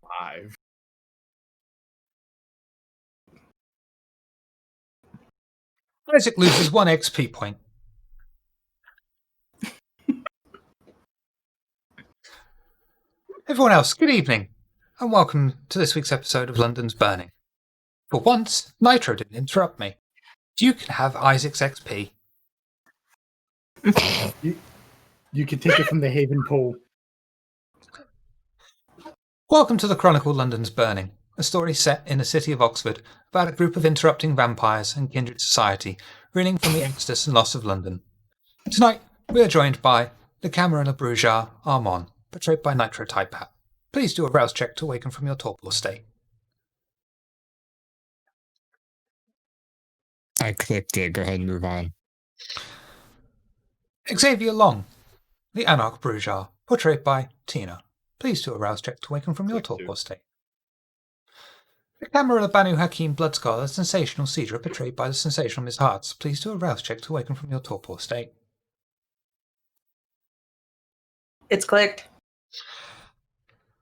5. Isaac loses 1 XP point. Everyone else, good evening, and welcome to this week's episode of London's Burning. For once, Nitro didn't interrupt me. You can have Isaac's XP. You can take it from the Haven pool. Welcome to the Chronicle London's Burning, a story set in the city of Oxford about a group of interrupting vampires and kindred society reeling from the exodus and loss of London. Tonight, we are joined by the Cameron of Bruges, Armand, portrayed by Nitro Typehat. Please do a rouse check to awaken from your torpor state. I clicked it. Go ahead and move on. Xavier Long, the Anarch Bruges, portrayed by Tina. Please do a rouse check to awaken from your torpor state. The Camera Banu Hakim Bloodscar, the sensational Cedra, portrayed by the sensational Miss Hearts. Please do a rouse check to awaken from your torpor state. It's clicked.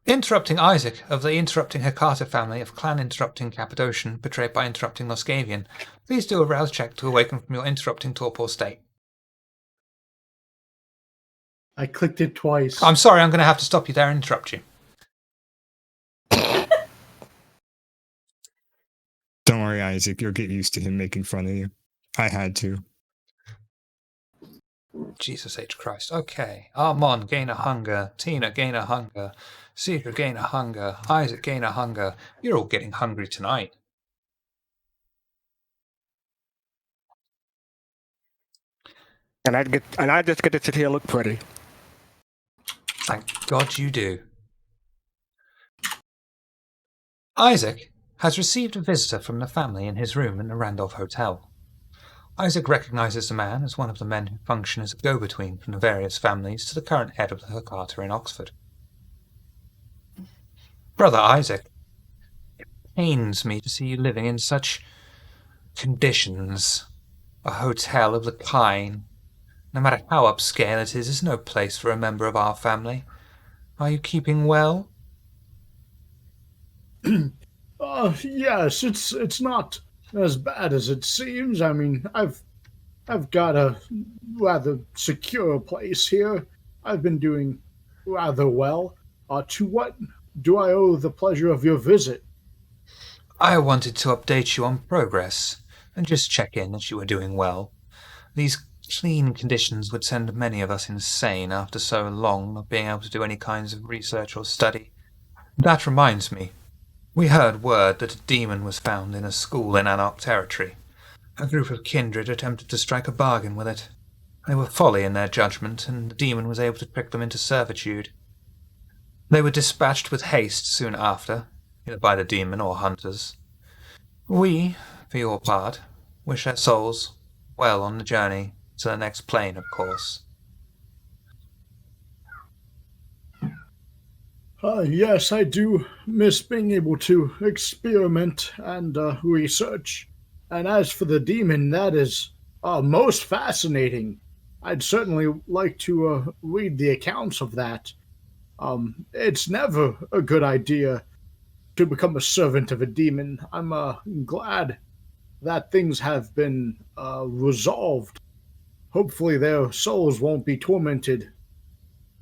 Interrupting Isaac of the Interrupting Hecata family of Clan Interrupting Cappadocian, portrayed by Interrupting Noscavian. Please do a rouse check to awaken from your interrupting torpor state. I clicked it twice. I'm sorry, I'm going to have to stop you there and interrupt you. Don't worry, Isaac. You'll get used to him making fun of you. I had to. Jesus H. Christ. Okay. Armand, gain a hunger. Tina, gain a hunger. Cedra, gain a hunger. Isaac, gain a hunger. You're all getting hungry tonight. And I just get to sit here and look pretty. Thank God you do. Isaac has received a visitor from the family in his room in the Randolph Hotel. Isaac recognizes the man as one of the men who function as a go-between from the various families to the current head of the Hecata in Oxford. Brother Isaac, it pains me to see you living in such conditions. A hotel of the kind, no matter how upscale it is no place for a member of our family. Are you keeping well? Yes, it's not as bad as it seems. I mean, I've got a rather secure place here. I've been doing rather well. To what do I owe the pleasure of your visit? I wanted to update you on progress and just check in that you were doing well. These clean conditions would send many of us insane after so long not being able to do any kinds of research or study. That reminds me. We heard word that a demon was found in a school in Anarch territory. A group of kindred attempted to strike a bargain with it. They were folly in their judgment, and the demon was able to trick them into servitude. They were dispatched with haste soon after, either by the demon or hunters. We, for your part, wish their souls well on the journey to the next plane, of course. Yes, I do miss being able to experiment and research. And as for the demon, that is most fascinating. I'd certainly like to read the accounts of that. It's never a good idea to become a servant of a demon. I'm glad that things have been resolved. Hopefully their souls won't be tormented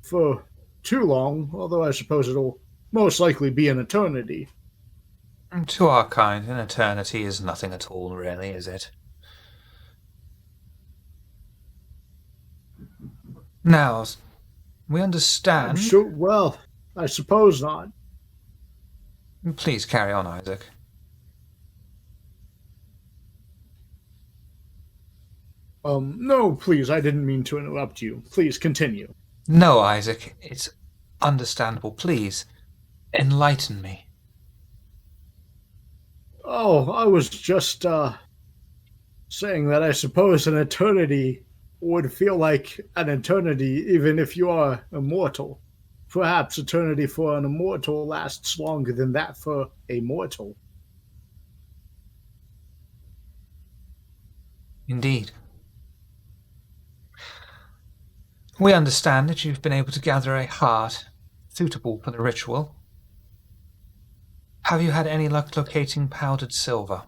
for too long, although I suppose it'll most likely be an eternity. To our kind, an eternity is nothing at all, really, is it? Now, we understand... I'm sure, well, I suppose not. Please carry on, Isaac. No, please, I didn't mean to interrupt you. Please continue. No, Isaac, it's understandable. Please, enlighten me. Oh, I was just, saying that I suppose an eternity would feel like an eternity even if you are immortal. Perhaps eternity for an immortal lasts longer than that for a mortal. Indeed. We understand that you've been able to gather a heart suitable for the ritual. Have you had any luck locating powdered silver?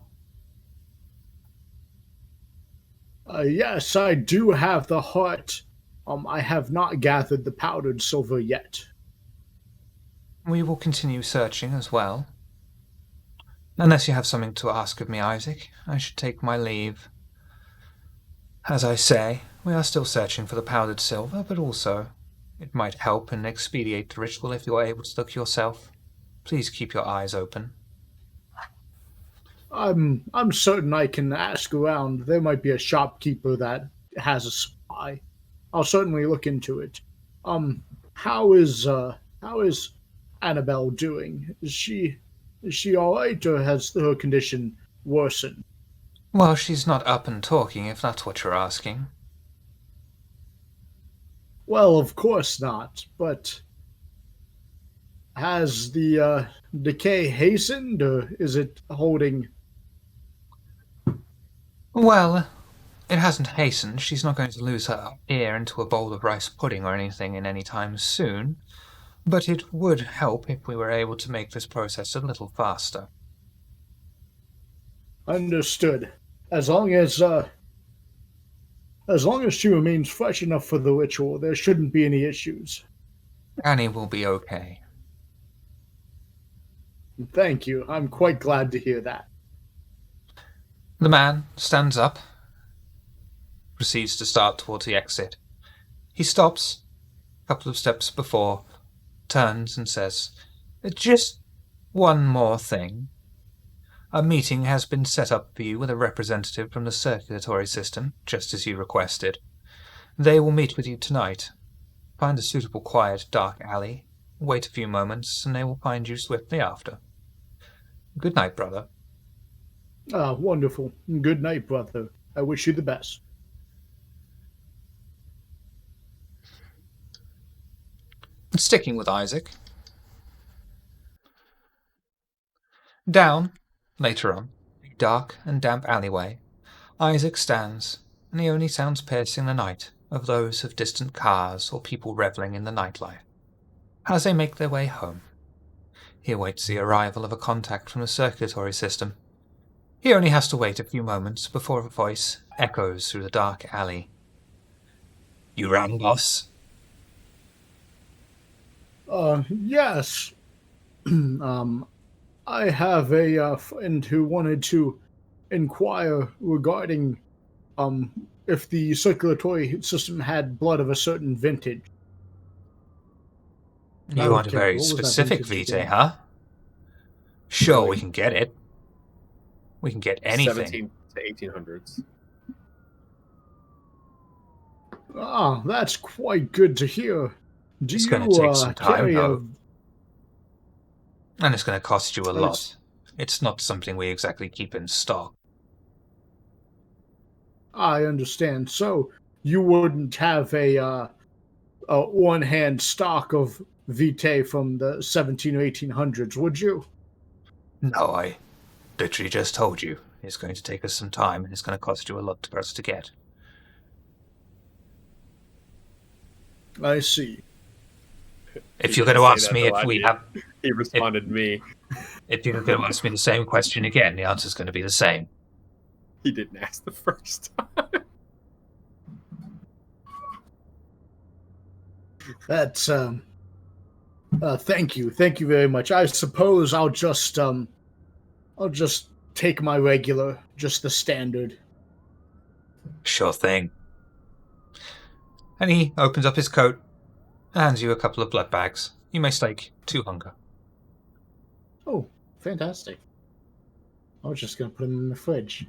Yes, I do have the heart. I have not gathered the powdered silver yet. We will continue searching as well. Unless you have something to ask of me, Isaac, I should take my leave. As I say, we are still searching for the powdered silver, but also it might help and expedite the ritual if you are able to look yourself. Please keep your eyes open. I'm certain I can ask around. There might be a shopkeeper that has a supply. I'll certainly look into it. How is Annabelle doing? Is she all right, or has her condition worsened? Well, she's not up and talking, if that's what you're asking. Well, of course not. But has the decay hastened, or is it holding? Well, it hasn't hastened. She's not going to lose her ear into a bowl of rice pudding or anything in any time soon. But it would help if we were able to make this process a little faster. Understood. As long as she remains fresh enough for the ritual, there shouldn't be any issues. Annie will be okay. Thank you. I'm quite glad to hear that. The man stands up, proceeds to start towards the exit. He stops a couple of steps before, turns and says, "Just one more thing. A meeting has been set up for you with a representative from the circulatory system, just as you requested. They will meet with you tonight. Find a suitable quiet, dark alley. Wait a few moments, and they will find you swiftly after. Good night, brother." Wonderful. Good night, brother. I wish you the best. Sticking with Isaac. Down, later on, a dark and damp alleyway, Isaac stands, and the only sounds piercing the night of those of distant cars or people revelling in the nightlife. As they make their way home, he awaits the arrival of a contact from the circulatory system. He only has to wait a few moments before a voice echoes through the dark alley. "You rang, boss?" Yes. I have a friend who wanted to inquire regarding if the circulatory system had blood of a certain vintage. You want a Okay, very what was that specific vintage vitae, again? huh? Sure, Really? we can get it. We can get anything. 17 to 1800s. That's quite good to hear. Do It's you gonna take some time, carry though. And it's going to cost you a It's- lot. It's not something we exactly keep in stock. I understand. So you wouldn't have a one-hand stock of vitae from the 17 or 1800s, would you? No, I literally just told you. It's going to take us some time, and it's going to cost you a lot for us to get. I see. If He you're going didn't to say ask that me to if lie we to you. have... He responded me. If you're going to ask me the same question again, the answer's going to be the same. He didn't ask the first time. That's thank you very much. I suppose I'll just take my regular, just the standard. Sure thing. And he opens up his coat and hands you a couple of blood bags. You may stake 2 hunger. Oh, fantastic! I was just gonna put them in the fridge.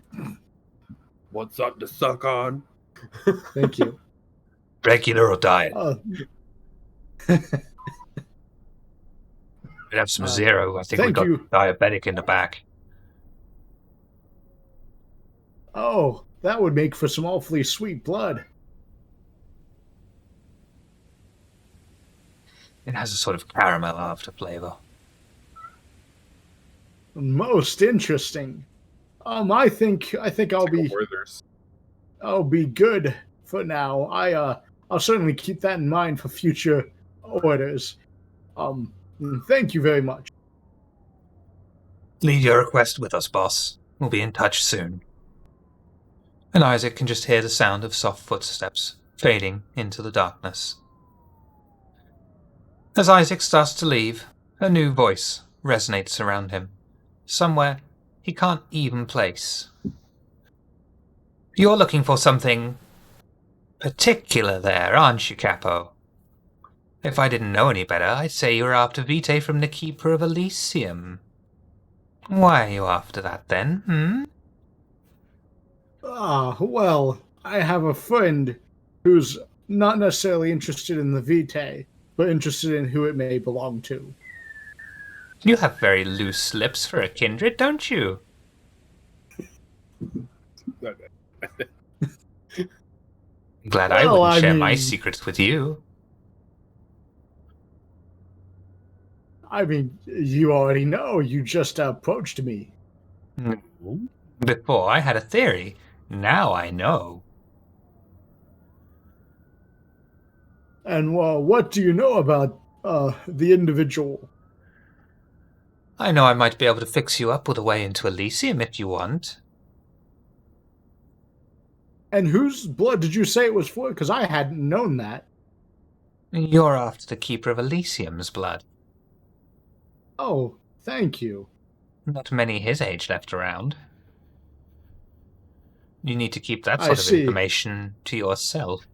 What's up to suck on? Thank you. Regular or diet? Uh, We'd have some zero. I think we thank got you. diabetic in the back. Oh, that would make for some awfully sweet blood. It has a sort of caramel after flavor. Most interesting. I think I'll be Werther's. good for now. I'll certainly keep that in mind for future orders. Thank you very much. Leave your request with us, boss. We'll be in touch soon. And Isaac can just hear the sound of soft footsteps fading into the darkness. As Isaac starts to leave, a new voice resonates around him, somewhere he can't even place. You're looking for something particular there, aren't you, Capo? If I didn't know any better, I'd say you're after Vitae from the Keeper of Elysium. Why are you after that, then, Well, I have a friend who's not necessarily interested in the Vitae, but interested in who it may belong to. You have very loose lips for a kindred, don't you? Glad I Well, wouldn't I share my mean- secrets with you. I mean, you already know. You just approached me. Before I had a theory, now I know. And what do you know about the individual? I know I might be able to fix you up with a way into Elysium if you want. And whose blood did you say it was for? Because I hadn't known that. You're after the Keeper of Elysium's blood. Oh, thank you. Not many his age left around. You need to keep that I sort of see. information to yourself.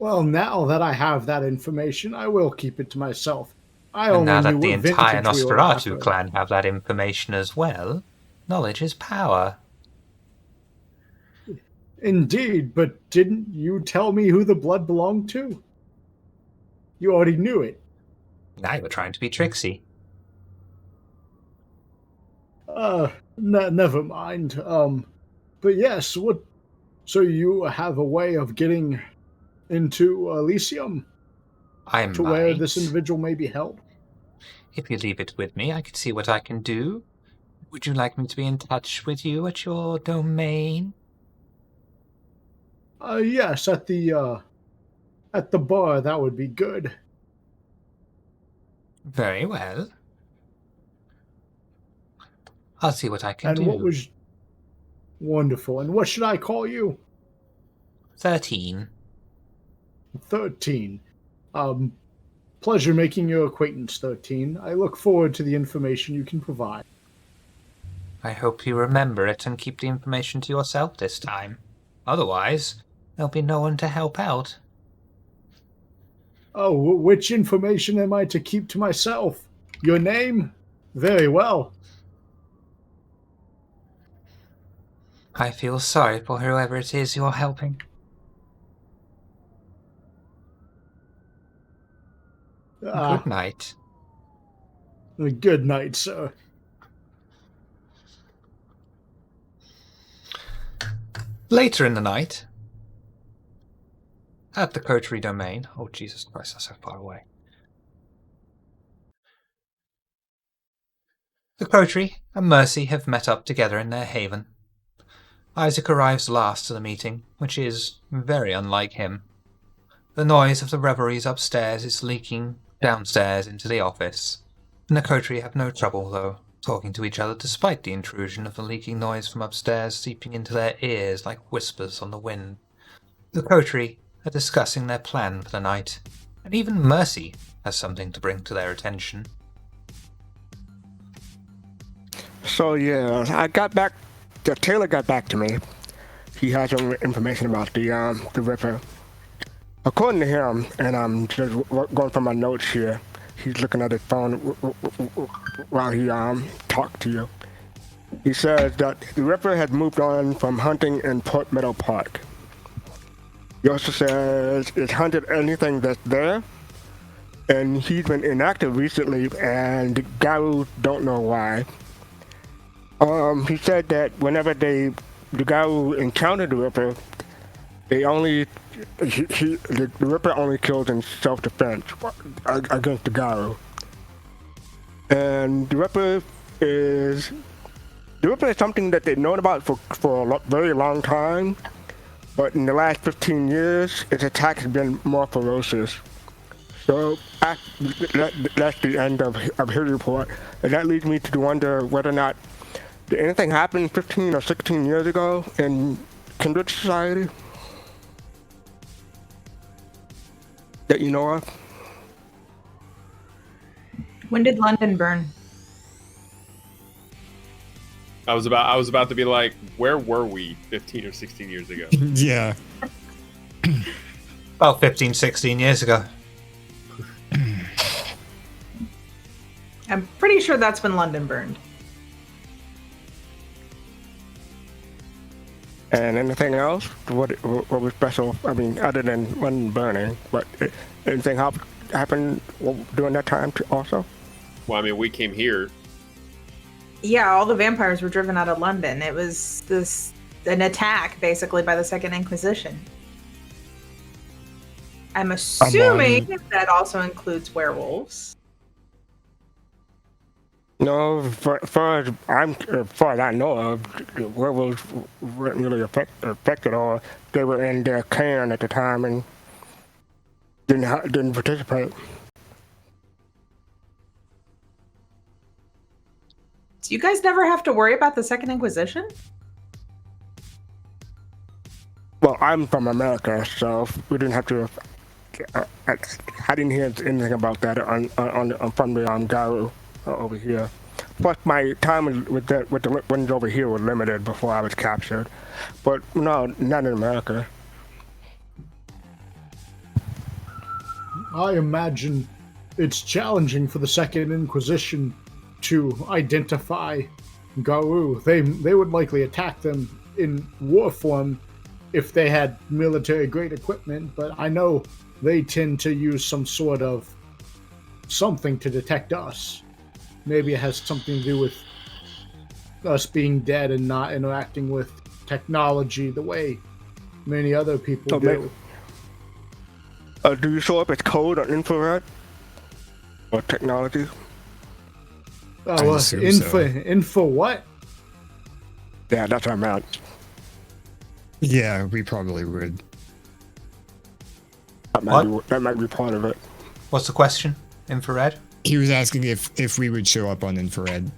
Well, now that I have that information, I will keep it to myself. I And only now knew that the what entire vintage we were Nosferatu after. clan have that information as well, knowledge is power. Indeed, but didn't you tell me who the blood belonged to? You already knew it. Now you're trying to be tricksy. Never mind. But yes, what? So you have a way of getting into Elysium I to where this might. individual may be held? If you leave it with me, I could see what I can do. Would you like me to be in touch with you at your domain? Yes, at the bar, that would be good. Very well. I'll see what I can And do. what was wonderful? And what should I call you? 13. 13. Pleasure making your acquaintance, 13. I look forward to the information you can provide. I hope you remember it and keep the information to yourself this time. Otherwise, there'll be no one to help out. Oh, which information am I to keep to myself? Your name? Very well. I feel sorry for whoever it is you're helping. Good night. Good night, sir. Later in the night, at the coterie domain. Oh, Jesus Christ, that's so far away. The coterie and Mercy have met up together in their haven. Isaac arrives last to the meeting, which is very unlike him. The noise of the revelries upstairs is leaking downstairs into the office, and the coterie have no trouble, though, talking to each other despite the intrusion of the leaking noise from upstairs seeping into their ears like whispers on the wind. The coterie are discussing their plan for the night, and even Mercy has something to bring to their attention. So yeah, Taylor got back to me. He has some information about the Ripper. According to him, and I'm just going from my notes here, he's looking at his phone while he talked to you. He says that the Ripper had moved on from hunting in Port Meadow Park. He also says it's hunted anything that's there, and he's been inactive recently, and the Garou don't know why. He said that whenever the Garou encountered the Ripper, the Ripper only kills in self-defense against the Garou. And the Ripper is something that they've known about for a very long time, but in the last 15 years, its attack has been more ferocious. So that's the end of his report. And that leads me to wonder whether or not did anything happen 15 or 16 years ago in Kindred Society that you know of? When did London burn? I was about to be like, where were we 15 or 16 years ago? Yeah. About 15, 16 years ago. I'm pretty sure that's when London burned. And anything else? What was special? I mean, other than one burning, but anything happened during that time also? Well, I mean, we came here. Yeah, all the vampires were driven out of London. It was an attack, basically, by the Second Inquisition. I'm assuming that also includes werewolves. No, far as I know of, the werewolves weren't really affected, or they were in their cairn at the time and didn't participate. So you guys never have to worry about the Second Inquisition? Well, I'm from America, so we didn't have to. I didn't hear anything about that from the Garu over here. Plus, my time with the ones over here were limited before I was captured. But no, not in America. I imagine it's challenging for the Second Inquisition to identify Garu. They would likely attack them in war form if they had military-grade equipment, but I know they tend to use some sort of something to detect us. Maybe it has something to do with us being dead and not interacting with technology the way many other people do. Do you show up as code or infrared? Or technology? Info what? Yeah, that's what I meant. Yeah, we probably would. That might be part of it. What's the question? Infrared? He was asking if we would show up on infrared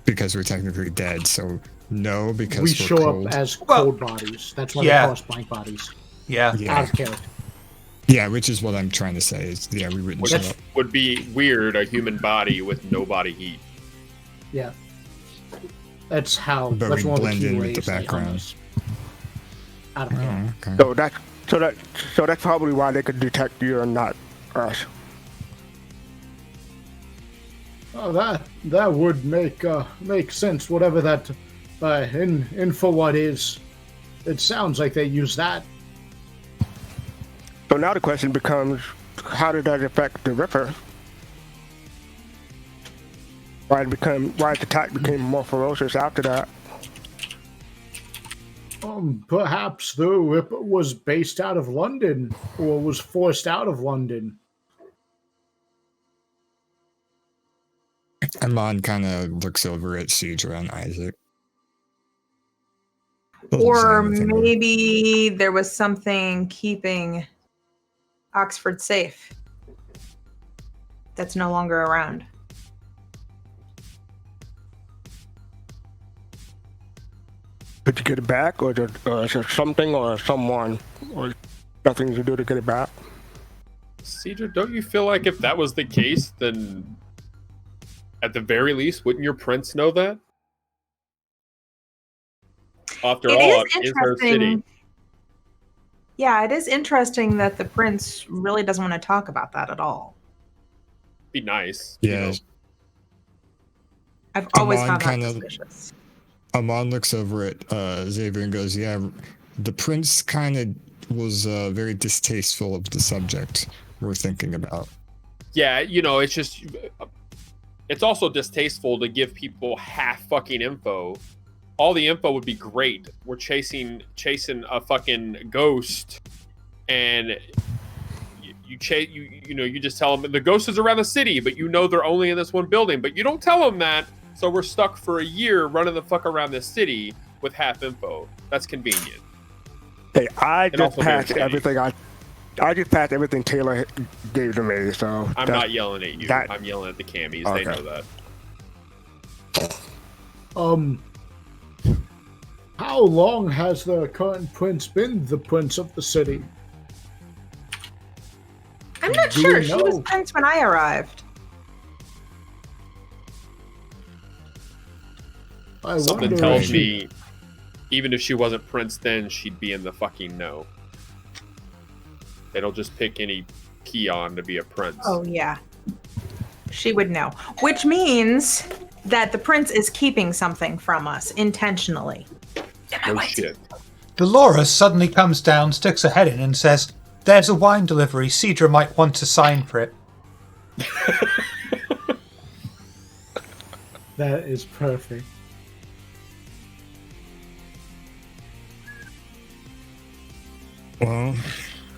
because we're technically dead. So no, because we we're show cold. up as cold bodies. That's why they call us blank bodies. Yeah. Out of character. Yeah, which is what I'm trying to say. Is we wouldn't show up. Would be weird, a human body with no body heat. Yeah. That's how. But that's we one of the blend key in with ways the they harm background. us. Out of character. Okay. So that's probably why they could detect you and not us. Oh, that would make sense. Whatever that info what is, it sounds like they use that. So now the question becomes, how did that affect the Ripper? Why the attack became more ferocious after that? Perhaps the Ripper was based out of London or was forced out of London. Amon kind of looks over at Cedra and Isaac. Or maybe there was something keeping Oxford safe that's no longer around. Did you get it back, or is there something or someone, or nothing to do to get it back? Cedra, don't you feel like if that was the case, then at the very least, wouldn't your prince know that? After all, it is her city. Yeah, it is interesting that the prince really doesn't want to talk about that at all. Be nice. Yeah. You know? I've always Amon found that suspicious. Amon looks over at Xavier and goes, yeah, the prince kind of was very distasteful of the subject we're thinking about. Yeah, you know, it's just... It's also distasteful to give people half fucking info. All the info would be great. We're chasing a fucking ghost, and you just tell them the ghost is around the city, but you know they're only in this one building, but you don't tell them that, so we're stuck for a year running the fuck around this city with half info. That's convenient. Hey, I just passed everything I just passed everything Taylor gave to me, so I'm not yelling at you. I'm yelling at the camis. Okay. They know that. How long has the current prince been the prince of the city? I'm not Do sure. we She was know? prince when I arrived. I Something wonder tells if me, even if she wasn't prince then, she'd be in the fucking know. They don't just pick any peon to be a prince. Oh, yeah. She would know. Which means that the prince is keeping something from us intentionally. No shit. Dolores suddenly comes down, sticks her head in, and says, "There's a wine delivery. Cedra might want to sign for it." that is perfect. Well,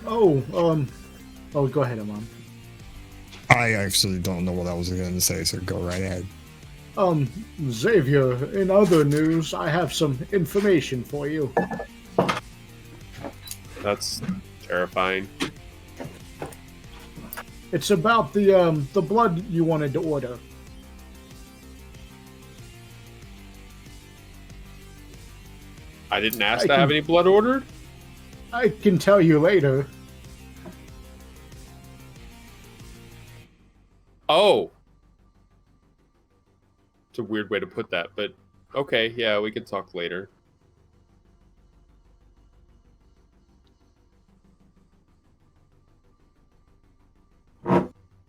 Oh, go ahead, Amon. I actually don't know what I was going to say, so go right ahead. Xavier, in other news, I have some information for you. That's terrifying. It's about the blood you wanted to order. I didn't ask I to have can- any blood ordered? I can tell you later. Oh. It's a weird way to put that, but okay, yeah, we can talk later.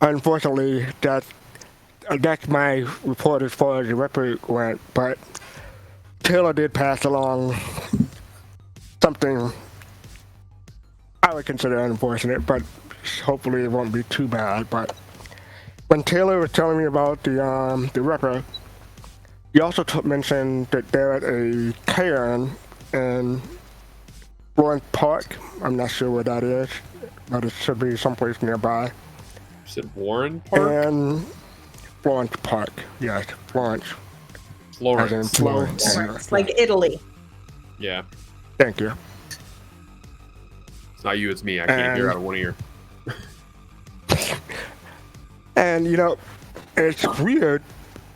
Unfortunately, that's my report as far as the record went, but Taylor did pass along something I would consider unfortunate, but hopefully it won't be too bad. But when Taylor was telling me about the Ripper, he also mentioned that they're at a cairn in Lawrence Park. I'm not sure where that is, but it should be someplace nearby. You said Warren Park? And Florence Park, yes, Florence. As in Florence. Florence. It's like Italy. Yeah. Thank you. It's not you, it's me. I can't hear out of one ear. And you know, it's weird.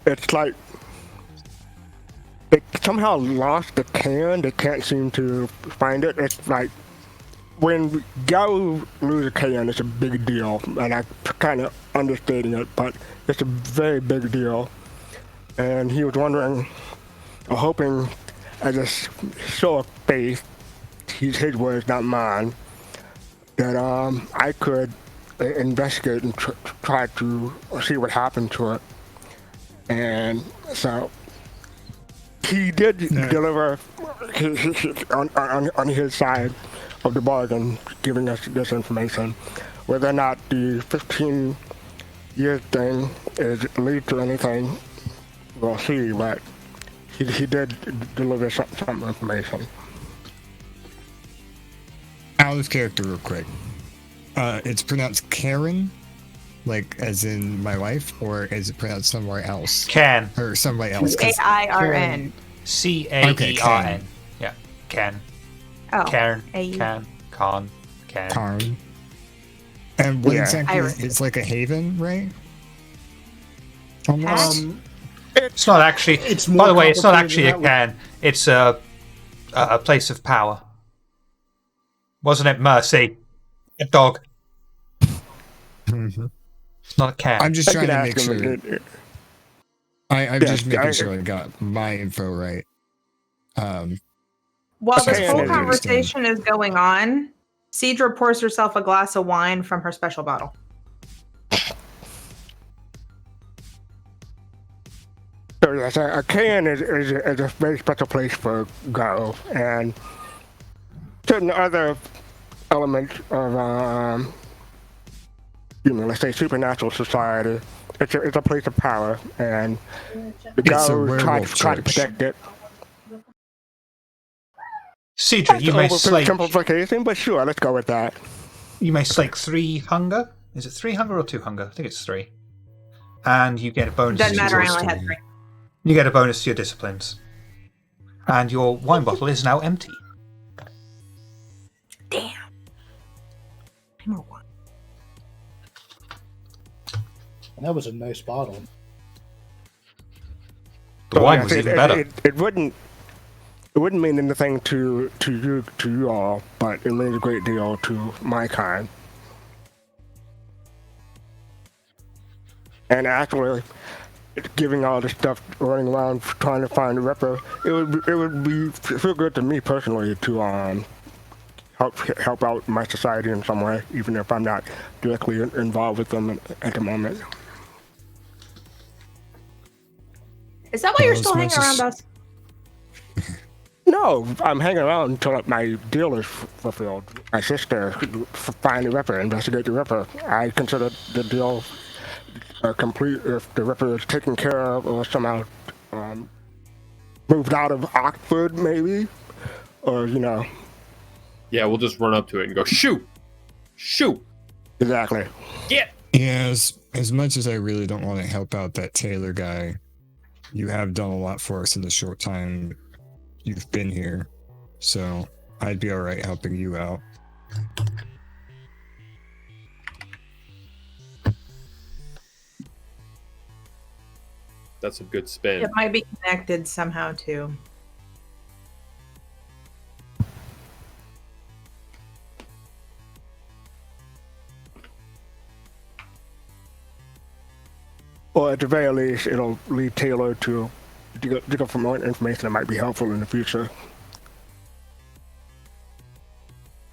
It's like they somehow lost the can. They can't seem to find it. It's like when Gao lose a can, it's a big deal, and I'm kind of understating it, but it's a very big deal. And he was wondering, or hoping, as a show of faith, his words, not mine, that I could investigate and try to see what happened to it. And so he did deliver on his side of the bargain, giving us this information. Whether or not the 15-year thing is lead to anything, we'll see, but he did deliver some information. Out of character real quick. It's pronounced Karen, like as in my wife, or is it pronounced somewhere else? Can. Or somebody else? 'Cause Cairn. Caerin. Yeah. Can. Oh. Karen. A- Can. Con. Can. Karen. And what Yeah. exactly? Iris. It's like a haven, right? Almost. It's not actually. It's By more the way, it's not complicated actually a than can. It's a place of power. Wasn't it, Mercy? A dog. Mhm. It's not a can. I'm just I trying could to ask make him. sure. I'm Yes, just making I- sure I got my info right. While this Okay, whole I conversation is going on, Cedra pours herself a glass of wine from her special bottle. So yes, a can is a very special place for Gao, and certain other elements of let's say supernatural society. It's a place of power, and the It's a Gao werewolf try to church. protect it. Cedra, you may slake. Oversimplification, but sure, let's go with that. You may slake 3 hunger. Is it 3 hunger or 2 hunger? I think it's 3. And you get a bonus. Doesn't to matter, I your- only had 3. You get a bonus to your disciplines. And your wine bottle is now empty. Damn. I'm That was a nice bottle. The wine yes, was even better. It wouldn't mean anything to you all, but it means a great deal to my kind. And actually, giving all this stuff running around trying to find the Ripper, it would be feel good to me personally to help out my society in some way, even if I'm not directly involved with them at the moment. Is that why you're Well, still as hanging much around as- us? No, I'm hanging around until my deal is fulfilled. My sister find the Ripper, investigate the Ripper. I consider the deal complete if the Ripper is taken care of or somehow moved out of Oxford, maybe, or Yeah, we'll just run up to it and go, shoot! Shoot! exactly. Get! Yeah, as much as I really don't want to help out that Taylor guy, you have done a lot for us in the short time you've been here. So I'd be alright helping you out. That's a good spin. It might be connected somehow too. Or at the very least, it'll lead Taylor to dig up for more information that might be helpful in the future.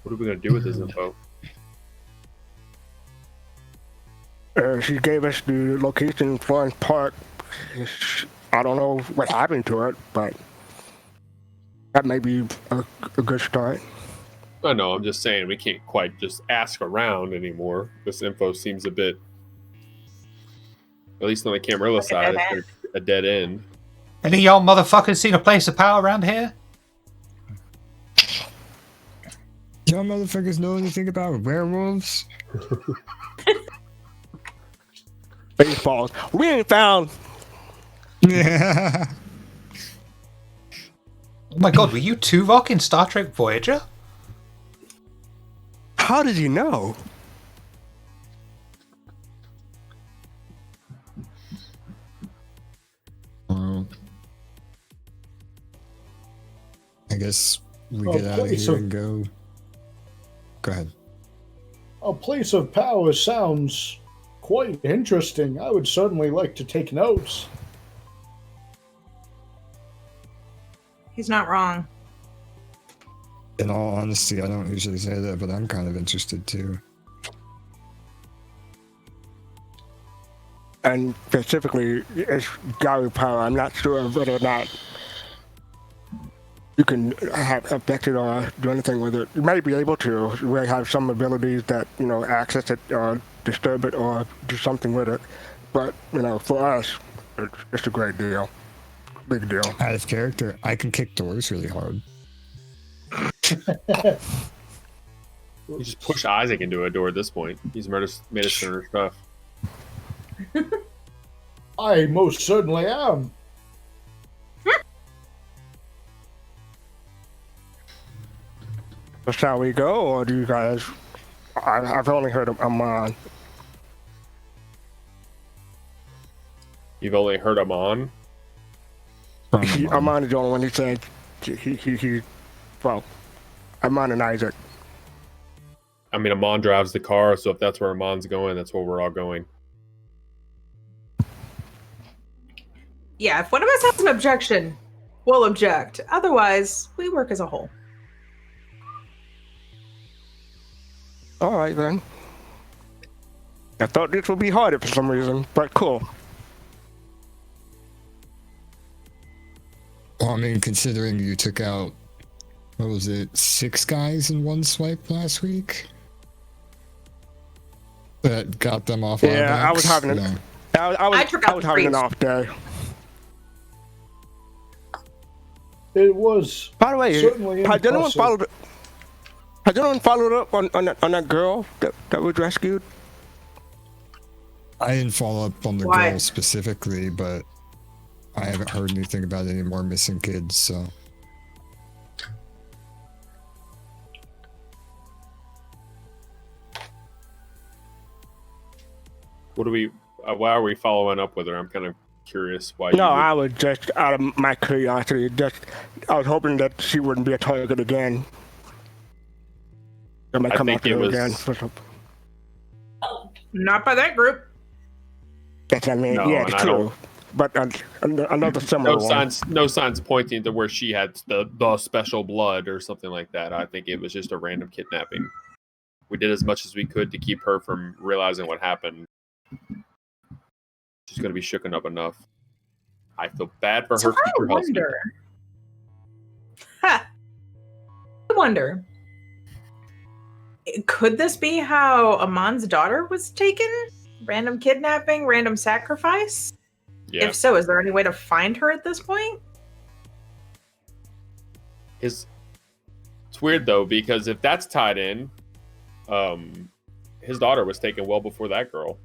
What are we going to do with this info? She gave us the location in Florence Park. I don't know what happened to it, but that may be a good start. I know, I'm just saying we can't quite just ask around anymore. This info seems a bit, at least on the Camarilla Like a side, dead it's end. a dead end. Any of y'all motherfuckers seen a place of power around here? Y'all motherfuckers know anything about werewolves? Baseballs. We ain't found. Yeah. Oh my god, were you Tuvok in Star Trek Voyager? How did you know? Well, I guess we Oh, get out of please, here so- and go. Go ahead. A place of power sounds quite interesting. I would certainly like to take notes. He's not wrong. In all honesty, I don't usually say that, but I'm kind of interested too. And specifically, it's Gary Power. I'm not sure whether or not you can have affect it or do anything with it. You may be able to. You may have some abilities that, access it or disturb it or do something with it. But, for us, it's a great deal. Big deal. Out of character, I can kick doors really hard. You just push Isaac into a door at this point. He's made us center stuff. I most certainly am. So shall we go, or do you guys... I've only heard of Amon. You've only heard him on. Amon is the only one who said well, Amon and Isaac. I mean, Amon drives the car, so if that's where Amon's going, that's where we're all going. Yeah, if one of us has an objection, we'll object. Otherwise, we work as a whole. All right, then. I thought this would be harder for some reason, but cool. Well, I mean, considering you took out, what was it, 6 guys in one swipe last week? That got them off our Yeah, I was backs? having No. I took out was the having an priest. off day. It was By the way, certainly has anyone impressive. followed up on that girl that was rescued? I didn't follow up on the Why? girl specifically, but I haven't heard anything about any more missing kids, so. What do we? why are we following up with her? I'm kind of curious why. No, you would... I was just out of my curiosity. I was hoping that she wouldn't be a target again. I might come think after it her was- again. Not by that group. That's what I mean. No, Yeah, and it's I true. But another similar one. No signs pointing to where she had the special blood or something like that. I think it was just a random kidnapping. We did as much as we could to keep her from realizing what happened. She's going to be shooken up enough. I feel bad for her future husband. I wonder. Could this be how Amon's daughter was taken? Random kidnapping, random sacrifice? Yeah. If so, is there any way to find her at this point? It's weird though, because if that's tied in, his daughter was taken well before that girl.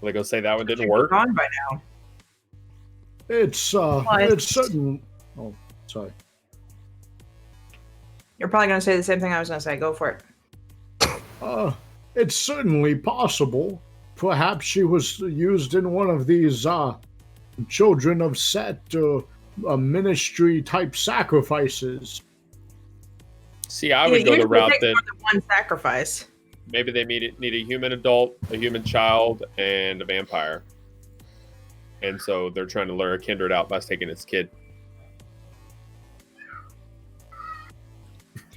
Are they gonna say that one She'd didn't be work? gone by now. It's certain. Oh, sorry. You're probably going to say the same thing I was going to say. Go for it. It's certainly possible. Perhaps she was used in one of these children of Set ministry type sacrifices. See, I would go the route that more than one sacrifice. maybe they need a human adult, a human child, and a vampire. And so they're trying to lure a kindred out by taking its kid.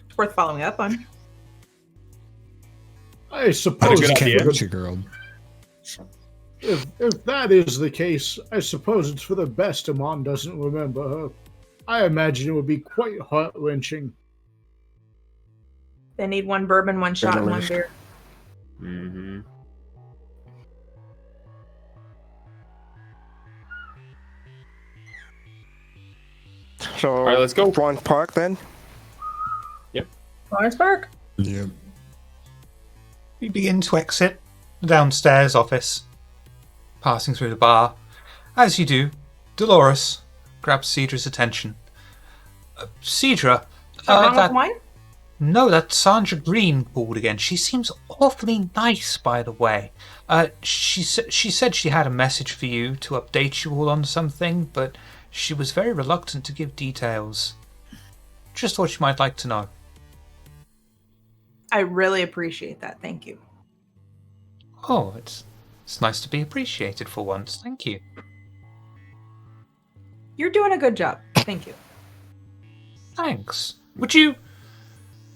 It's worth following up on. I That's suppose a good Can't idea. reach a girl. if that is the case, I suppose it's for the best Amon doesn't remember her. I imagine it would be quite heart-wrenching. They need one bourbon, one shot, and one least. beer. Mm-hmm. So, All right, let's go. Florence Park then. Florence Park? Yep. You begin to exit the downstairs office, passing through the bar. As you do, Dolores grabs Cedra's attention. Cedra, Wrong that with wine? no, that Sandra Green called again. She seems awfully nice, by the way. She said she had a message for you to update you all on something, but she was very reluctant to give details. Just thought you might like to know. I really appreciate that. Thank you. Oh, it's nice to be appreciated for once. Thank you. You're doing a good job. Thank you. Thanks. Would you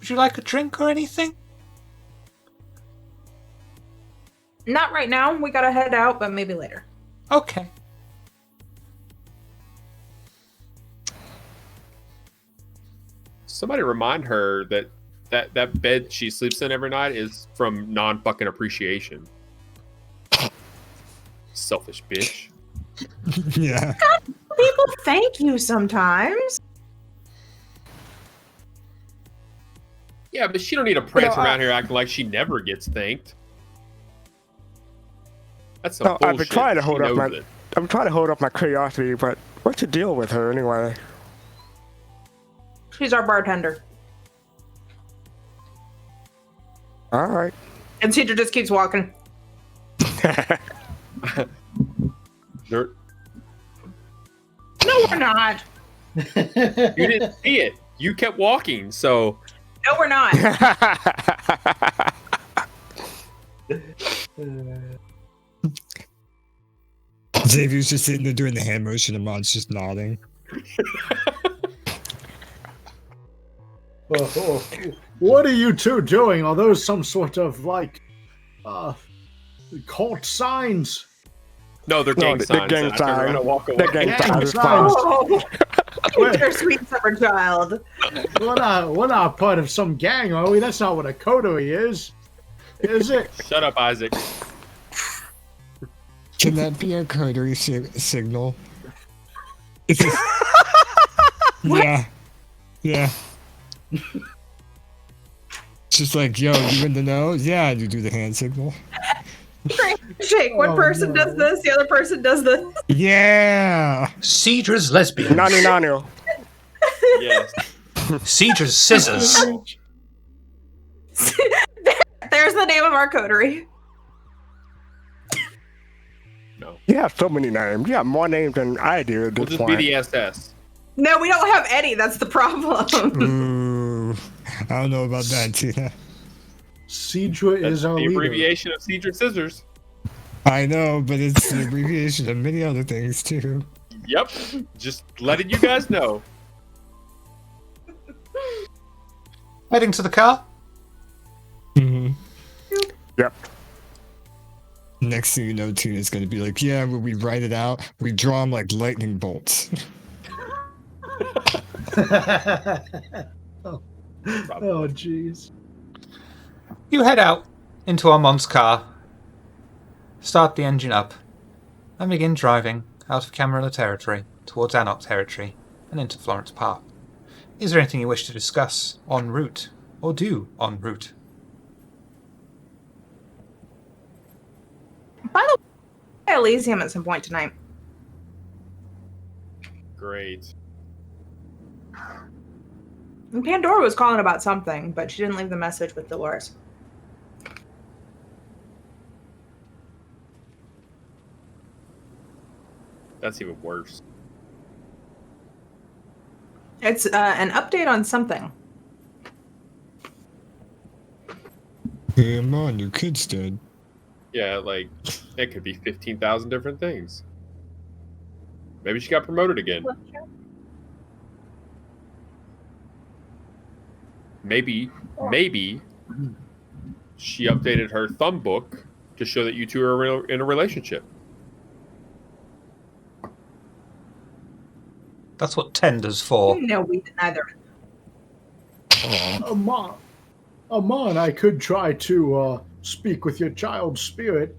like a drink or anything? Not right now. We gotta head out, but maybe later. Okay. Somebody remind her that bed she sleeps in every night is from non-fucking appreciation. Selfish bitch. Yeah. People thank you sometimes. Yeah, but she don't need to prance No, around here acting like she never gets thanked. That's some No, bullshit. I've been trying to She hold up knows my. it. I'm trying to hold up my curiosity, but what's the deal with her anyway? She's our bartender. All right. And Cedra just keeps walking. There- No, we're not. You didn't see it. You kept walking, so No, we're not. Xavier's just sitting there doing the hand motion and Mon's just nodding. What are you two doing? Are those some sort of cult signs? no, they're gang they're signs. gang and I turned around signs. and walked away. They're gang Gang signs. It's signs. fine. Oh, dear sweet summer child. We're not part of some gang, are we? That's not what a coterie is it? Shut up, Isaac. Can that be a coterie signal? Yeah. Yeah. It's just like, yo, you in the know? Yeah, you do the hand signal. Shake. One Oh, person no. does this, the other person does this. Yeah. Cedra's lesbians. Nanu. Yes. Cedra's scissors. There's the name of our coterie. No. You have so many names. You have more names than I do at We'll this just point. be the SS. No, we don't have any. That's the problem. Ooh, I don't know about that, Tina. Cedra That's is our the leader. abbreviation of Cedar Scissors. I know, but it's the abbreviation of many other things too. Yep. Just letting you guys know. Heading to the car? Mm-hmm. Yep. Next thing you know, Tina's gonna be like, "Yeah, when we write it out, we draw them like lightning bolts." Oh, Probably. jeez. You head out into Armand's car, start the engine up, and begin driving out of Camarilla territory towards Anok territory and into Florence Park. Is there anything you wish to discuss en route, or do en route? By the way, Elysium at some point tonight. Great. And Pandora was calling about something, but she didn't leave the message with Dolores. That's even worse. It's an update on something. Hey, on, your kid's dead. Yeah, like, it could be 15,000 different things. Maybe she got promoted again. Maybe she updated her thumb book to show that you two are in a relationship. That's what Tender's for. No, we did neither. Amon, I could try to speak with your child's spirit.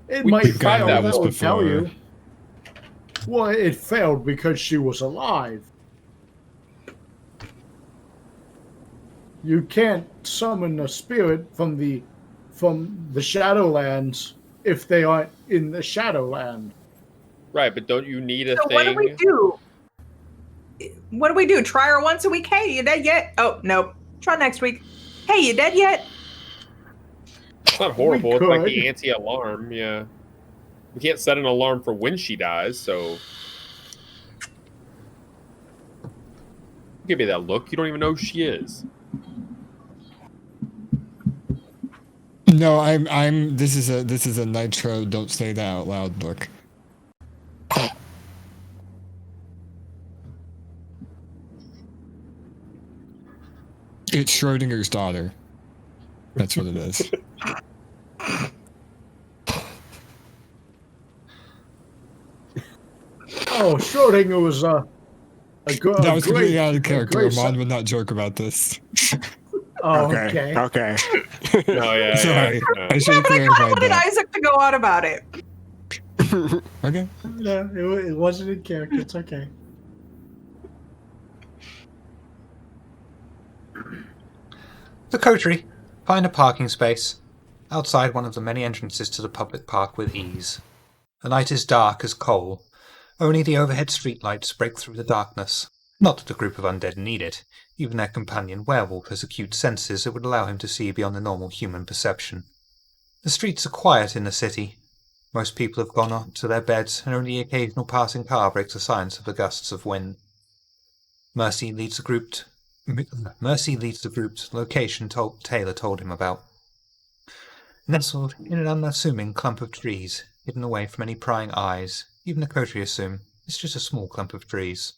It We might tried fail, that that once will tell before. you. Well, it failed because she was alive. You can't summon a spirit from the Shadowlands if they aren't in the Shadowland. Right, but don't you need a So thing? what do we do? What do we do? Try her once a week? Hey, you dead yet? Oh, nope. Try next week. Hey, you dead yet? It's not horrible. It's like the could. anti-alarm. Yeah, we can't set an alarm for when she dies. So give me that look. You don't even know who she is. No, I'm. This is a Nitro. Don't say that out loud look. It's Schrodinger's daughter. That's what it is. Oh, Schrodinger was That was completely out of character. great Armand would not joke about this. Oh, Okay. okay. No, yeah, Sorry, yeah. I should have But I kind of clarified wanted that. Isaac to go on about it. Okay. No, it wasn't in character. It's okay. The coterie find a parking space outside one of the many entrances to the public park with ease. The night is dark as coal. Only the overhead streetlights break through the darkness. Not that the group of undead need it. Even their companion werewolf has acute senses that would allow him to see beyond the normal human perception. The streets are quiet in the city. Most people have gone on to their beds, and only the occasional passing car breaks the silence of the gusts of wind. Mercy leads the group to the location Taylor told him about. Nestled in an unassuming clump of trees, hidden away from any prying eyes, even the coterie assume it's just a small clump of trees.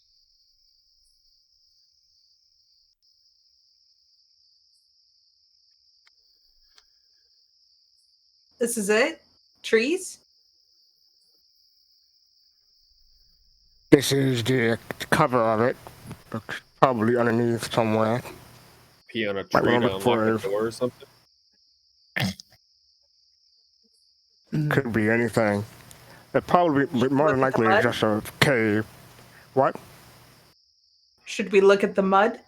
This is it? Trees? This is the cover of it. It's probably underneath somewhere. Pee on a Might tree wanna to look for unlock it. a door or something. Could be anything. It probably more than Look at the likely mud? is just a cave. What? Should we look at the mud?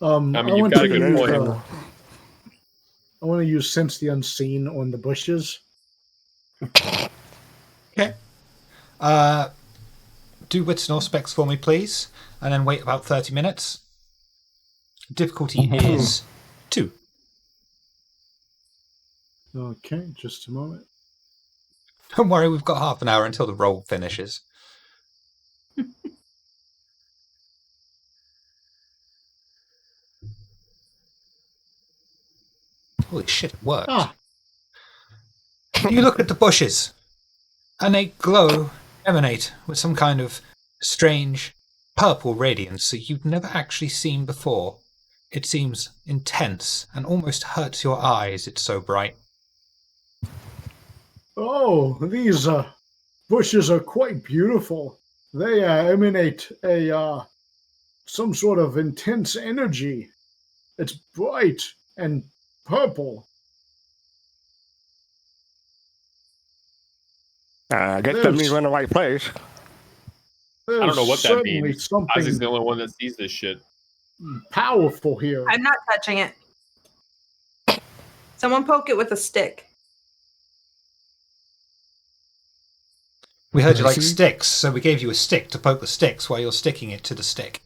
I mean, I you've want got a to good use, point. I want to use Sense the Unseen on the bushes. Okay. Do wits and specs for me, please, and then wait about 30 minutes. Difficulty is 2. Okay, just a moment. Don't worry, we've got half an hour until the roll finishes. Holy shit, it worked. Ah, You look at the bushes, and they glow, emanate with some kind of strange purple radiance that you've never actually seen before. It seems intense and almost hurts your eyes, it's so bright. oh, these bushes are quite beautiful. They emanate a some sort of intense energy. It's bright and purple. I guess that means we're in the right place. There's I don't know what that certainly means. something Isaac's the only one that sees this shit. powerful here. I'm not touching it. Someone poke it with a stick. We heard you like Mercy? sticks, so we gave you a stick to poke the sticks while you're sticking it to the stick.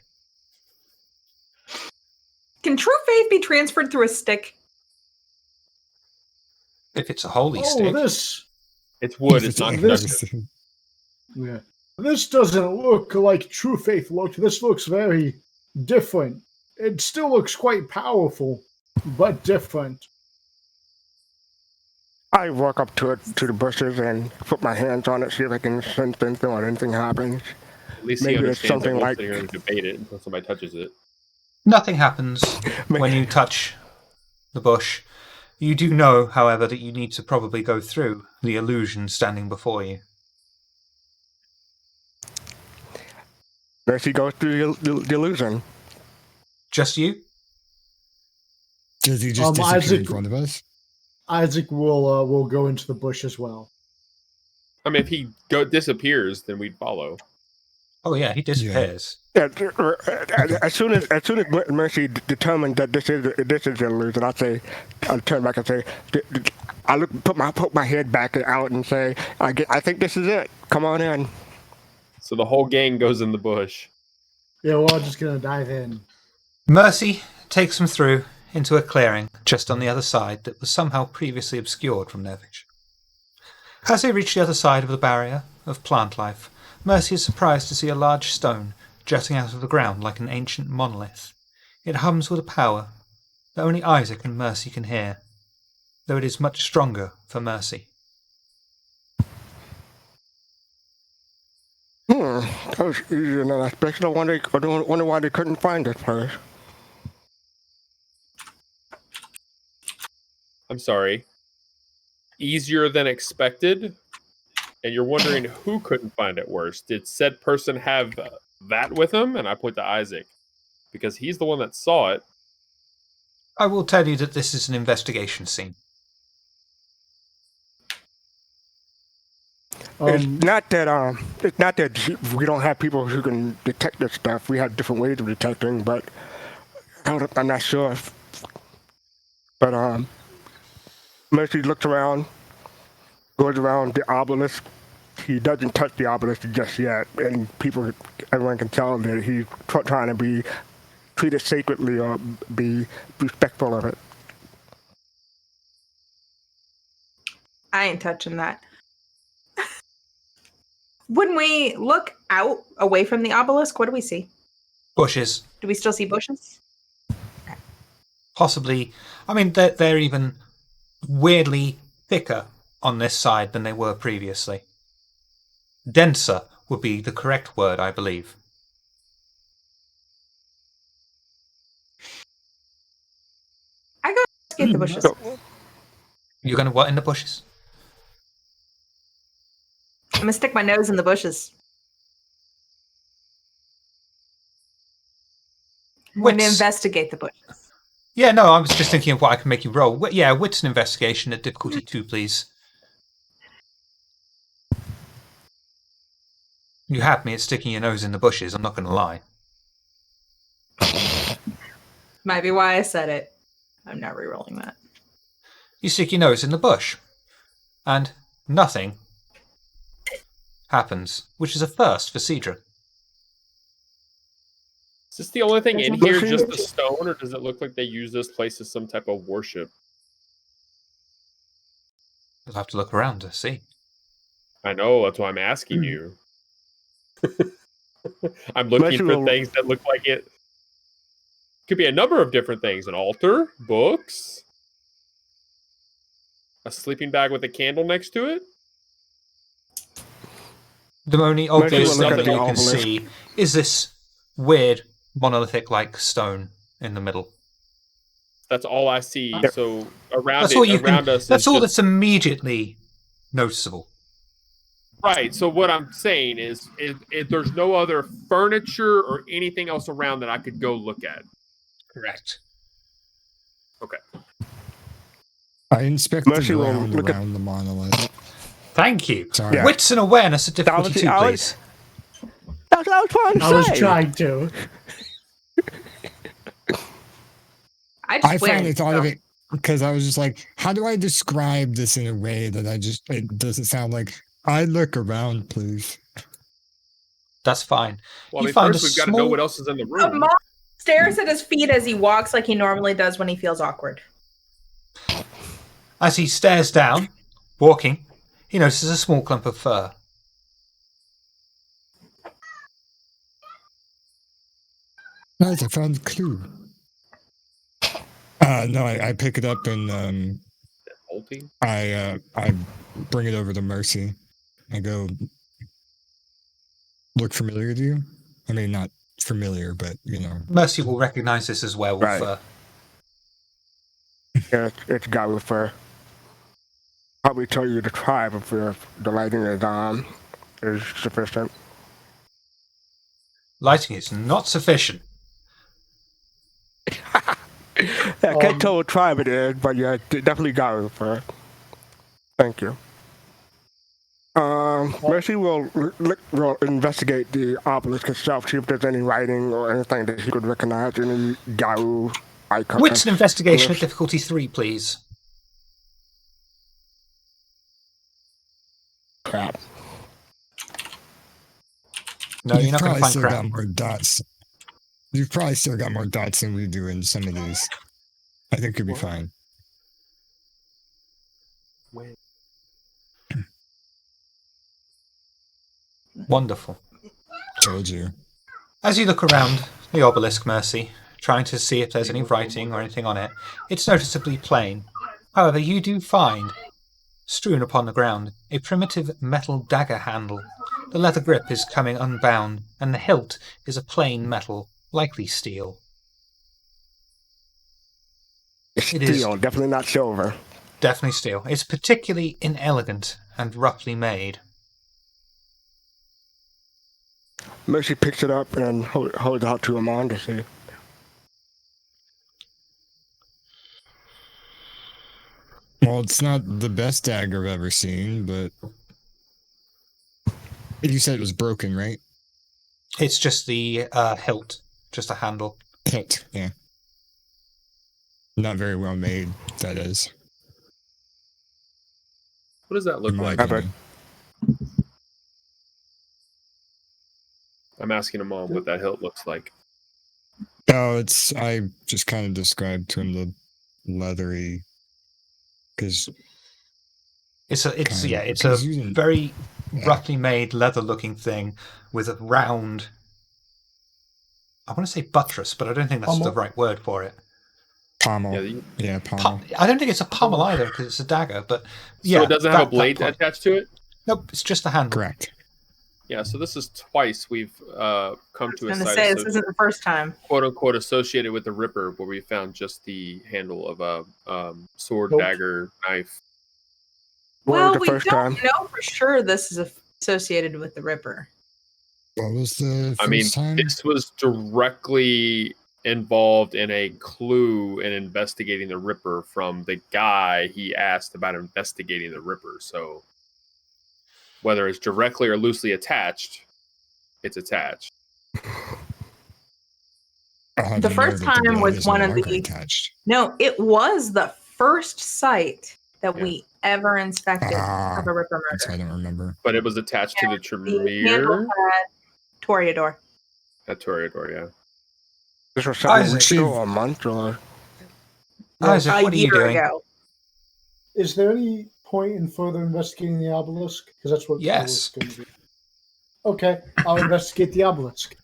Can true faith be transferred through a stick? If it's a holy Oh, stick. this It's wood. It's not this- conductive. yeah. This doesn't look like True Faith looked. This looks very different. It still looks quite powerful, but different. I walk up to the bushes and put my hands on it, see if I can sense anything or anything happens. At least Maybe he it's understands something it. Won't like- sit here and debate it until somebody touches it. Nothing happens when you touch the bush. You do know, however, that you need to probably go through the illusion standing before you. Mercy goes through the illusion. Just you? Does he just disappear in Isaac- front of us? Isaac will go into the bush as well. I mean, if he disappears, then we'd follow. Oh yeah, he disappears. Yeah, as soon as Mercy determined that this is an illusion, I'll turn back and say, I put my head back out and say, I think this is it. Come on in. So the whole gang goes in the bush. Yeah, we're all just gonna dive in. Mercy takes them through into a clearing just on the other side that was somehow previously obscured from their vision. As they reach the other side of the barrier of plant life, Mercy is surprised to see a large stone jutting out of the ground like an ancient monolith. It hums with a power that only Isaac and Mercy can hear, though it is much stronger for Mercy. That was easier than I expected. I wonder why they couldn't find this place. I'm sorry. Easier than expected? And you're wondering who couldn't find it worse. Did said person have that with him? And I point to Isaac. Because he's the one that saw it. I will tell you that this is an investigation scene. It's not that we don't have people who can detect this stuff. We have different ways of detecting, but I'm not sure. But Mercy looks around, goes around the obelisk. He doesn't touch the obelisk just yet, and everyone can tell that he's trying to be treated sacredly or be respectful of it. I ain't touching that. When we look out away from the obelisk, what do we see? Bushes. Do we still see bushes? Possibly. I mean, they're even weirdly thicker on this side than they were previously. Denser would be the correct word, I believe. I go investigate the bushes. So, You're going to what in the bushes? I'm gonna stick my nose in the bushes. I'm going to Wits. investigate the bushes. Yeah, no, I was just thinking of what I can make you roll. Yeah, wits and investigation at difficulty 2, please. You had me at sticking your nose in the bushes, I'm not going to lie. Might be why I said it. I'm not re-rolling that. You stick your nose in the bush, and nothing happens, which is a first for Cedra. Is this the only thing in Doesn't- here, just the stone, or does it look like they use this place as some type of worship? You'll have to look around to see. I know, that's why I'm asking you. I'm looking for Special- things that look like it. Could be a number of different things. An altar, books, a sleeping bag with a candle next to it. The only we'll obvious look thing at that the you can obelisk. see is this weird monolithic-like stone in the middle. That's all I see. Yep. So around That's it, all you around can. us. That's is all just, that's immediately noticeable. right. So what I'm saying is, if there's no other furniture or anything else around that I could go look at. Correct. Okay. I inspect the Mercy will ground look at- around the monolith. Thank you. Sorry. Yeah. Wits and awareness at difficulty was- 2, I was- please. That's what I was trying to I was say. trying to. I swear. finally thought of it because I was just like, how do I describe this in a way that it doesn't sound like, I look around, please. That's fine. Well, I You mean, find first a we've got to know small- what else is in the A room. monk stares at his feet as he walks like he normally does when he feels awkward. As he stares down, walking, he notices a small clump of fur. Nice, I found a clue. No, I pick it up and Bolting. I bring it over to Mercy. I go, look familiar to you? I mean, not familiar, but Mercy will recognize this as werewolf Right. fur. Yeah, it's got with fur. Probably tell you the tribe if the lighting is sufficient. Lighting is not sufficient. I can't tell what tribe it is, but yeah, it definitely got with fur. Thank you. Mercy will investigate the obelisk itself, see if there's any writing or anything that he could recognize, any Garu icon. Wits and investigation at glyphs. difficulty 3, please. Crap. No, you're You've not going to probably find still crap. got more dots. You've probably still got more dots than we do in some of these. I think you'll be fine. Wonderful. Told you. As you look around the obelisk, Mercy, trying to see if there's any writing or anything on it, it's noticeably plain. However, you do find, strewn upon the ground, a primitive metal dagger handle. The leather grip is coming unbound, and the hilt is a plain metal, likely steel. It is Steel, definitely not silver. definitely steel. It's particularly inelegant and roughly made. Mercy picks it up and holds it out to Amon to see. Well, it's not the best dagger I've ever seen, but you said it was broken, right? It's just the hilt, just a handle. Hilt, yeah. Not very well made, that is. What does that look in my like? opinion. I'm asking him on what that hilt looks like. Oh, I just kind of described to him the leathery, because It's a Because using- very roughly made leather-looking thing with a round. I want to say buttress, but I don't think that's the right word for it. pommel. Yeah, pommel. I don't think it's a pommel either because it's a dagger. But So yeah, it doesn't have a that blade point. attached to it? Nope, it's just a handle. Correct. Yeah, so this is twice we've come I to was a going to site say, this isn't the first time. quote unquote associated with the Ripper, where we found just the handle of a sword, Nope. dagger, knife. What Well, was the we first don't time? know for sure this is associated with the Ripper. What was the first I mean, time? this was directly involved in a clue in investigating the Ripper from the guy he asked about investigating the Ripper. So whether it's directly or loosely attached, it's attached. How do the you first know that time blade was is one no of longer the- attached? No, it was the first site that Yeah. we ever inspected Ah, of a Ripper that's murder. I don't remember. But it was attached to the The handle Tremere had Toreador. at Toreador, yeah. This was several Isaac, weeks ago, or a month, or Isaac, A what are you year doing? ago. Is there any point in further investigating the obelisk? Because that's what I Yes. was going to do. Okay, I'll investigate the obelisk.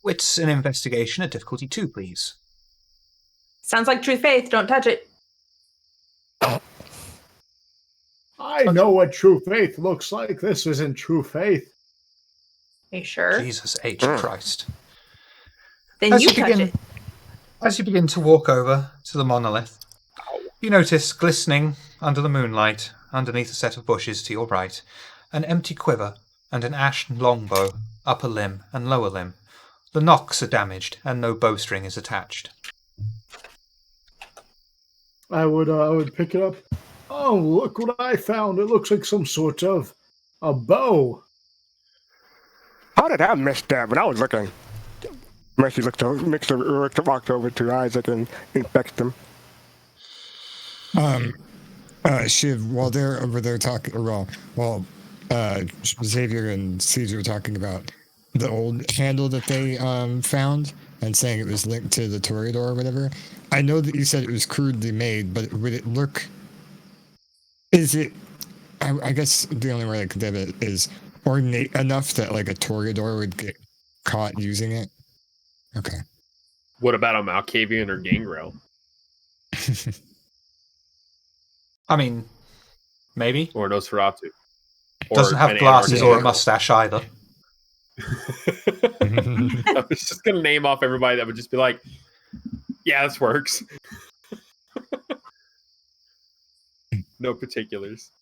It's an investigation at difficulty 2, please. Sounds like true faith. Don't touch it. I know what true faith looks like. This isn't true faith. Are you sure? Jesus H. Christ. Then As you you touch begin, it. as you begin to walk over to the monolith, you notice glistening under the moonlight, underneath a set of bushes to your right, an empty quiver and an ash longbow, upper limb and lower limb. The nocks are damaged and no bowstring is attached. I would pick it up. Oh, look what I found! It looks like some sort of a bow. how did I miss that when I was looking? Mercy walked over to Isaac and inspected him. Shiv, while they're over there talking, while Xavier and Caesar were talking about the old handle that they found and saying it was linked to the Toreador or whatever, I know that you said it was crudely made, but would it look? Is it? I guess the only way I could have it is ornate enough that like a Toreador would get caught using it. Okay. What about a Malkavian or Gangrel? I mean, maybe. Or Nosferatu? Or Doesn't have an glasses Antarctic or a mustache either. I was just going to name off everybody that would just be like, yeah, this works. No particulars.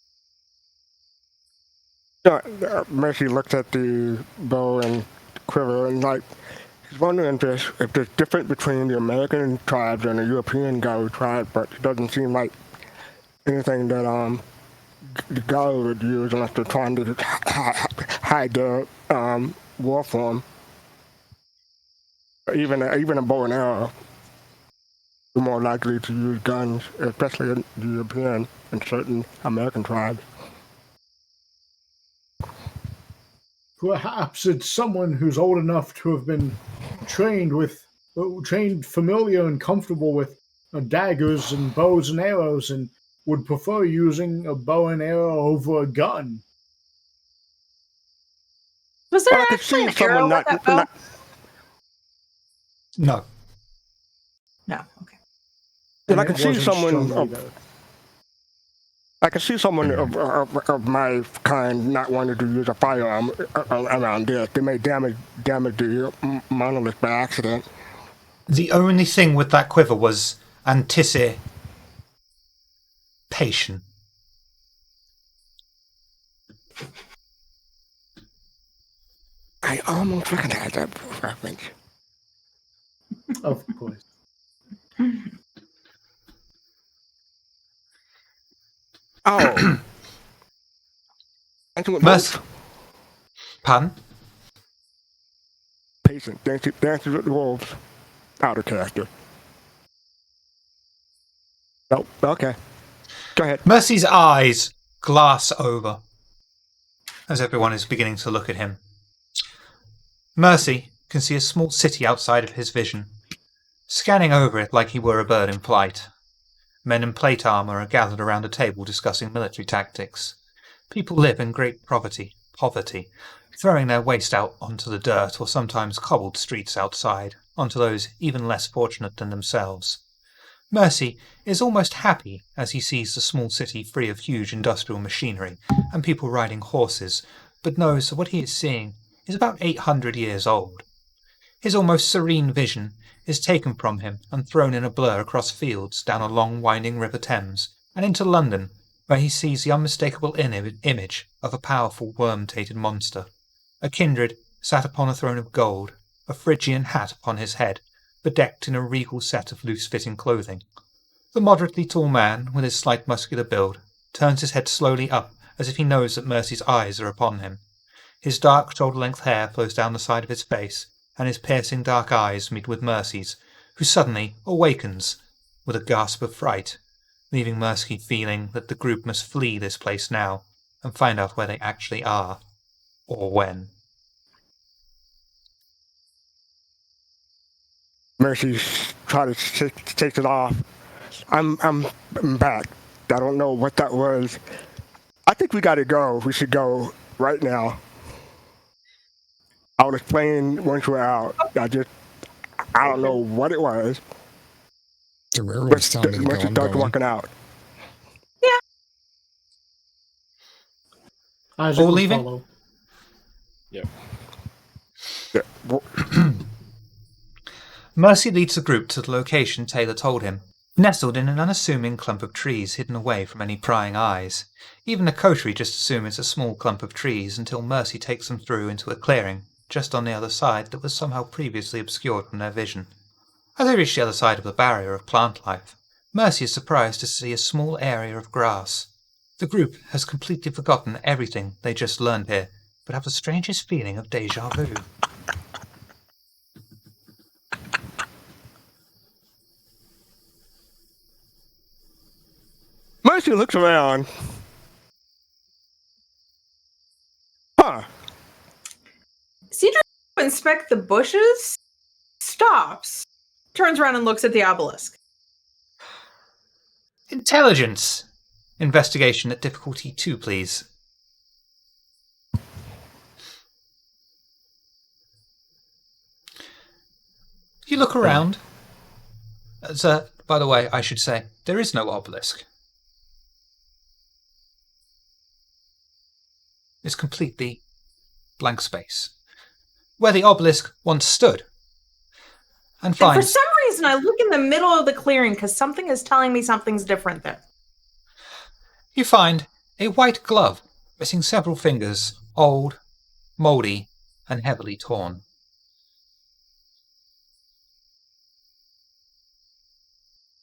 Mercy looked at the bow and quiver and like he's wondering if there's difference between the American tribes and the European Gao tribe, but it doesn't seem like anything that the Gao would use unless they're trying to hide their war form. Even a bow and arrow. Are more likely to use guns, especially in the European and certain American tribes. Perhaps it's someone who's old enough to have been trained familiar and comfortable with daggers and bows and arrows, and would prefer using a bow and arrow over a gun. Was there I could actually see an someone arrow with that bow? No. No. Okay. And I And could it see wasn't someone strung either. I can see someone of my kind not wanting to use a firearm around this. They may damage the monolith by accident. The only thing with that quiver was anticipation. I almost recognize that reference. Of course. Oh. Mercy. Pardon? Patient. Dances with the wolves. Outercaster. Nope. Okay. Go ahead. Mercy's eyes glass over as everyone is beginning to look at him. Mercy can see a small city outside of his vision, scanning over it like he were a bird in flight. Men in plate armour are gathered around a table discussing military tactics. People live in great poverty, throwing their waste out onto the dirt or sometimes cobbled streets outside, onto those even less fortunate than themselves. Mercy is almost happy as he sees the small city free of huge industrial machinery and people riding horses, but knows that what he is seeing is about 800 years old. His almost serene vision is taken from him and thrown in a blur across fields, down a long winding river Thames, and into London, where he sees the unmistakable image of a powerful worm-tated monster. A kindred sat upon a throne of gold, a Phrygian hat upon his head, bedecked in a regal set of loose-fitting clothing. The moderately tall man, with his slight muscular build, turns his head slowly up as if he knows that Mercy's eyes are upon him. His dark shoulder-length hair flows down the side of his face, and his piercing dark eyes meet with Mercy's, who suddenly awakens with a gasp of fright, leaving Mercy feeling that the group must flee this place now and find out where they actually are, or when. Mercy tried to take it off. I'm back. I don't know what that was. I think we gotta go. We should go right now. I'll explain once we're out. I don't know what it was. The werewolf's telling me to go. Once we I'm start going. working out. Isaac All will leaving? follow. Yep. Yeah. Well, Mercy leads the group to the location Taylor told him, nestled in an unassuming clump of trees hidden away from any prying eyes. Even the coterie just assume it's a small clump of trees until Mercy takes them through into a clearing, just on the other side that was somehow previously obscured from their vision. As they reach the other side of the barrier of plant life, Mercy is surprised to see a small area of grass. The group has completely forgotten everything they just learned here, but have the strangest feeling of déjà vu. Mercy looks around. Huh. Cedric inspect the bushes, stops, turns around and looks at the obelisk. Intelligence! Investigation at difficulty 2, please. You look around. By the way, I should say, there is no obelisk. It's completely blank space. Where the obelisk once stood. And And for finds some reason, I look in the middle of the clearing because something is telling me something's different there. you find a white glove, missing several fingers, old, mouldy, and heavily torn.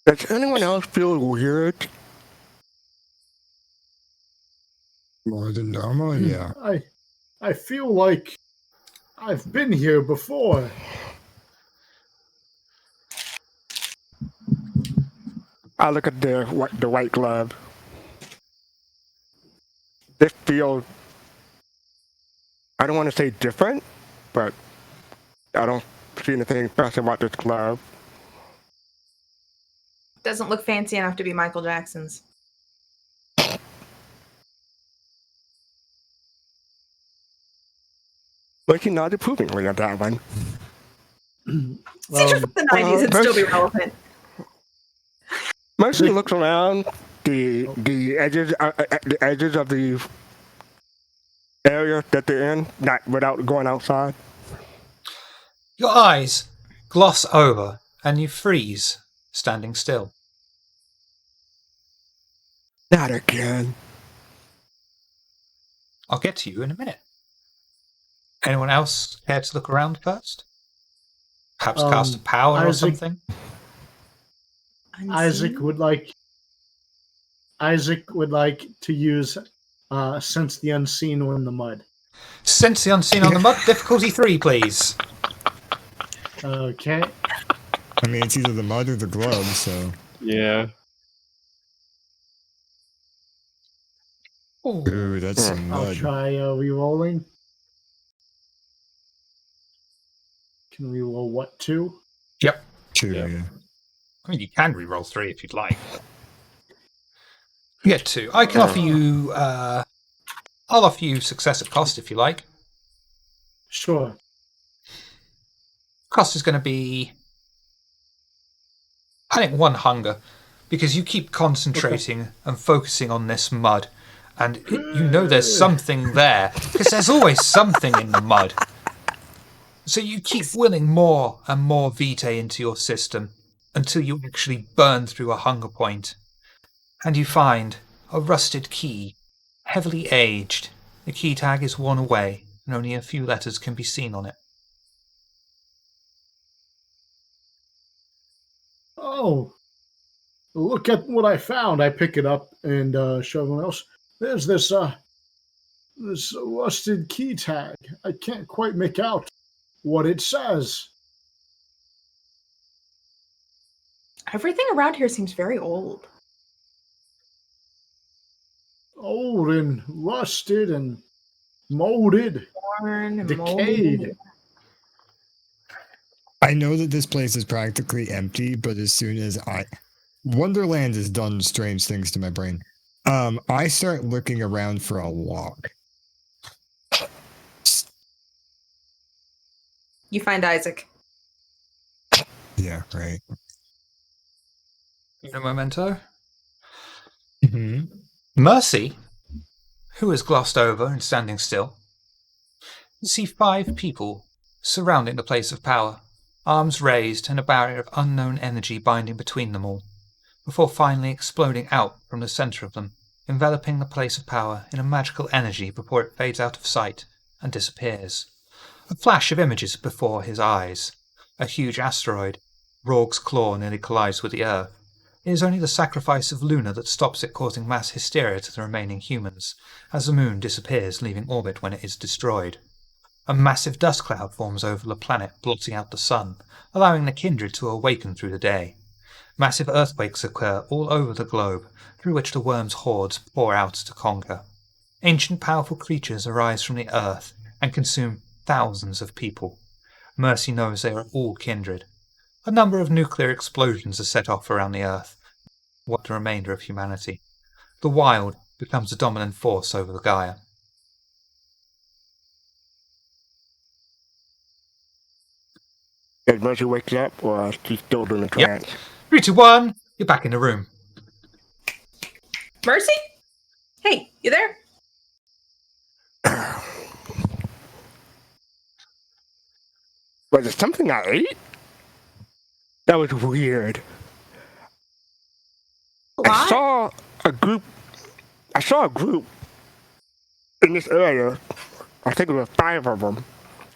Does anyone else feel weird? More than normal, yeah. I feel like I've been here before. I look at the white glove. This feels, I don't want to say different, but I don't see anything special about this glove. Doesn't look fancy enough to be Michael Jackson's. But you nodded approvingly at that one. Cedric from the 90s, it'd still be relevant. Mercy looks around the edges of the area that they're in, not without going outside. Your eyes gloss over, and you freeze, standing still. Not again. I'll get to you in a minute. Anyone else care to look around first? Perhaps cast a power or Isaac- something? Isaac would like to use sense the unseen or in the mud. Sense the unseen on the mud. Difficulty 3, please. Okay. I mean, it's either the mud or the glove, so. Yeah. Ooh. Ooh, that's some I'll mud. try re-rolling. Can we roll what, 2? Yep. 2, Yeah. yeah. I mean, you can re-roll 3 if you'd like. You get 2. I can offer you. I'll offer you success at cost if you like. Sure. Cost is going to be, I think, 1 hunger, because you keep concentrating and focusing on this mud, and you know there's something there, because there's always something in the mud. So you keep willing more and more vitae into your system until you actually burn through a hunger point, and you find a rusted key, heavily aged. The key tag is worn away, and only a few letters can be seen on it. Oh, look at what I found. I pick it up and show everyone else. There's this rusted key tag. I can't quite make out what it says. Everything around here seems very old. Old and rusted and molded. Worn and Decayed. moldy. I know that this place is practically empty, but as soon as Wonderland has done strange things to my brain. I start looking around for a lock. You find Isaac. Yeah, right. In a memento. Mm-hmm. Mercy, who is glossed over and standing still, you see 5 people surrounding the place of power, arms raised and a barrier of unknown energy binding between them all, before finally exploding out from the center of them, enveloping the place of power in a magical energy before it fades out of sight and disappears. A flash of images before his eyes. A huge asteroid. Rorg's claw nearly collides with the Earth. It is only the sacrifice of Luna that stops it causing mass hysteria to the remaining humans, as the moon disappears, leaving orbit when it is destroyed. A massive dust cloud forms over the planet, blotting out the sun, allowing the kindred to awaken through the day. Massive earthquakes occur all over the globe, through which the worm's hordes pour out to conquer. Ancient powerful creatures arise from the earth and consume thousands of people. Mercy knows they are all kindred. A number of nuclear explosions are set off around the earth, what the remainder of humanity. The wild becomes the dominant force over the Gaia. Did Mercy wake up, or is she still in a trance? 3, 2, 1, you're back in the room. Mercy? Hey, you there? Was it something I ate? That was weird. I saw a group in this area. I think it was 5 of them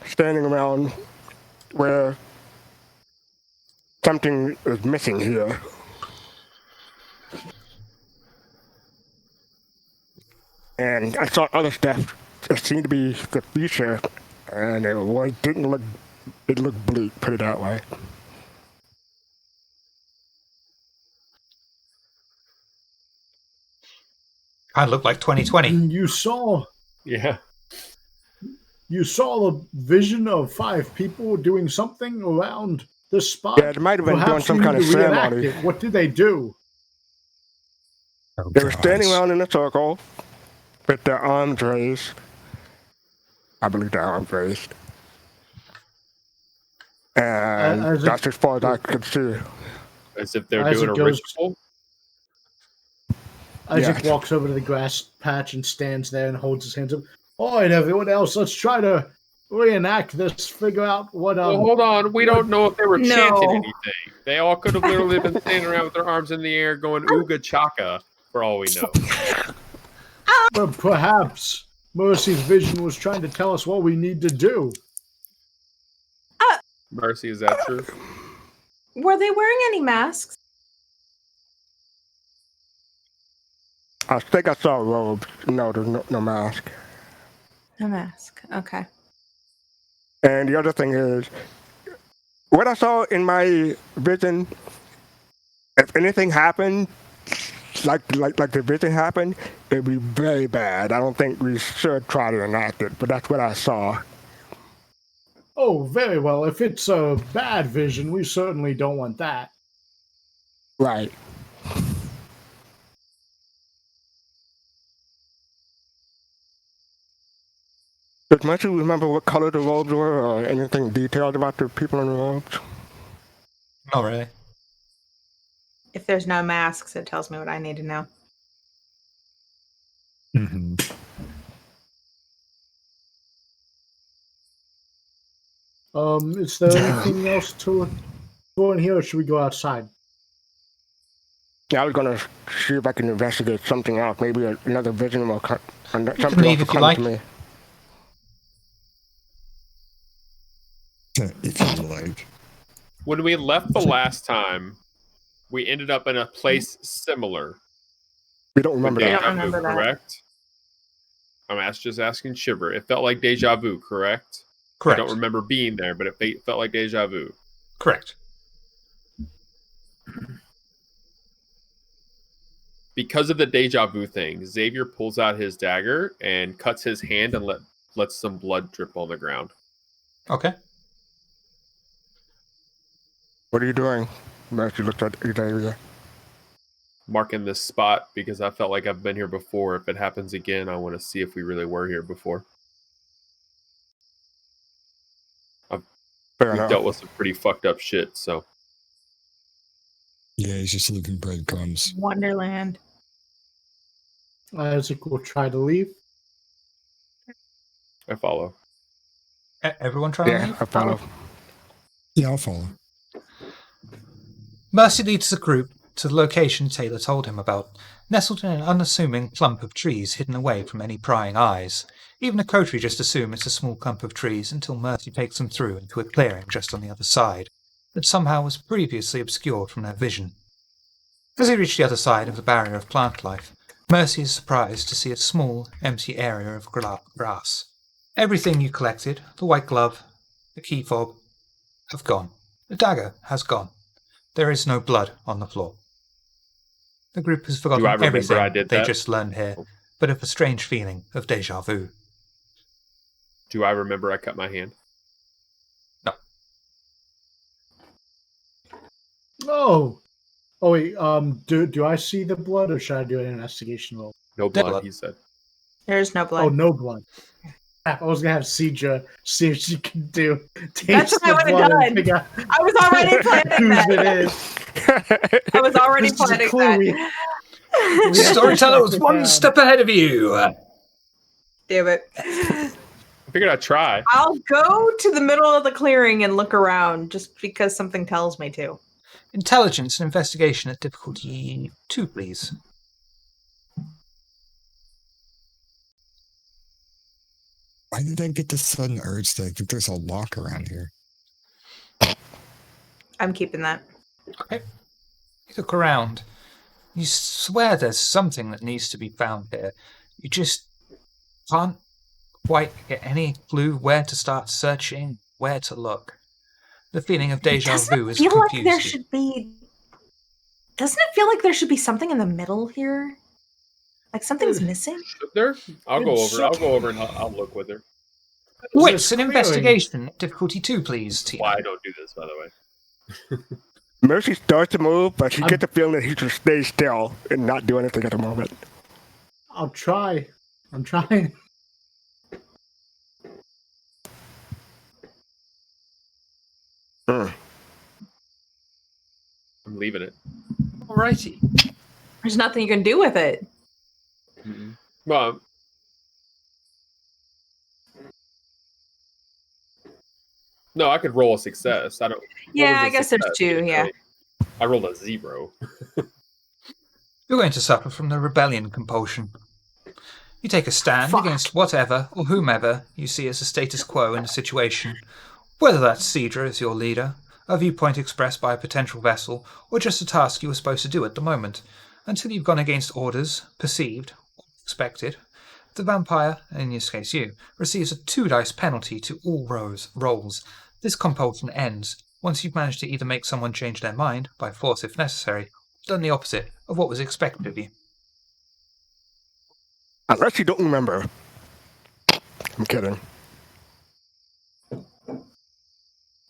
standing around where something is missing here. And I saw other stuff. It seemed to be the future, and it looked bleak, put it that way. I look like 2020. You saw Yeah. the vision of 5 people doing something around this spot. Yeah, they might have been doing Perhaps some you kind of need to reenact ceremony. it. What did they do? Oh, They were standing gosh. around in a circle with their arms raised. I believe their arms raised. And As it- that's as far as I could see. As if they're As doing it a goes- ritual. Isaac Yeah. walks over to the grass patch and stands there and holds his hands up. All right, everyone else, let's try to reenact this. Figure out what. Well, hold on. We don't know if they were No. chanting anything. They all could have literally been standing around with their arms in the air going ooga chaka, for all we know. But perhaps Mercy's vision was trying to tell us what we need to do. Mercy, is that true? Were they wearing any masks? I think I saw a robe. No, there's no mask. No mask. Okay. And the other thing is, what I saw in my vision, if anything happened, like the vision happened, it'd be very bad. I don't think we should try to enact it, but that's what I saw. Oh, very well. If it's a bad vision, we certainly don't want that. Right. Does Mercy remember what color the robes were, or anything detailed about the people in the robes? Not really. If there's no masks, it tells me what I need to know. Mm-hmm. Is there anything else to go in here, or should we go outside? Yeah, I was gonna see if I can investigate something else. Maybe another vision will come. Something else leave will if you come like. to me. If you like. When we left the last time, we ended up in a place similar. We don't remember with that. deja don't remember vu, that. correct? I'm just asking Shiver. It felt like deja vu, correct? Correct. I don't remember being there, but it felt like deja vu. Correct. Because of the deja vu thing, Xavier pulls out his dagger and cuts his hand and lets some blood drip on the ground. Okay. What are you doing? As you looked at the area. Marking this spot because I felt like I've been here before. If it happens again, I want to see if we really were here before. Fair We've enough. dealt with some pretty fucked up shit, so Yeah, he's just leaving breadcrumbs. Wonderland. Isaac will try to leave. I follow. Everyone trying to Yeah, leave? I follow. Yeah, I'll follow. Mercy leads the group to the location Taylor told him about, nestled in an unassuming clump of trees hidden away from any prying eyes. Even a coterie just assume it's a small clump of trees until Mercy takes them through into a clearing just on the other side, that somehow was previously obscured from their vision. As they reach the other side of the barrier of plant life, Mercy is surprised to see a small, empty area of grass. Everything you collected, the white glove, the key fob, have gone. The dagger has gone. There is no blood on the floor. The group has Do I forgotten remember everything I did they that? just learned here, but have a strange feeling of deja vu. Do I remember I cut my hand? Oh, wait. Do I see the blood, or should I do an investigation roll? No Dead blood, blood. he said. There's no blood. Oh, no blood. I was gonna have Sidra see if she can do That's taste what I the would've blood and done. figure out I was already planning whose that. it is. I was already This is a planning clue that. we- The storyteller was one down. step ahead of you. Damn it. I figured I'd try. I'll go to the middle of the clearing and look around just because something tells me to. Intelligence and investigation at difficulty 2, please. Why did I get this sudden urge to think there's a lock around here? I'm keeping that. Okay. You look around. You swear there's something that needs to be found here. You just can't quite get any clue where to start searching, where to look. The feeling of deja vu is feel like confused there you. should be. Doesn't it feel like there should be something in the middle here? Like something's missing? Should there? I'll go It's over. I'll go over and I'll look with her. Wits and clearing. investigation at difficulty 2, please, Tina. Why I don't do this, by the way. Mercy starts to move, but she I'm- gets the feeling that he should stay still and not do anything at the moment. I'll try. I'm trying. Hmm. I'm leaving it. Alrighty. There's nothing you can do with it. Well, no, I could roll a success. I don't. what Yeah, was I the guess there's success? two, yeah. I rolled a 0. You're going to suffer from the rebellion compulsion. You take a stand Fuck. against whatever or whomever you see as a status quo in a situation, whether that's Cedra as your leader, a viewpoint expressed by a potential vessel, or just a task you were supposed to do at the moment, until you've gone against orders, perceived, or expected. The vampire, in this case you, receives a 2 dice penalty to all rolls. This compulsion ends once you've managed to either make someone change their mind, by force if necessary, or done the opposite of what was expected of you. Unless you don't remember. I'm kidding.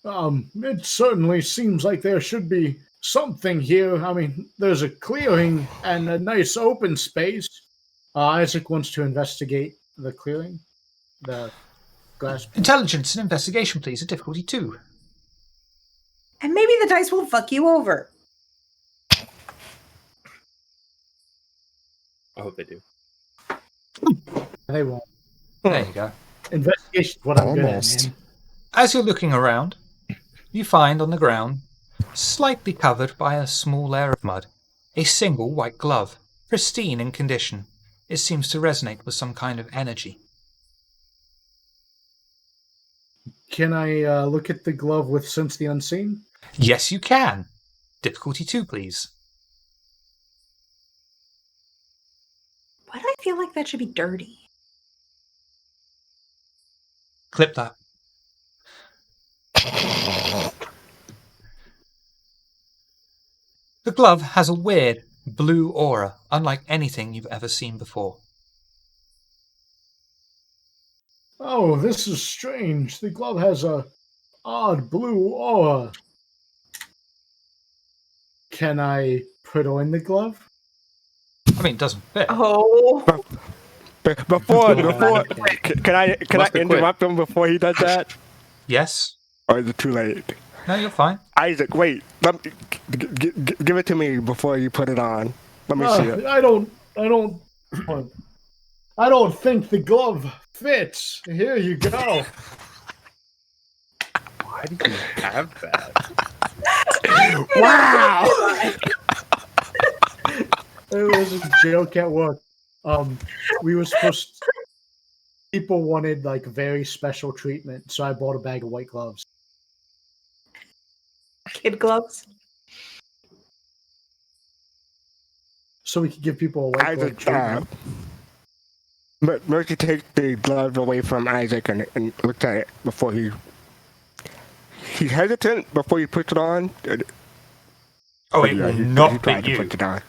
It certainly seems like there should be something here. I mean, there's a clearing and a nice open space. Isaac wants to investigate the clearing, the glass. Intelligence and investigation, please, at difficulty 2. And maybe the dice will fuck you over. I hope they do. They won't. There you go. Investigation is what I'm good at, Almost. man. As you're looking around, you find on the ground, slightly covered by a small layer of mud, a single white glove, pristine in condition. It seems to resonate with some kind of energy. Can I look at the glove with Sense the Unseen? Yes, you can. Difficulty 2, please. Why do I feel like that should be dirty? Clip that. The glove has a weird blue aura, unlike anything you've ever seen before. Oh, this is strange. The glove has a odd blue aura. Can I put on the glove? I mean, it doesn't fit. Oh, Before, Okay. can I Must be quick. interrupt him before he does that? Yes. Or is it too late? No, you're fine. Isaac, wait. Give it to me before you put it on. Let me see it. I don't think the glove fits. Here you go. Why do you have that? Wow! It was a joke at work. We were supposed to, people wanted like very special treatment, so I bought a bag of white gloves. kid gloves. So we could give people a white glove Isaac, treatment. but Mercy takes the glove away from Isaac and looks at it before he's hesitant before he puts it on. Oh, it will not he tried fit you. to put it on.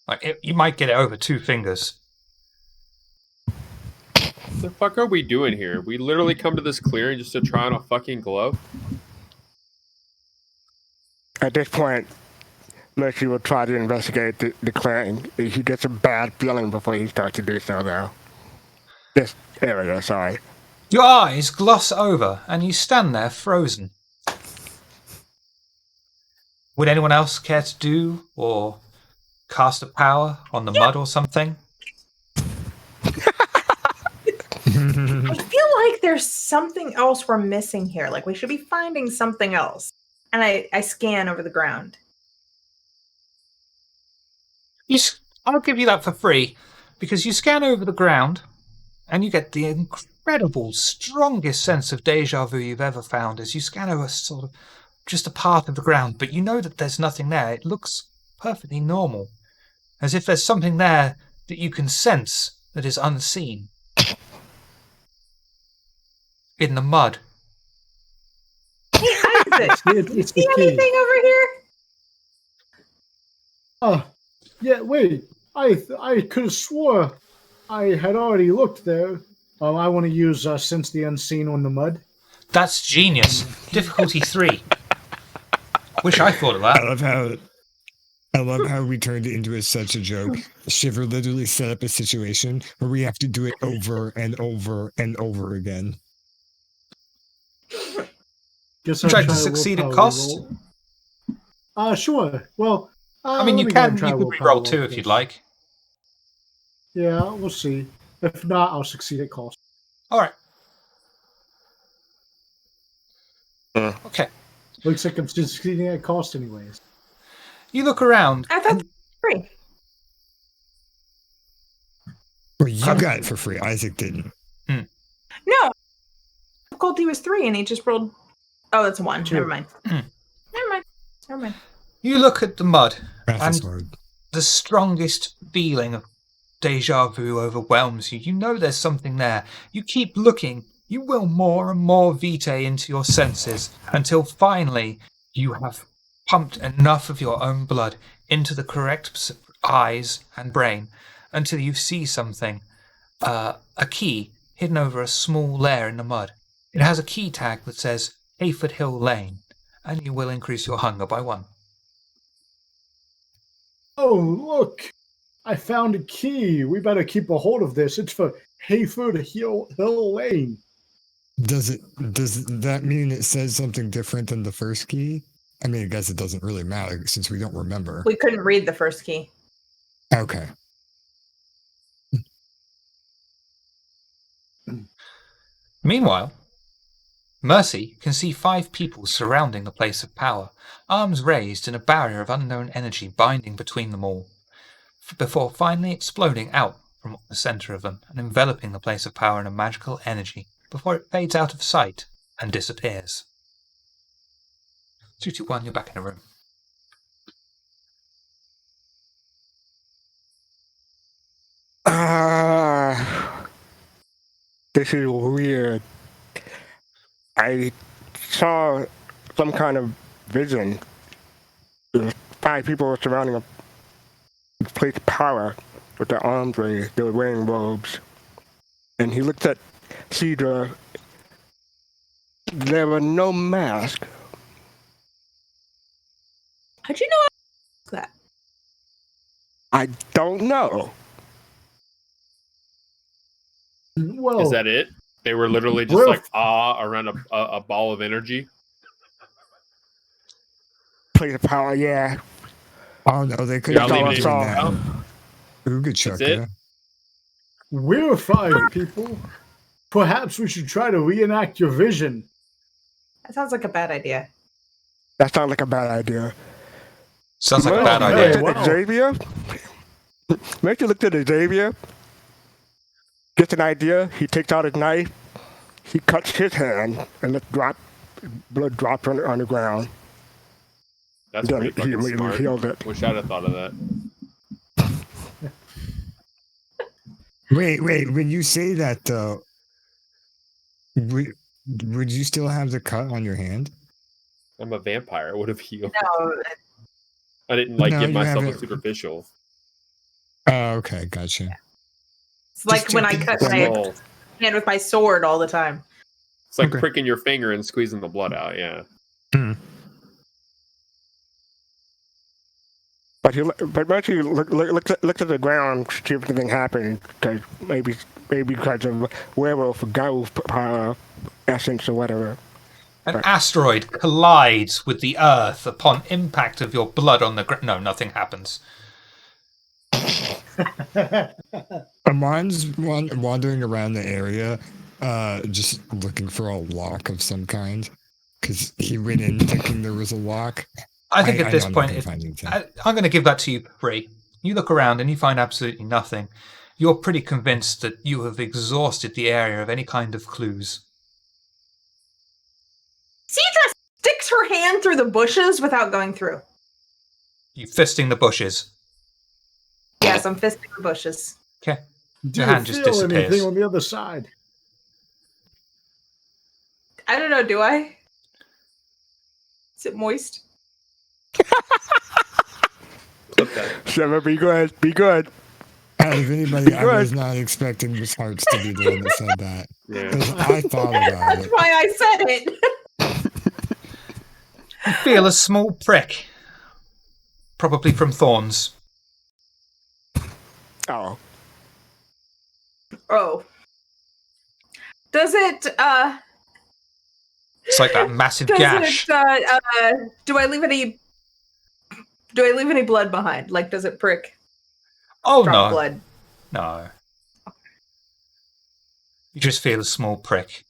Like, you might get it over 2 fingers. What the fuck are we doing here? We literally come to this clearing just to try on a fucking glove? At this point, Mercy will try to investigate the clearing. He gets a bad feeling before he starts to do so, though. This area, sorry. Your eyes gloss over, and you stand there frozen. Would anyone else care to do or cast a power on the mud or something? I feel like there's something else we're missing here. Like we should be finding something else. And I scan over the ground. I'll give you that for free, because you scan over the ground, and you get the incredible, strongest sense of deja vu you've ever found as you scan over sort of just a part of the ground, but you know that there's nothing there. It looks perfectly normal, as if there's something there that you can sense that is unseen. In the mud. Isaac, It's see the key. anything over here? Oh, yeah. Wait, I could have swore I had already looked there. I want to use sense the unseen on the mud. That's genius. Difficulty 3. Wish I thought of that. I love how we turned it into such a joke. Shiver literally set up a situation where we have to do it over and over and over again. Guess Would you I'll like to try a succeed at willpower cost? roll. Sure. Well, I mean, let you me go ahead and can. try You a could willpower reroll 2 roll if you'd first. like. Yeah, we'll see. If not, I'll succeed at cost. All right. Okay. Looks like I'm succeeding at cost anyways. You look around. I thought free. Well, you got it for free. Isaac didn't. No. Difficulty was 3 and he just rolled. Oh, it's 1. 2. Never mind. Never mind. You look at the mud, Math is and hard. the strongest feeling of deja vu overwhelms you. You know there's something there. You keep looking. You will more and more vitae into your senses until finally you have pumped enough of your own blood into the correct eyes and brain until you see something. A key hidden over a small layer in the mud. It has a key tag that says Hayford Hill Lane, and you will increase your hunger by 1. Oh, look! I found a key. We better keep a hold of this. It's for Hayford Hill Lane. Does that mean it says something different than the first key? I mean, I guess it doesn't really matter since we don't remember. We couldn't read the first key. Okay. Meanwhile, Mercy can see 5 people surrounding the place of power, arms raised and a barrier of unknown energy binding between them all, before finally exploding out from the center of them and enveloping the place of power in a magical energy before it fades out of sight and disappears. 3, 2, 1, you're back in the room. This is weird. I saw some kind of vision. There was 5 people surrounding a place of power with their arms raised. They were wearing robes. And he looked at Cedra. There were no masks. How'd you know that? I don't know. Well, Is that it? They were literally just We're- like around a ball of energy. Play the power, yeah. Oh no, they could Y'all have leaving been it doing out? that. Ooga That's it? chugga. we're 5 people. Perhaps we should try to reenact your vision. That sounds like a bad idea. That sounds like a bad idea. Sounds like a bad Well, idea. hey, wow. Xavier? Make you look at Xavier. Gets an idea. He takes out his knife. He cuts his hand and let blood drop on the ground. That's Then pretty fucking he smart. healed it. Wish I'd have thought of that. Wait. When you say that, though, would you still have the cut on your hand? I'm a vampire. I would have healed. No, I didn't No, give you myself a haven't. superficial. Oh, okay, gotcha. it's like Just when I checking. cut Yeah, my Well, hand with my sword all the time. it's like Okay. pricking your finger and squeezing the blood out. Yeah. But once you look at the ground, see if anything happened. Because maybe because of werewolf ghost essence or whatever. An asteroid collides with the Earth upon impact of your blood on the ground. No, nothing happens. Amon's wandering around the area, just looking for a lock of some kind, because he went in thinking there was a lock. I think at this I'm not point, gonna find anything. I'm going to give that to you for free. You look around and you find absolutely nothing. You're pretty convinced that you have exhausted the area of any kind of clues. Cedra sticks her hand through the bushes without going through. You fisting the bushes. Yes, I'm fisting the bushes. Okay. Do Your you hand just feel anything disappears. on the other side? I don't know, do I? Is it moist? Clip that. Trevor, be good. Be good. Out of anybody, I Good. was not expecting Miss Hearts to be the one that said that. Yeah. Because I thought about That's it. why I said it. You feel a small prick. Probably from thorns. Oh. Oh. Does it, It's like that massive gash. do I leave any blood behind? Like, does it prick? Oh, Drop no. blood. No. You just feel a small prick.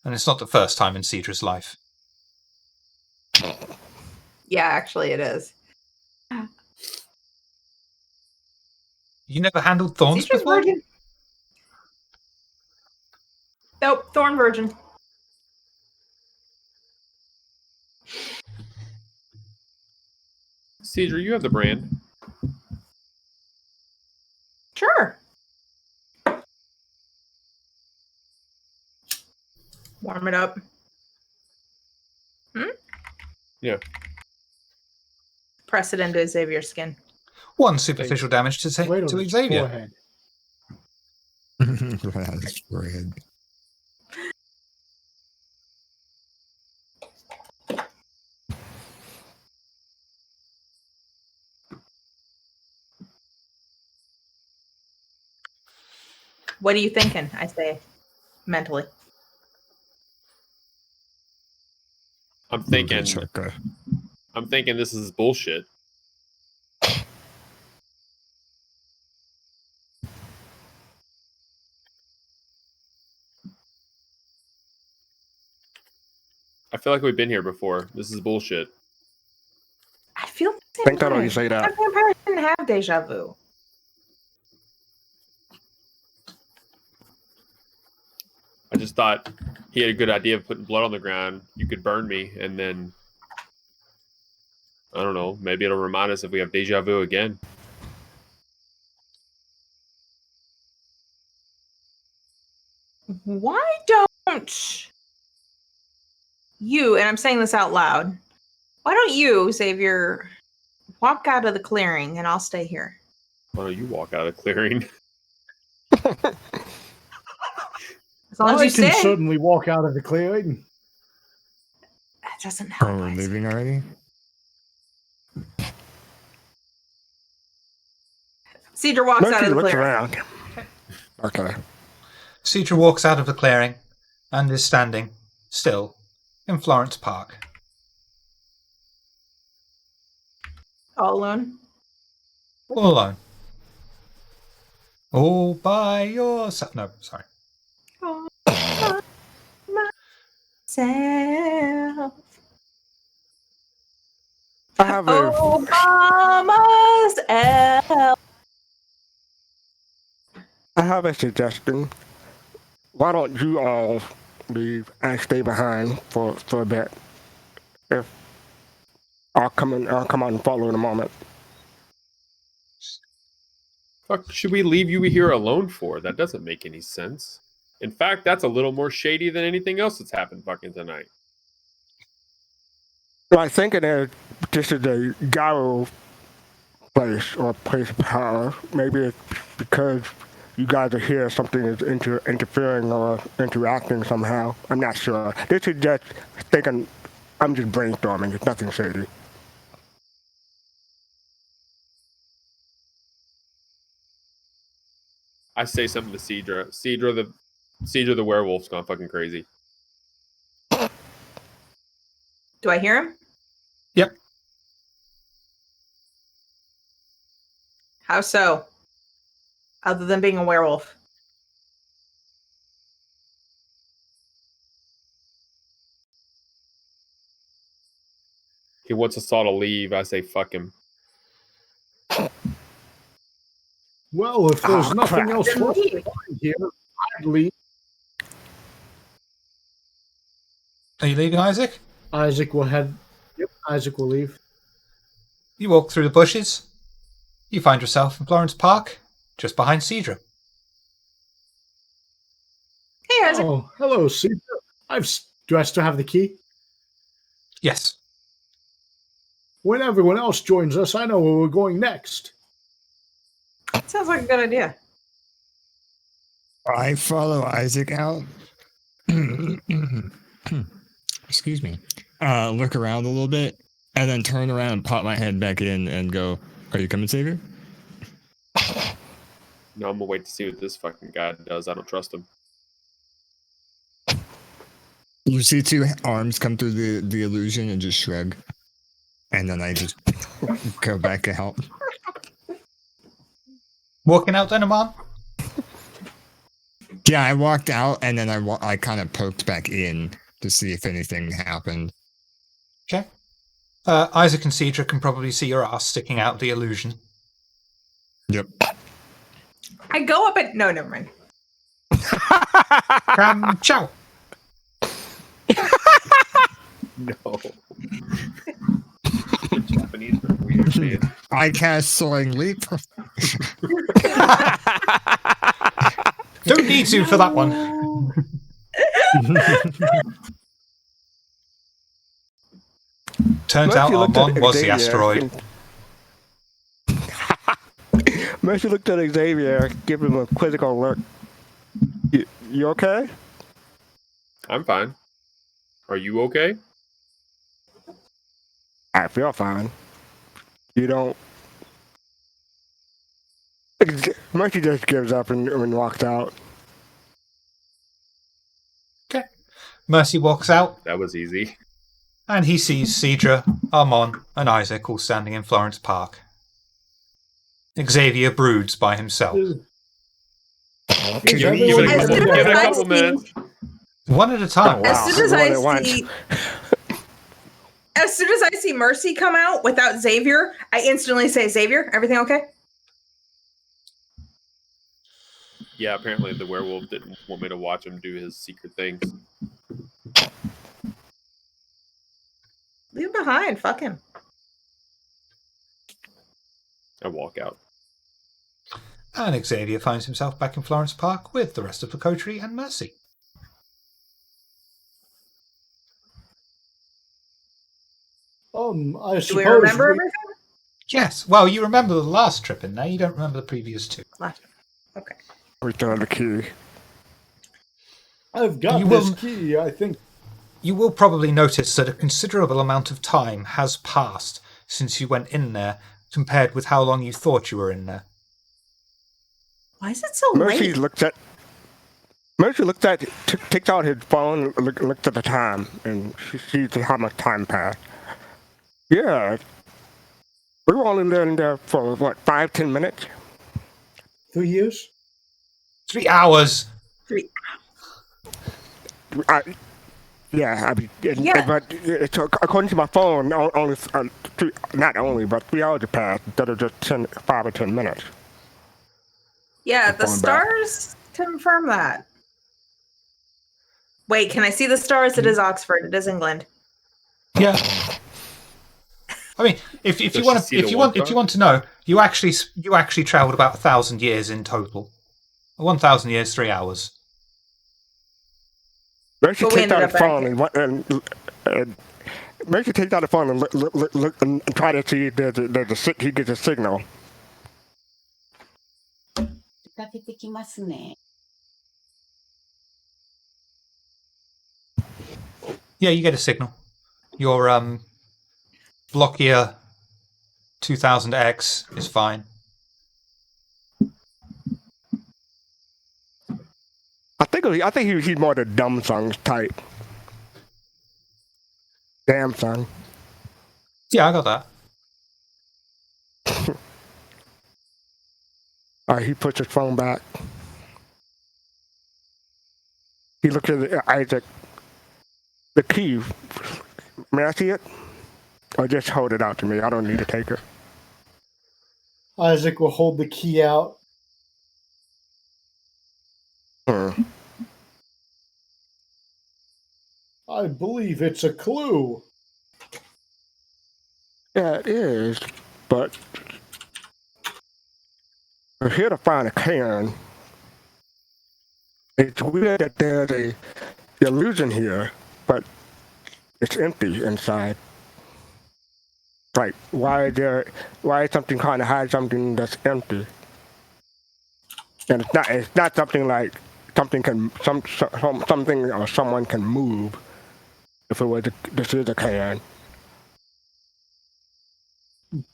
And it's not the first time in Cedra's life. Yeah, actually it is. You never handled thorns Cedra's before? virgin. Nope, thorn virgin. Cedar, you have the brand. Sure. Warm it up. Yeah. Press it into Xavier's skin. One superficial damage to Right on to his Xavier. forehead. That's weird. What are you thinking? I say mentally. I'm thinking. Ooga chugga. I'm thinking this is bullshit. I feel like we've been here before. This is bullshit. I feel the same Thank God way. you say that. That vampire didn't have deja vu. I just thought he had a good idea of putting blood on the ground. You could burn me, and then I don't know. Maybe it'll remind us if we have deja vu again. Why don't you, and I'm saying this out loud, why don't you, Xavier, walk out of the clearing and I'll stay here? Why don't you walk out of the clearing? As long as I you can stay. certainly walk out of the clearing. That doesn't help. Oh, we're us. leaving already? Cedar walks out Mercy of the looks clearing. around. Okay. Cedra walks out of the clearing and is standing, still, in Florence Park. All alone. All alone. All by yourself. No, sorry. All by myself. I have a Oh, by myself. I have a suggestion. Why don't you all leave and stay behind for a bit? If I'll come out and follow in a moment. Fuck, should we leave you here alone for? That doesn't make any sense. In fact, that's a little more shady than anything else that's happened fucking tonight. Well, I think this is a gyro place or place of power. Maybe it's because you guys are here, something is interfering or interacting somehow. I'm not sure. This is just thinking. I'm just brainstorming. It's nothing shady. I say something to Cedra. Cedra the werewolf's gone fucking crazy. Do I hear him? Yep. How so? Other than being a werewolf. He wants us all to leave. I say fuck him. Well, if there's Ah, nothing crap. else Then for us leave. here, I'd leave. Are you leaving, Isaac? Isaac will head. Yep, Isaac will leave. You walk through the bushes. You find yourself in Florence Park, just behind Cedra. Hey, Isaac. Oh, hello, Caesar. Do I still have the key? Yes. When everyone else joins us, I know where we're going next. Sounds like a good idea. I follow Isaac out. Excuse me. Look around a little bit, and then turn around and pop my head back in and go, "Are you coming, Savior?" No, I'm gonna wait to see what this fucking guy does. I don't trust him. You see two arms come through the illusion and just shrug. And then I just go back out. Walking out then, Aman? Yeah, I walked out and then I kind of poked back in to see if anything happened. Okay. Isaac and Cedra can probably see your ass sticking out of the illusion. Yep. I go up and... No, never mind. Ciao. No. Japanese are weird, man. I cast Soaring Leap. Don't need to for that one. Turns out Armon was the asteroid. Mercy looked at Xavier, give him a quizzical look. You okay? I'm fine. Are you okay? I feel fine. You don't. Mercy just gives up and walks out. Okay. Mercy walks out, That was easy. and he sees Cedra, Armon, and Isaac all standing in Florence Park. Xavier broods by himself. Could Give we it everyone- As soon give it as a I couple see- minutes. One at a time. Wow. As soon as Everyone I at once. see... As soon as I see Mercy come out without Xavier, I instantly say, Xavier, everything okay? Yeah, apparently the werewolf didn't want me to watch him do his secret things. Leave him behind. Fuck him. I walk out. And Xavier finds himself back in Florence Park with the rest of the coterie and Mercy. I suppose Do we remember we- everything? Yes, well, you remember the last trip in there, you don't remember the previous two. Okay. Return the key. I've got You this will- key, I think. You will probably notice that a considerable amount of time has passed since you went in there compared with how long you thought you were in there. Why is it so Mercy late? takes out his phone, looks at the time, and she sees how much time passed. Yeah, we were only in there for what, 5-10 minutes? 3 years? 3 hours. 3. Yeah, I mean, Yeah. but it's, according to my phone, only not only, but 3 hours have passed instead of just 5 or 10 minutes. Yeah, I'm the going back. stars confirm that. Wait, can I see the stars? It is Oxford. It is England. Yeah. I mean, if Does you she want see to the if you one want if star? you want to know, you actually travelled about 1,000 years in total. 1,000 years, 3 hours. Mercy But we takes ended out up his phone back. and Mercy takes out the phone and look and try to see if he gets a signal. 出かけてきますね。 Yeah, you get a signal. Your Blockier 2000X is fine. I think he's more the dumb song type. Damn son. Yeah, I got that. All right, he puts his phone back. He looks at Isaac. The key. May I see it? Or just hold it out to me. I don't need to take it. Isaac will hold the key out. I believe it's a clue. Yeah, it is. But we're here to find a cairn. It's weird that there's a illusion here, but it's empty inside. Like, why is something trying to hide something that's empty? And it's not something like something or someone can move. If it was this is a cairn.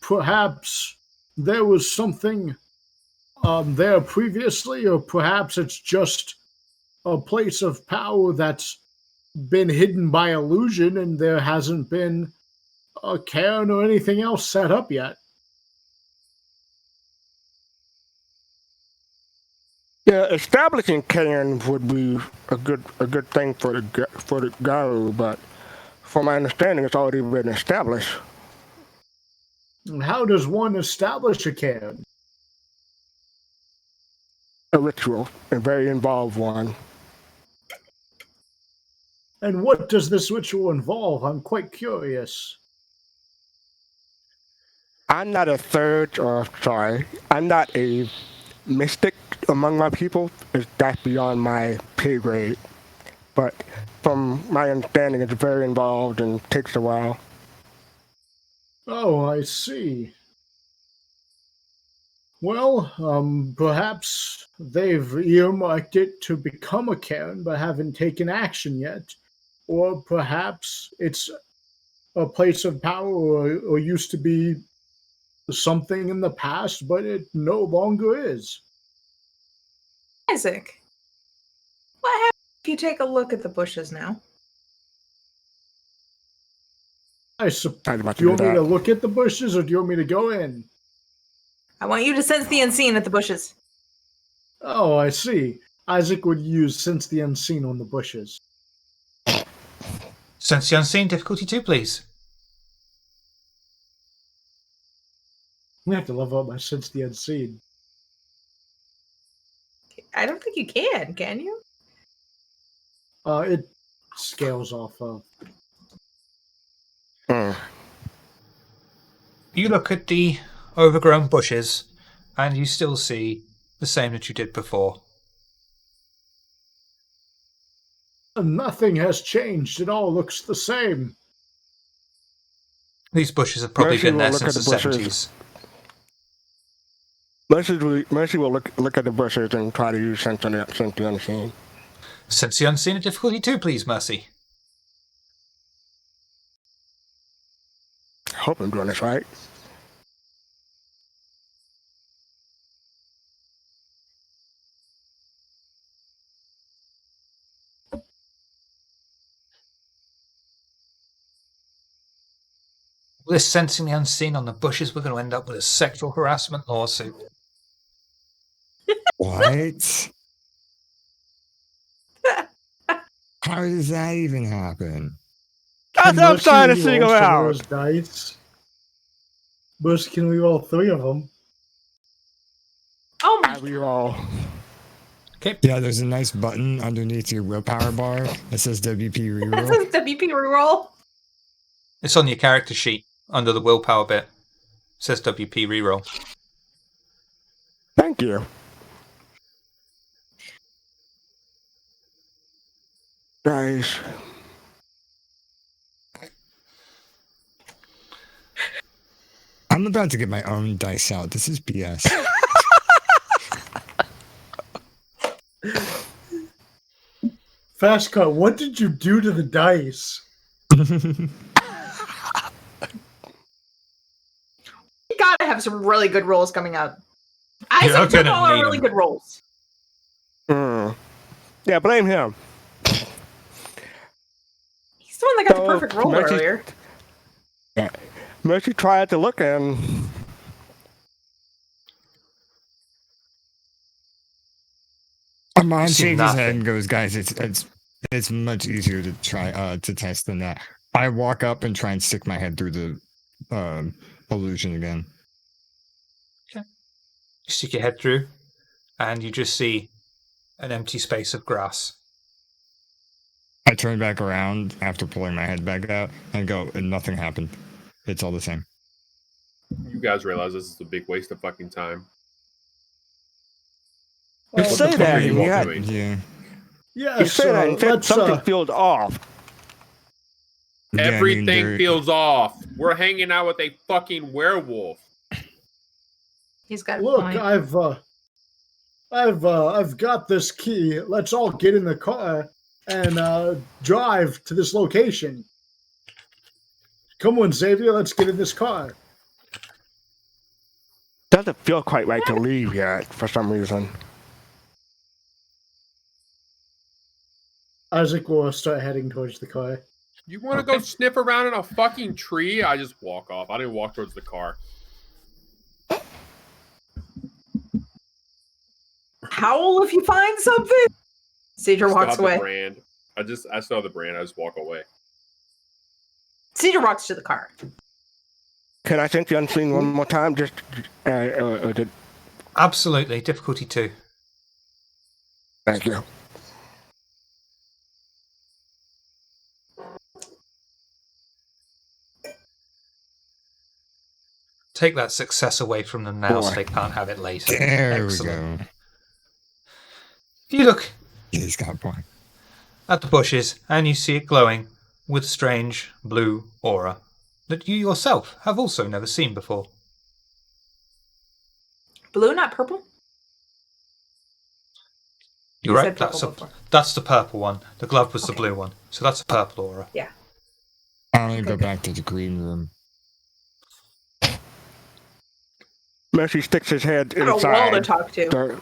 Perhaps there was something there previously, or perhaps it's just a place of power that's been hidden by illusion and there hasn't been a cairn or anything else set up yet. Yeah, establishing cairns would be a good thing for the Garu, but from my understanding, it's already been established. And how does one establish a cairn? A ritual, a very involved one. And what does this ritual involve? I'm quite curious. I'm not a mystic among my people. That's beyond my pay grade. But from my understanding, it's very involved and takes a while. Oh, I see. Well, perhaps they've earmarked it to become a cairn but haven't taken action yet. Or perhaps it's a place of power or used to be something in the past, but it no longer is. Isaac, what happens if you take a look at the bushes now? I was about Do you to want do me to that. look at the bushes or do you want me to go in? I want you to sense the unseen at the bushes. Oh, I see. Isaac would use Sense the Unseen on the bushes. Sense the unseen, difficulty 2, please. I'm gonna have to level up my Sense the Unseen. I don't think you can you? It scales off of. You look at the overgrown bushes, and you still see the same that you did before. Nothing has changed. It all looks the same. These bushes have probably Mercy been will there look since at the the bushes. 70s. Mercy will look at the bushes and try to use sense the unseen. Sense the unseen at difficulty 2, please, Mercy. I hope I'm doing this right. This sensing the unseen on the bushes, we're going to end up with a sexual harassment lawsuit. What? How does that even happen? That's what I'm Unless trying to you figure roll some of out. those dice. Bush, can we roll 3 of them? Oh my! I reroll. Yeah, there's a nice button underneath your willpower bar that says WP That's reroll. a WP reroll. It's on your character sheet under the willpower bit. It says WP reroll. Thank you. Guys. I'm about to get my own dice out. This is BS. Fast cut, what did you do to the dice? You gotta have some really good rolls coming up. You're Isaac gonna took all our need really 'em. good rolls. Yeah, blame him. He's the one that got the So, perfect roll Mercy- earlier. Mercy tried to look and Amon see shakes his head nothing. and goes, guys, it's much easier to try to test than that. I walk up and try and stick my head through the illusion again. You stick your head through, and you just see an empty space of grass. I turn back around after pulling my head back out and go, and nothing happened. It's all the same. You guys realize this is a big waste of fucking time. you Well, say the fuck that are you and all yet doing? Yeah. Yes, you say that and yet let's, something feels off. Yeah, I mean, Everything there- feels off. We're hanging out with a fucking werewolf. He's got a look, point. I've got this key. Let's all get in the car and drive to this location. Come on, Xavier, let's get in this car. Doesn't feel quite right to leave yet for some reason. Isaac will start heading towards the car. You want to go sniff around in a fucking tree? I just walk off. I didn't walk towards the car. Howl if you find something. Cedar Still walks have the away. brand. I still have the brand. I just walk away. Cedar walks to the car. Can I sense the unseen one more time? Just Absolutely. Difficulty 2. thank you. Take that success away from them now so Boy. they can't have it later. There Excellent. we go. You look He's got a point. at the bushes and you see it glowing with strange blue aura that you yourself have also never seen before. Blue, not purple. You're You right, said purple before. that's the purple one. The glove was the Okay. blue one. So that's a purple aura. I'm gonna go back to the green room. Mercy sticks his head Got a wall to inside. talk to.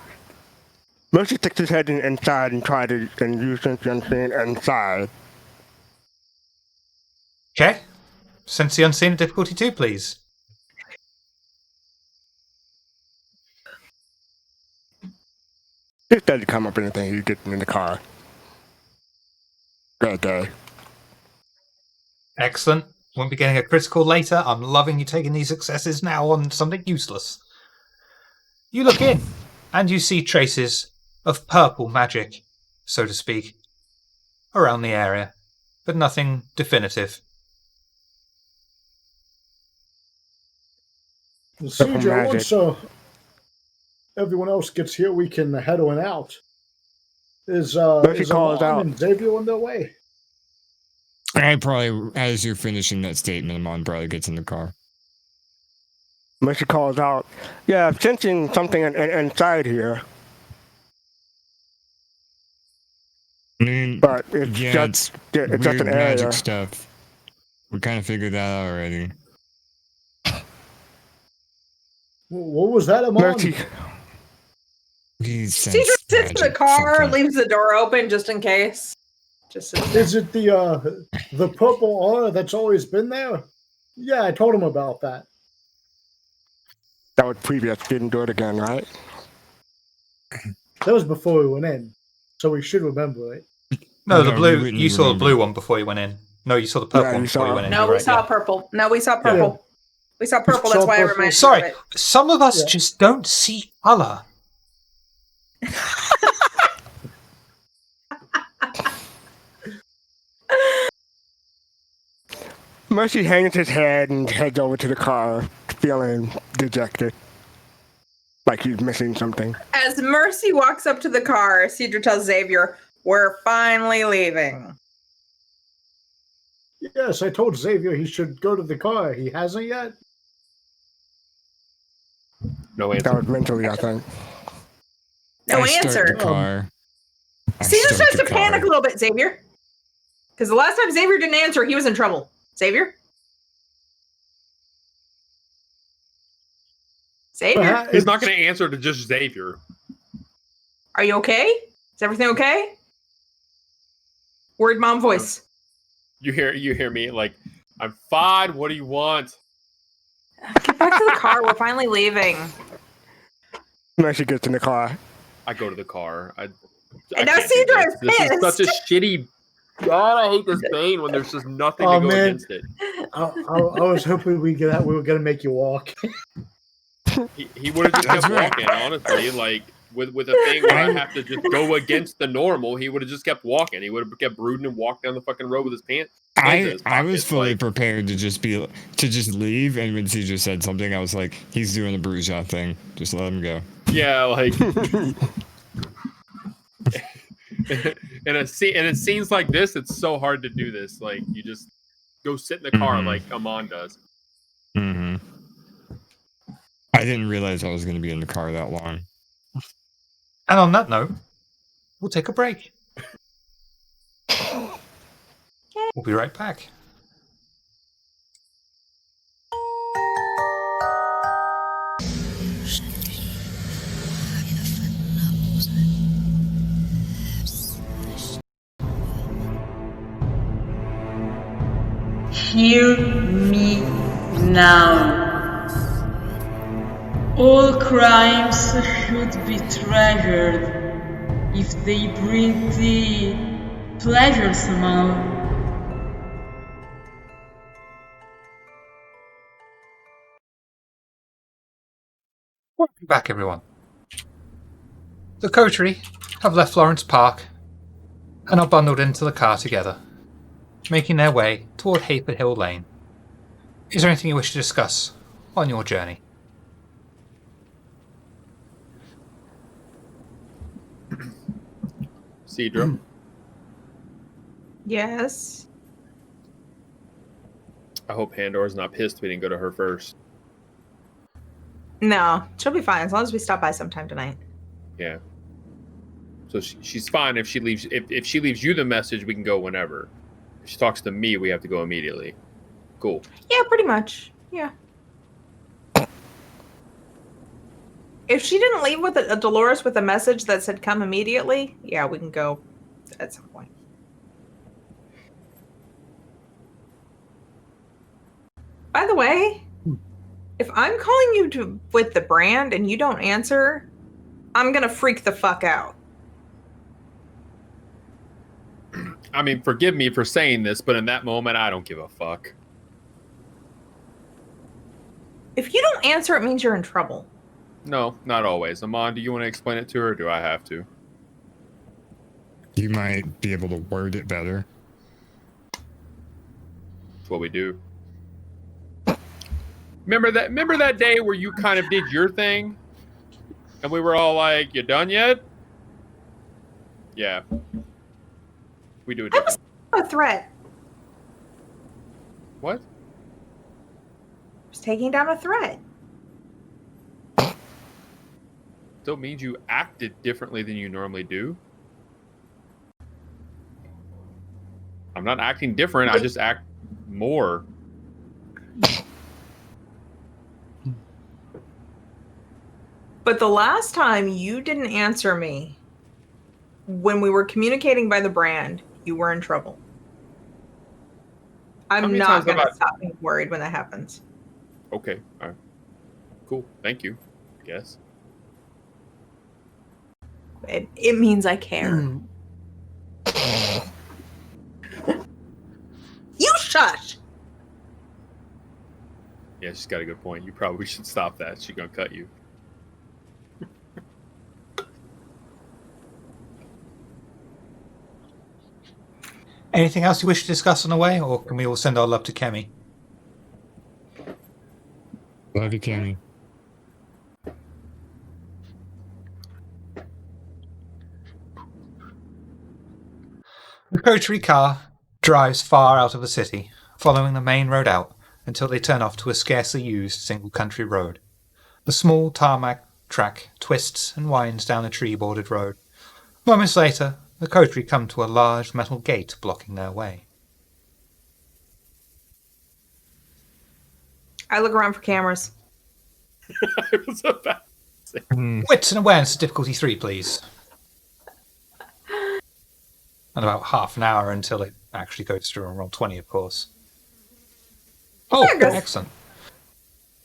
Mercy sticks his head inside and try to use sense the unseen inside. Okay. Sense the unseen at difficulty 2, please. It doesn't come up anything. You get in the car. Good day. Excellent. Won't be getting a critical later. I'm loving you taking these successes now on something useless. You look in, and you see traces of purple magic, so to speak, around the area, but nothing definitive. Cedar, magic. once everyone else gets here, we can head on out. Is Mercy is calls Amon out. and Xavier on their way? I probably, as you're finishing that statement, Amon probably gets in the car. Mercy calls out, yeah, I'm sensing something inside here, I mean, but it's yeah, just it's it's just weird an area. magic stuff. We kind of figured that out already. What was that, Amon? Mercy, He Cedar sensed sits in the magic car, something. leaves the door open just in case. Just sits there. Is it the purple aura that's always been there? Yeah, I told him about that. That was previous. Didn't do it again, right? That was before we went in, so we should remember it. No, the No, blue. you wouldn't You saw the remember. blue one before you went in. No, you saw the purple Yeah, one you before you saw- went in. No, you're we right, saw yeah. purple. No, we saw purple. We saw purple. That's saw why I purple. reminded Sorry, you of it. some of us Yeah. just don't see color. Mercy hangs his head and heads over to the car, feeling dejected. Like he's missing something. As Mercy walks up to the car, Cedra tells Xavier, "We're finally leaving." Yes, I told Xavier he should go to the car. He hasn't yet. No That answer. was mentally, I think. No I answer. Start the car. I Cedar start starts the to panic a car. little bit, Xavier. Because the last time Xavier didn't answer, he was in trouble. Xavier? Xavier? He's not going to answer to just Xavier. Are you okay? Is everything okay? Worried mom voice. You hear me like, I'm fine. What do you want? Get back to the car. We're finally leaving. Mercy gets in the car. I go to the car. I And now can't do Cedra this. is This is such a pissed. shitty. God, I hate this Bane when there's just nothing Oh, to go man. against it. I was hoping we were gonna make you walk. He would have just That's kept right. walking, honestly. Like with a thing where I have to just go against the normal, he would have just kept walking. He would have kept brooding and walked down the fucking road with his pants. I was fully like, prepared to just leave, and when Cedar said something, I was like, he's doing the Bruja thing. Just let him go. yeah, like. and it seems like this, it's so hard to do this. Like you just go sit in the car Mhm. like Amon does. Mm-hmm. I didn't realize I was going to be in the car that long. And on that note, we'll take a break. We'll be right back. Hear me now. All crimes should be treasured if they bring thee pleasure somehow. Welcome back, everyone. The coterie have left Florence Park and are bundled into the car together, making their way toward Hayford Hill Lane. Is there anything you wish to discuss on your journey? Cedra, Yes. I hope Pandor's not pissed we didn't go to her first. No, she'll be fine as long as we stop by sometime tonight. Yeah. So she's fine if she leaves. If she leaves you the message, we can go whenever. If she talks to me, we have to go immediately. Cool. Yeah, pretty much. Yeah. If she didn't leave with a Dolores with a message that said come immediately, yeah, we can go at some point. By the way, if I'm calling you with the brand and you don't answer, I'm gonna freak the fuck out. I mean, forgive me for saying this, but in that moment, I don't give a fuck. If you don't answer, it means you're in trouble. No, not always. Amon, do you want to explain it to her, or do I have to? You might be able to word it better. That's what we do. Remember that day where you kind of did your thing, and we were all like, "You done yet?" Yeah. We do it That was different. a threat. What? I was taking down a threat. Still means you acted differently than you normally do. I'm not acting different. I just act more. But the last time you didn't answer me when we were communicating by the brand, you were in trouble. How I'm many not times have gonna I- stop being worried when that happens. Okay. All right. Cool. Thank you. I guess. It means I care. You shush! Yeah, she's got a good point. You probably should stop that. She's gonna cut you. Anything else you wish to discuss on the way, or can we all send our love to Kemi? Love you, Cammy. The coterie car drives far out of the city, following the main road out until they turn off to a scarcely used single country road. The small tarmac track twists and winds down a tree-bordered road. Moments later, the coterie come to a large metal gate blocking their way. I look around for cameras. I was about. Wits and awareness of difficulty 3, please. And about half an hour until it actually goes through and roll 20, of course. Oh, There it goes. excellent.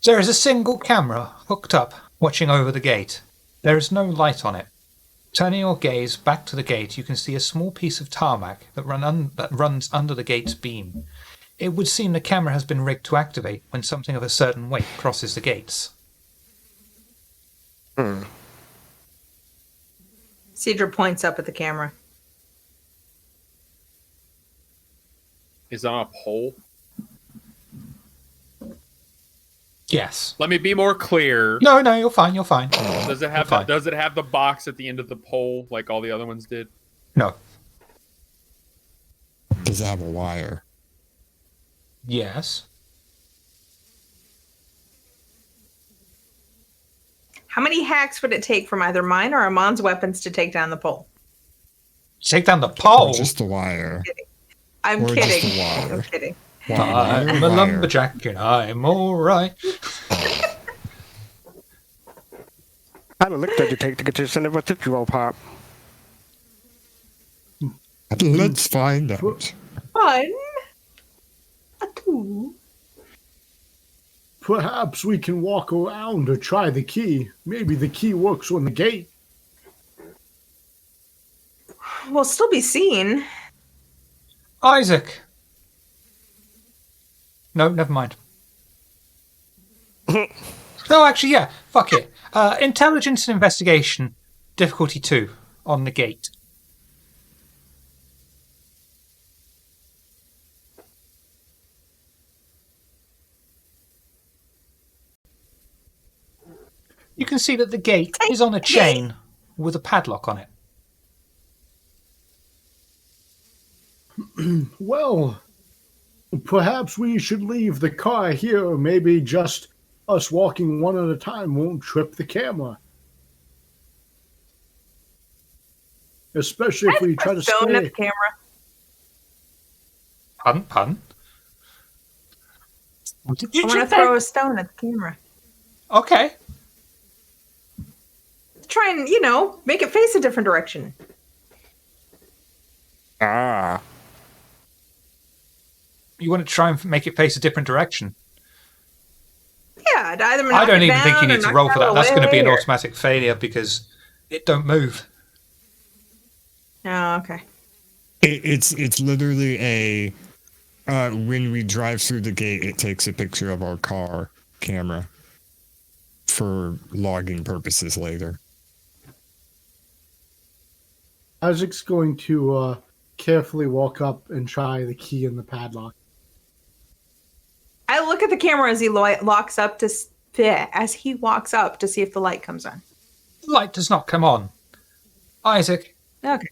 There is a single camera hooked up, watching over the gate. There is no light on it. Turning your gaze back to the gate, you can see a small piece of tarmac that runs under the gate's beam. It would seem the camera has been rigged to activate when something of a certain weight crosses the gates. Cedra points up at the camera. Is on a pole. Yes. Let me be more clear. No, you're fine, you're fine. Does it have Fine. does it have the box at the end of the pole like all the other ones did? No. Does it have a wire? Yes. How many hacks would it take from either mine or Amon's weapons to take down the pole? Take down the pole. Or just the wire? I'm Or just kidding. the wire? I'm kidding. Wire, I'm a wire. lumberjack and I'm alright. How much lick does it take to get to the center of a Tootsie Roll Pop? Let's find out. Fun. A two. Perhaps we can walk around or try the key. Maybe the key works on the gate. We'll still be seen. Isaac. No, never mind. No, actually, yeah. Fuck it. Intelligence and investigation, difficulty 2, on the gate. You can see that the gate is on a chain with a padlock on it. Well, perhaps we should leave the car here. Maybe just us walking one at a time won't trip the camera. Especially if we try to Stone at the stay. camera. Pun? What did you I want to just say? throw a stone at the camera. Okay. Try and, make it face a different direction. Ah. You want to try and make it face a different direction? Yeah, to either I knock don't it even think down you or need to knock roll it for that. out That's going to be an away, or- automatic failure because it don't move. Oh, okay. It's literally a when we drive through the gate, it takes a picture of our car camera for logging purposes later. Isaac's going to carefully walk up and try the key in the padlock. I look at the camera as he locks up as he walks up to see if the light comes on. The light does not come on. Isaac Okay.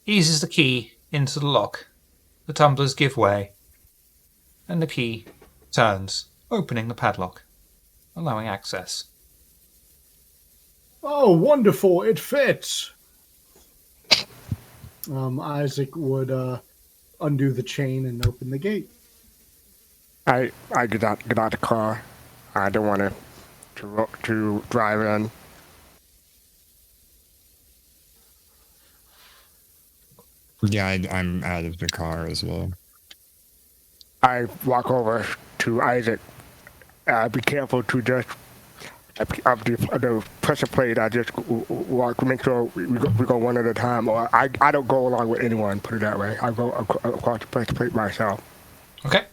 eases the key into the lock. The tumblers give way, and the key turns, opening the padlock, allowing access. Oh, wonderful! It fits. Isaac would undo the chain and open the gate. I get out the car. I don't want to drive in. Yeah, I'm out of the car as well. I walk over to Isaac. Be careful to just of the pressure plate. I just walk, make sure we go one at a time. Or I don't go along with anyone. Put it that way. I go across the pressure plate myself. Okay.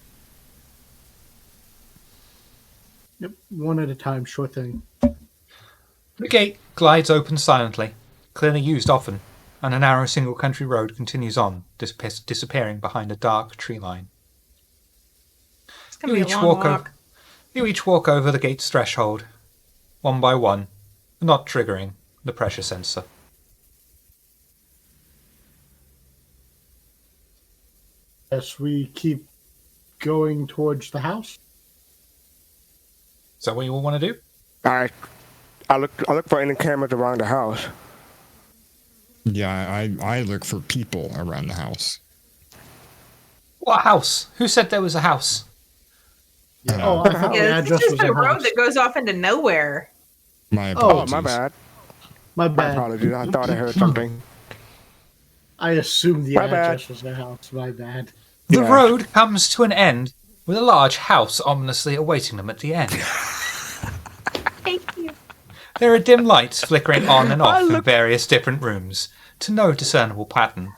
Yep, one at a time, sure thing. The gate glides open silently, clearly used often, and a narrow single country road continues on, disappearing behind a dark tree line. It's gonna be a long walk. You each walk over the gate's threshold, one by one, not triggering the pressure sensor. As we keep going towards the house. Is that what you all want to do? I look for any cameras around the house. Yeah, I look for people around the house. What house? Who said there was a house? I thought the Yeah, address this is was just a a road house. that goes off into nowhere. My Oh, apologies. My bad. My My bad. apologies. I thought I heard something. I assumed the My bad. address was a house. My bad. The Yeah. road comes to an end with a large house ominously awaiting them at the end. Thank you. There are dim lights flickering on and off in various different rooms, to no discernible pattern.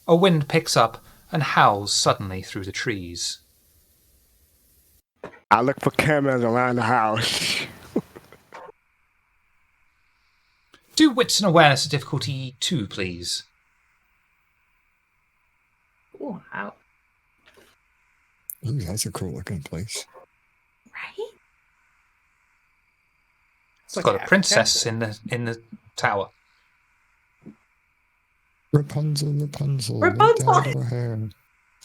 A wind picks up and howls suddenly through the trees. I look for cameras around the house. Do wits and awareness of difficulty 2, please. Ooh, wow. Ooh, that's a cool looking place. Right? It's got a princess in the tower. Rapunzel, Rapunzel. Rapunzel. let down your hair.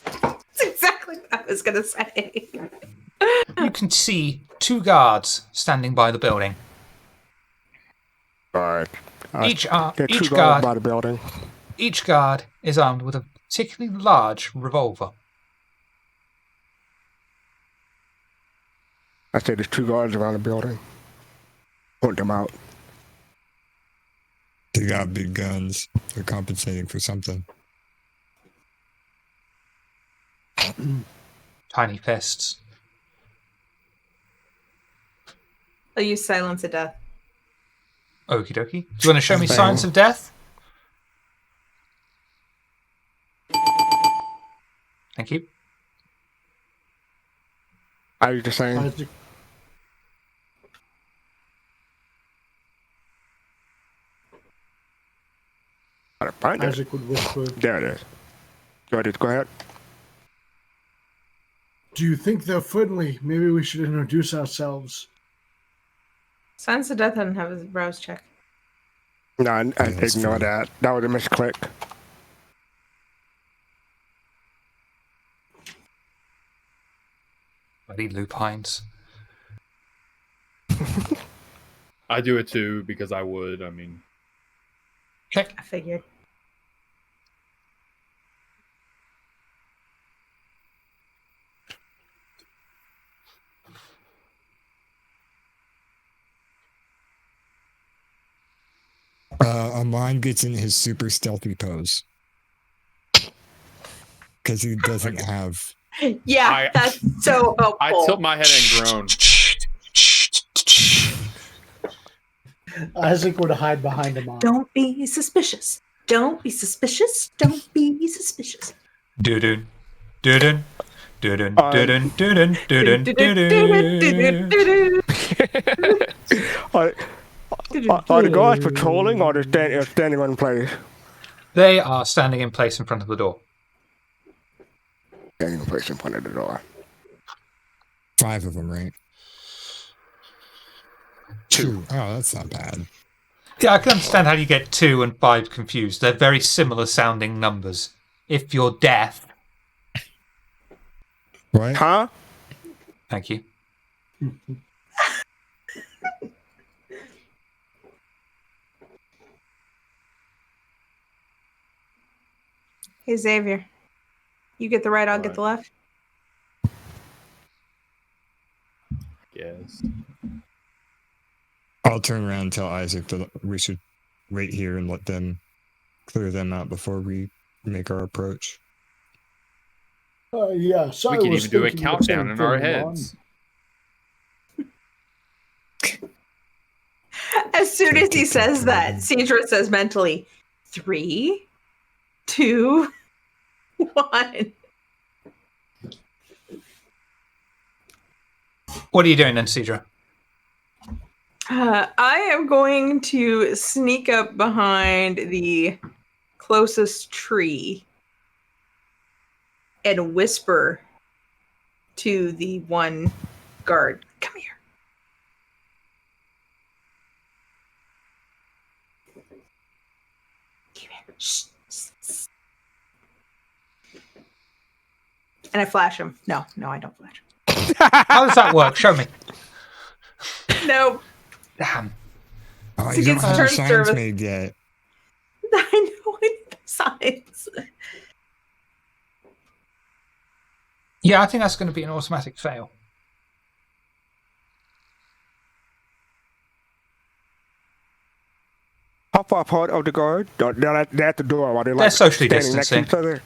That's exactly what I was gonna say. You can see 2 guards standing by the building. Alright. Each Get two guards guard by the building. Each guard is armed with a particularly large revolver. I say there's 2 guards around the building. Point them out. They got big guns. They're compensating for something. Tiny fists. I'll use Silence of Death. Okie dokie. Do you want to show me Bang. Silence of Death? Thank you. I was just saying. Isaac, Gotta find it. Isaac would whisper, There it is. Go ahead. "Do you think they're friendly? Maybe we should introduce ourselves." Silence of Death doesn't have his browse check. No, I that's ignore fine. that. That was a misclick. Bloody lupines. I do it too because I would. I mean, Okay. I figured. Amon gets in his super stealthy pose. Because he doesn't have. Yeah, that's so helpful. I tilt my head and groan. Isaac would hide behind him. Don't be suspicious. Don't be suspicious. Don't be suspicious. Doo-doo. Doo-doo. Doo-doo. Doo-doo. Doo-doo. Doo-doo. Doo-doo. Are the guards patrolling or they're standing in place? They are standing in place in front of the door. Standing in place in front of the door. 5 of them, right? 2. Oh, that's not bad. Yeah, I can understand how you get 2 and 5 confused. They're very similar sounding numbers. If you're deaf. What? Huh? Thank you. Hey, Xavier. You get the right, I'll get the left. Yes. I'll turn around and tell Isaac that we should wait here and let them clear them out before we make our approach. Yes, We I could was even do a thinking the same countdown in our thing, Amon. heads. As soon as he says that, Cedra says mentally, 3, 2, 1. What are you doing then, Cedra? I am going to sneak up behind the closest tree and whisper to the one guard, "Come here." Come here. Shh. And I flash him. No, I don't flash him. How does that work? Show me. No. Damn. Oh, He you don't gets have your turn signs service. made yet. I know it signs. Yeah, I think that's going to be an automatic fail. How far apart of the guard? They're at the door while they're They're like socially standing next to distancing. each other.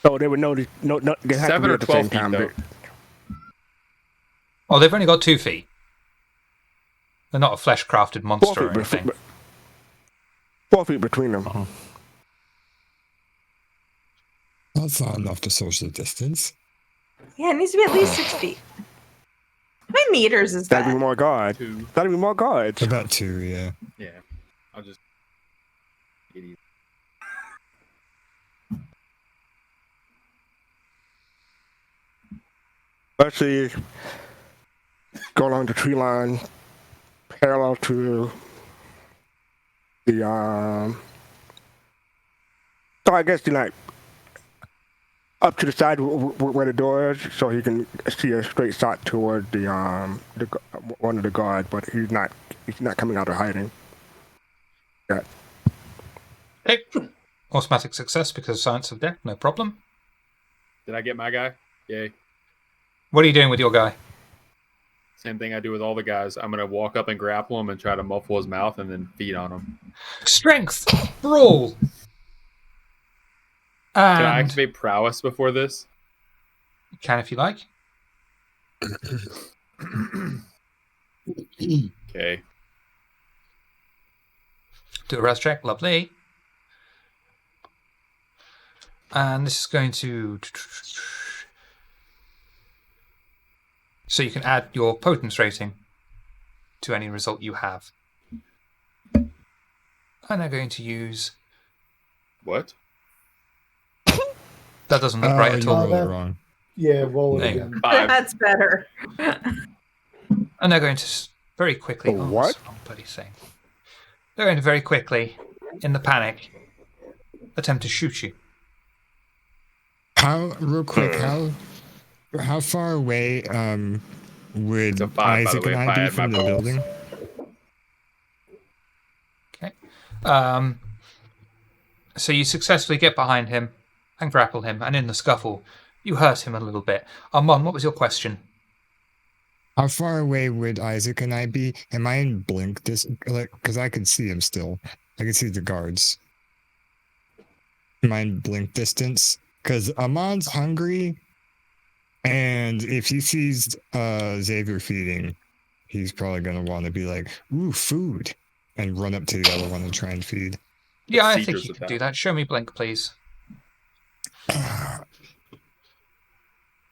So they would know. No, they have to 7 be or at the 12 same feet, time. though. Oh, they've only got 2 feet. They're not a flesh-crafted 4 monster or feet, anything. 4 feet between them. That's not enough to social distance. Yeah, it needs to be at least 6 feet. How many meters is That'd that? be more guard. 2. That'd be more guards. About 2, yeah. Yeah. I'll just. Idiot. Let's see. Go along the tree line, parallel to the So I guess like up to the side where the door is, so he can see a straight shot toward the one of the guards, but he's not coming out of hiding. Yeah. Okay. Automatic success because of Science of Death, no problem. Did I get my guy? Yay. What are you doing with your guy? Same thing I do with all the guys. I'm going to walk up and grapple him and try to muffle his mouth and then feed on him. Strength! Brawl! Can I And activate prowess before this? you can if you like. Okay. Do a res check, lovely. And this is going to... So you can add your potence rating to any result you have. And I'm going to use... What? That doesn't look right at you all. rolled it wrong. Yeah, roll it There you again. 5. That's better. And they're going to very quickly... The what? What's the wrong bloody thing? They're going to very quickly, in the panic, attempt to shoot you. Real quick, how far away would It's a 5, by Isaac the way, and if I I be add my from the bonus. building? Okay. So you successfully get behind him and grapple him, and in the scuffle, you hurt him a little bit. Amon, what was your question? How far away would Isaac and I be? Am I in blink because I can see him still. I can see the guards. Am I in blink distance? Because Amon's hungry, and if he sees Xavier feeding, he's probably going to want to be like, ooh, food, and run up to the other one and try and feed. Yeah, I Procedures think you with can that. do that. Show me blink, please.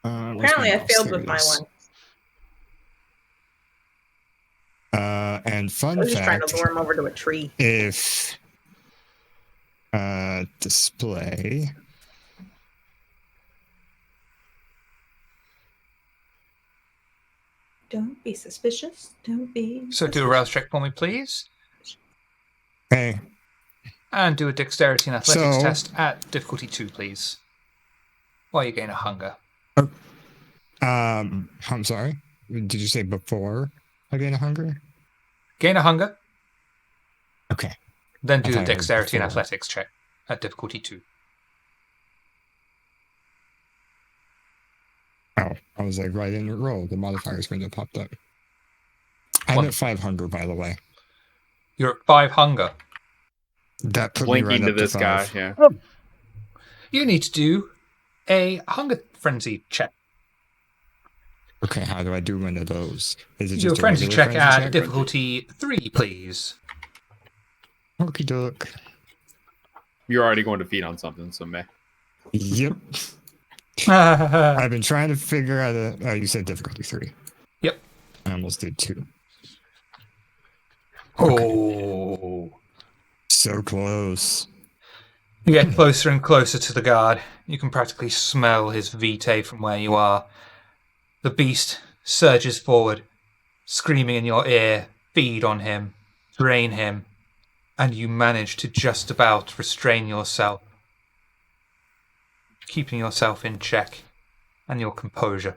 Apparently, I failed with my one. And I fun was just trying fact, to lure him over to a tree. if display Don't be suspicious. Don't be. So do a rouse check for me, please. hey, And do a dexterity and athletics So- test at difficulty 2, please. While you gain a hunger. I'm sorry, did you say before I gain a hunger? Gain a hunger, Okay. then I do the thought it was dexterity and before. athletics check at difficulty 2. Oh, I was like right in the roll. The modifiers window popped up. I'm One. at 5 hunger, by the way. You're at 5 hunger. That put me right Blinking to up this to guy. 5. Yeah. You need to do a hunger frenzy check. Okay, how do I do one of those? Is it You do a just frenzy regular check frenzy at difficulty 3, please. Okie doke. You're already going to feed on something, so meh. Yep. Yep. I've been trying to figure out oh, you said difficulty 3. I almost did 2. Oh. So close. You get closer and closer to the guard. You can practically smell his vitae from where you are. The beast surges forward, screaming in your ear, feed on him, drain him, and you manage to just about restrain yourself, keeping yourself in check and your composure.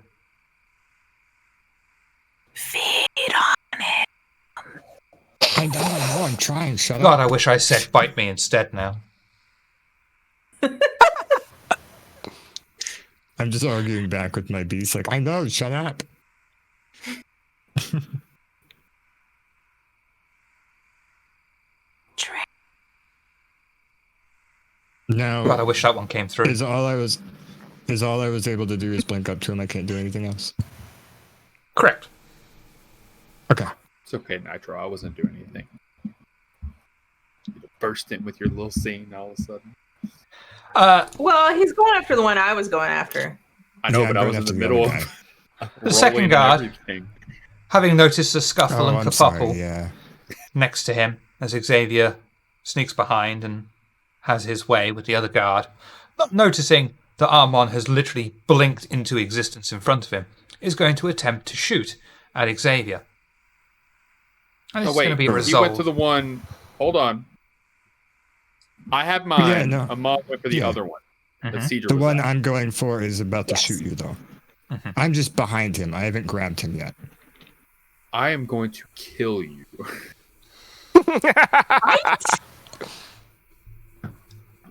Feed on it. I know, I'm trying. Shut God, up. I wish I said bite me instead now. I'm just arguing back with my beast, like, I know, shut up. Now, God, I wish that one came through. is all I was able to do is blink up to him. I can't do anything else. Correct. Okay. It's okay, Nitro. I wasn't doing anything. You burst in with your little scene all of a sudden. Well, he's going after the one I was going after. I know, Yeah, but I'm I was going in the after middle other of The second rolling and guard. everything. Having noticed a scuffle Oh, and I'm kerfuffle sorry, yeah. next to him as Xavier sneaks behind and has his way with the other guard, not noticing that Armon has literally blinked into existence in front of him, is going to attempt to shoot at Xavier. And it's Oh, wait. going to be a You result. went to the one. Hold on. I have mine. Yeah, no. Ahmad went for the Yeah. other one. That Mhm. Cedar The was one at. I'm going for is about to Yes. shoot you, though. Mhm. I'm just behind him. I haven't grabbed him yet. I am going to kill you.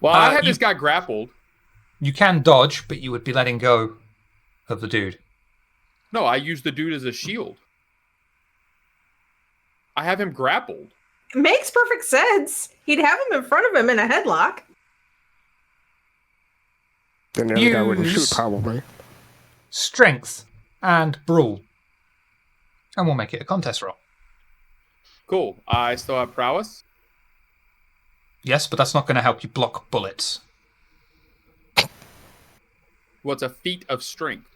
Well, I had you- this guy grappled. You can dodge, but you would be letting go of the dude. No, I used the dude as a shield. I have him grappled. It makes perfect sense. He'd have him in front of him in a headlock. Then the other guy wouldn't shoot, Use- probably. Strength and brawl. And we'll make it a contest roll. Cool. I still have prowess. Yes, but that's not going to help you block bullets. What's a feat of strength?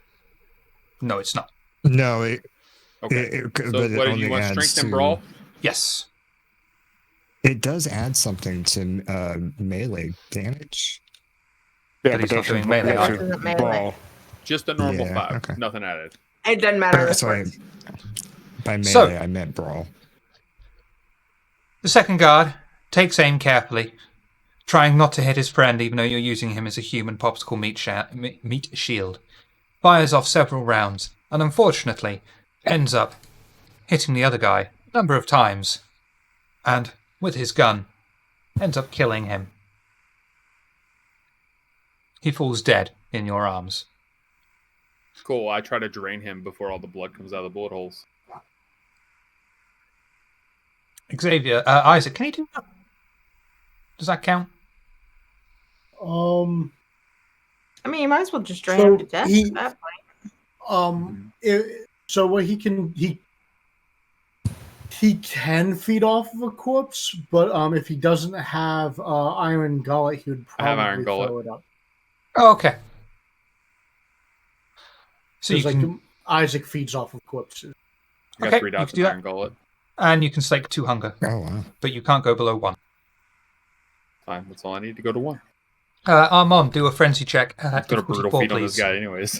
No, it's not. No, Okay. so So but it what did only you want? adds Strength and to- brawl? Yes. It does add something to melee damage. Yeah, But he's not doing melee, are you? Melee. Ball. Just a normal Yeah, 5. okay. Nothing added. It doesn't matter. This Sorry. works. By melee, So- I meant brawl. The second guard takes aim carefully, trying not to hit his friend even though you're using him as a human popsicle meat shield. Fires off several rounds, and unfortunately ends up hitting the other guy a number of times, and with his gun, ends up killing him. He falls dead in your arms. Cool. I try to drain him before all the blood comes out of the bullet holes. Xavier, Isaac, can you do that? Does that count? I mean, you might as well just drain So him to death he- at that point. So what he can feed off of a corpse, but if he doesn't have iron gullet, he would I have iron probably gullet. throw it up. Oh, okay. So you Because can, Isaac feeds off of corpses. I got Okay, 3 you dots can in do iron gullet. and you can slake 2 hunger, Oh, wow. but you can't go below 1. Fine. That's all I need to go to 1. Armand, do a frenzy check. I'm going to Difficulty brutal 4, feed on this please. guy anyways.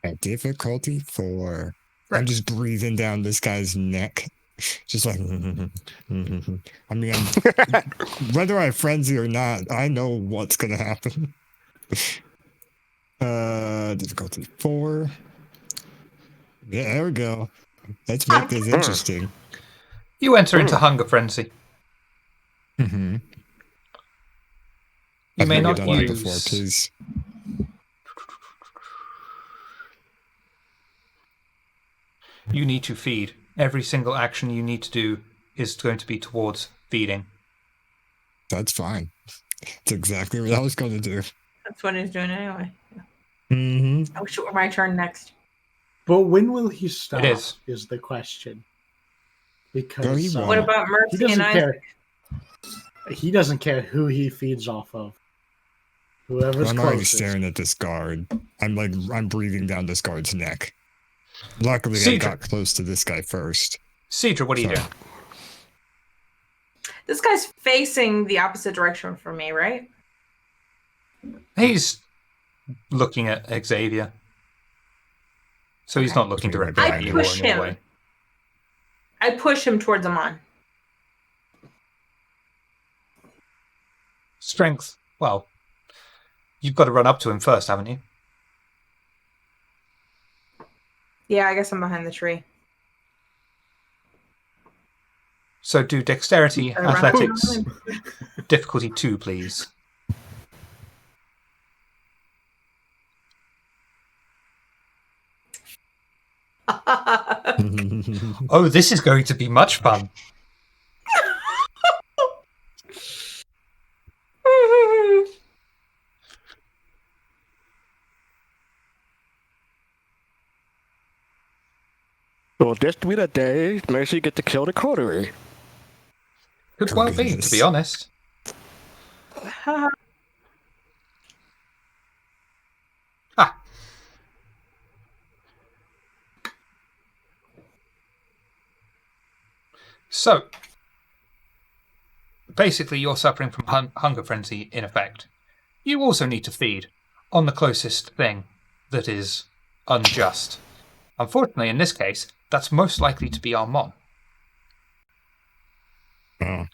At difficulty 4. Right. I'm just breathing down this guy's neck. Just like, I mean, whether I frenzy or not, I know what's going to happen. Difficulty 4. Yeah, there we go. Let's make this interesting. You enter into hunger frenzy. Mm-hmm. You may not done that use. before, please. You need to feed. Every single action you need to do is going to be towards feeding. That's fine. That's exactly what I was going to do. That's what he's doing anyway. Mm-hmm. I wish it were my turn next. But when will he stop? is. The question. No, he Because won't. What about he Mercy doesn't and care. Isaac? He doesn't care who he feeds off of. Whoever's I'm already closest. staring at this guard. I'm breathing down this guard's neck. Luckily, I Cedric. got close to this guy first. Cedra, what are you Sorry. doing? This guy's facing the opposite direction from me, right? He's looking at Xavier. So he's not looking directly I at you or push in your him. way. I push him towards Amon. Strength. Well, you've got to run up to him first, haven't you? Yeah, I guess I'm behind the tree. So do dexterity, Run up to athletics, him. difficulty 2, please. Oh, this is going to be much fun. Will this be the day Mercy get to kill the coterie? Could Oh, well be, to goodness. be honest. Ah. So, basically, you're suffering from hunger frenzy in effect. You also need to feed on the closest thing that is unjust. Unfortunately, in this case, that's most likely to be Armon. Oh,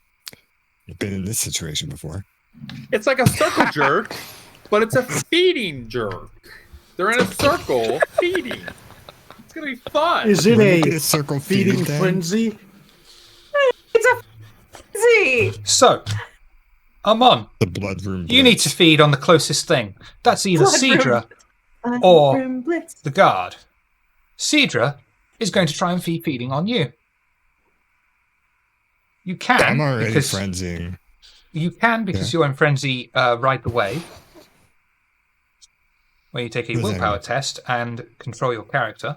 I've been in this situation before. It's like a circle jerk, but it's a feeding jerk. They're in a circle feeding. It's gonna be fun. Is it Wouldn't it be a a circle feeding feeding thing? frenzy? It's a frenzy. So, Armon, The blood room. you need to blitz. feed on the closest thing. That's either Blood room. Cedra Or- Room blitz. the guard. Cedra is going to try and feeding on you. You can. I'm already because frenzying. You can because you're in frenzy right away. Where you take a Who's that willpower guy? test and control your character.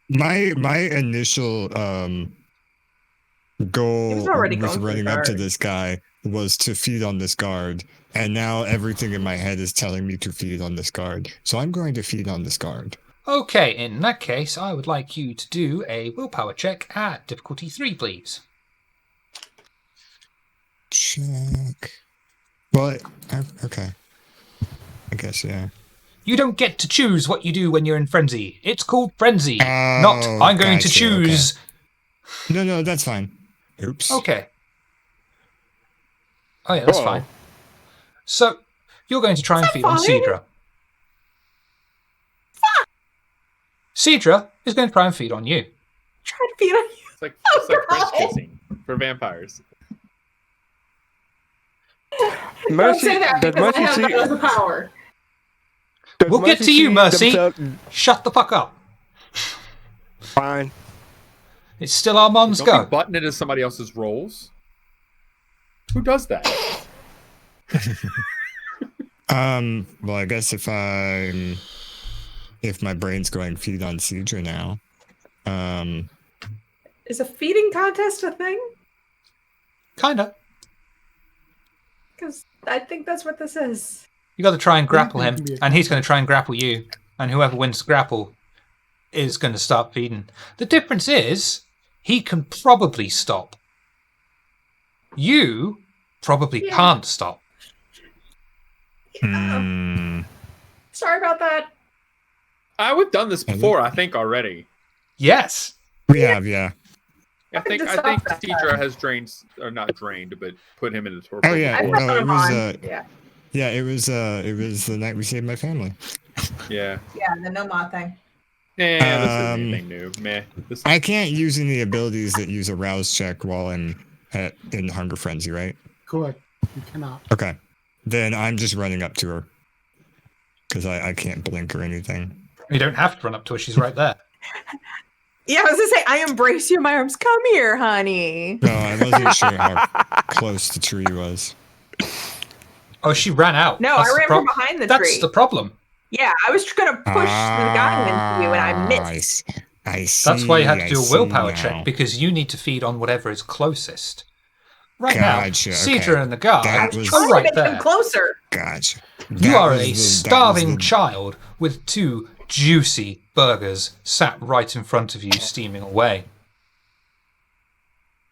My initial goal He was already with going for the running up to guard. this guy was to feed on this guard, and now everything in my head is telling me to feed on this guard. So I'm going to feed on this guard. Okay, in that case, I would like you to do a willpower check at difficulty 3, please. Check. Well, okay. I guess, yeah. You don't get to choose what you do when you're in frenzy. It's called frenzy. Not, Oh, I'm going to gotcha, choose. No, that's fine. Oops. Okay. Oh, yeah, that's Whoa. fine. So, you're going to try and feed on fine? Cedra. Cedra is going to try and feed on you. Try to feed on you. It's like French God. kissing for vampires. Don't Mercy, say that does because I Mercy have see? that as a power. Does We'll get to you, see Mercy. themselves- Shut the fuck up. Fine. It's still Armand's Don't go. be button into somebody else's roles. Who does that? Well, I guess if my brain's going feed on Cedra now, Is a feeding contest a thing? Kinda. Because I think that's what this is. You got to try and grapple it him, can be a and he's going to try and grapple you, and whoever wins grapple is going to start feeding. The difference is he can probably stop. You probably Yeah. can't stop. Sorry about that. We've done this before, I think, already. Yes. we have, yeah. I think to stop that Cedra has drained, or not drained, but put him in the torpedo. Oh, yeah. I before. put no, them it was, on. Yeah. it was the night we saved my family. Yeah. Yeah, the Nomad thing. This isn't Um, anything new. Meh. This I can't use any abilities that use a rouse check while I'm in Hunger Frenzy, right? Correct. You cannot. Okay. Then I'm just running up to her. Because I can't blink or anything. You don't have to run up to her, she's right there. Yeah, I was gonna say, I embrace you in my arms. Come here, honey. No, I wasn't sure how close the tree was. Oh, she ran out. No, That's I the ran from behind the That's tree. the problem. Yeah, I was gonna push the guy into you, and I missed. I see. That's why you had to I do a see willpower now. check, because you need to feed on whatever is closest. Right Gotcha, now, okay. Cedra and the guard That I was was- trying are right to make there. him closer. Gotcha. You That are was a the- that was starving the- child with 2 juicy burgers sat right in front of you, steaming away.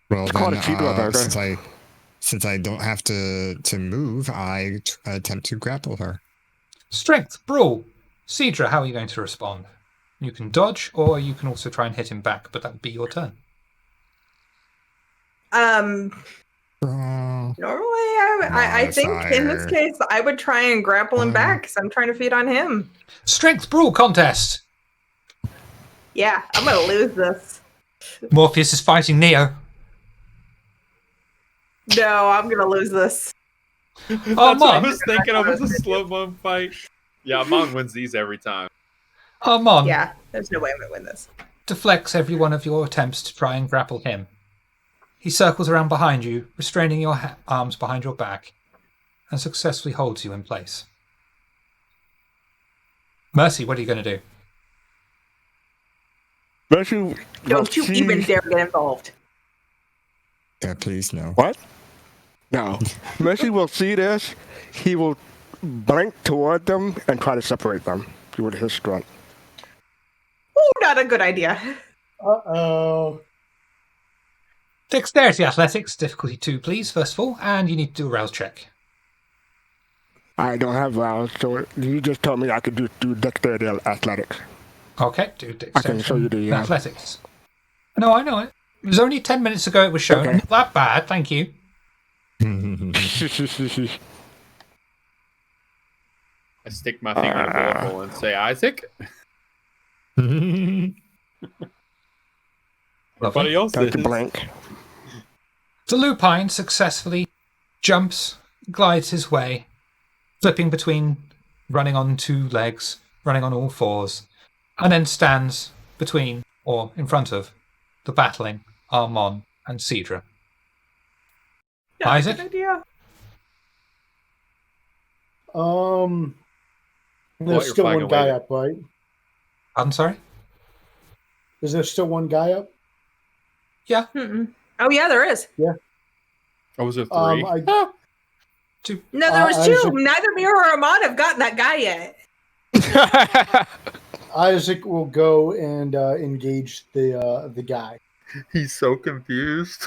Well, It's called then, a cheeseburger burger. since I don't have to move, I attempt to grapple her. Strength, brawl. Cedra, how are you going to respond? You can dodge, or you can also try and hit him back, but that would be your turn. Normally, I think in this Modifier. case, I would try and grapple him back because I'm trying to feed on him. Strength, brawl contest. Yeah, I'm gonna lose this. Morpheus is fighting Neo. No, I'm gonna lose this. That's what I Mon. was thinking of as a slow-mo fight. Yeah, Mon wins these every time. Armand Yeah, there's no way I'm gonna win this. deflects every one of your attempts to try and grapple him. He circles around behind you, restraining your arms behind your back, and successfully holds you in place. Mercy, what are you going to do? Mercy, Don't you even dare get involved. Yeah, please no. What? No. Mercy will see this. He will blink toward them and try to separate them with his strength. Ooh, not a good idea. Uh-oh. Dexterity athletics, difficulty 2, please, first of all, and you need to do a rouse check. I don't have rouse, so you just told me I could do dexterity athletics. Okay, do dexterity I can show you the, athletics. No, I know it. It was only 10 minutes ago it was shown. Okay. Not that bad, thank you. I stick my finger in a bullet hole and say, Isaac. Everybody else Time to is. blink. The lupine successfully jumps, glides his way, flipping between running on 2 legs, running on all 4s, and then stands between, or in front of, the battling Armon and Cedra. Not a Isaac? good idea. There's you're still flagging one guy away. up, right? I'm sorry? Is there still one guy up? Yeah. Mm-mm. Oh yeah, there is. Oh, was it 3? I, 2. No, there was Isaac- 2. Neither me or Ahmad have gotten that guy yet. Isaac will go and engage the guy. He's so confused.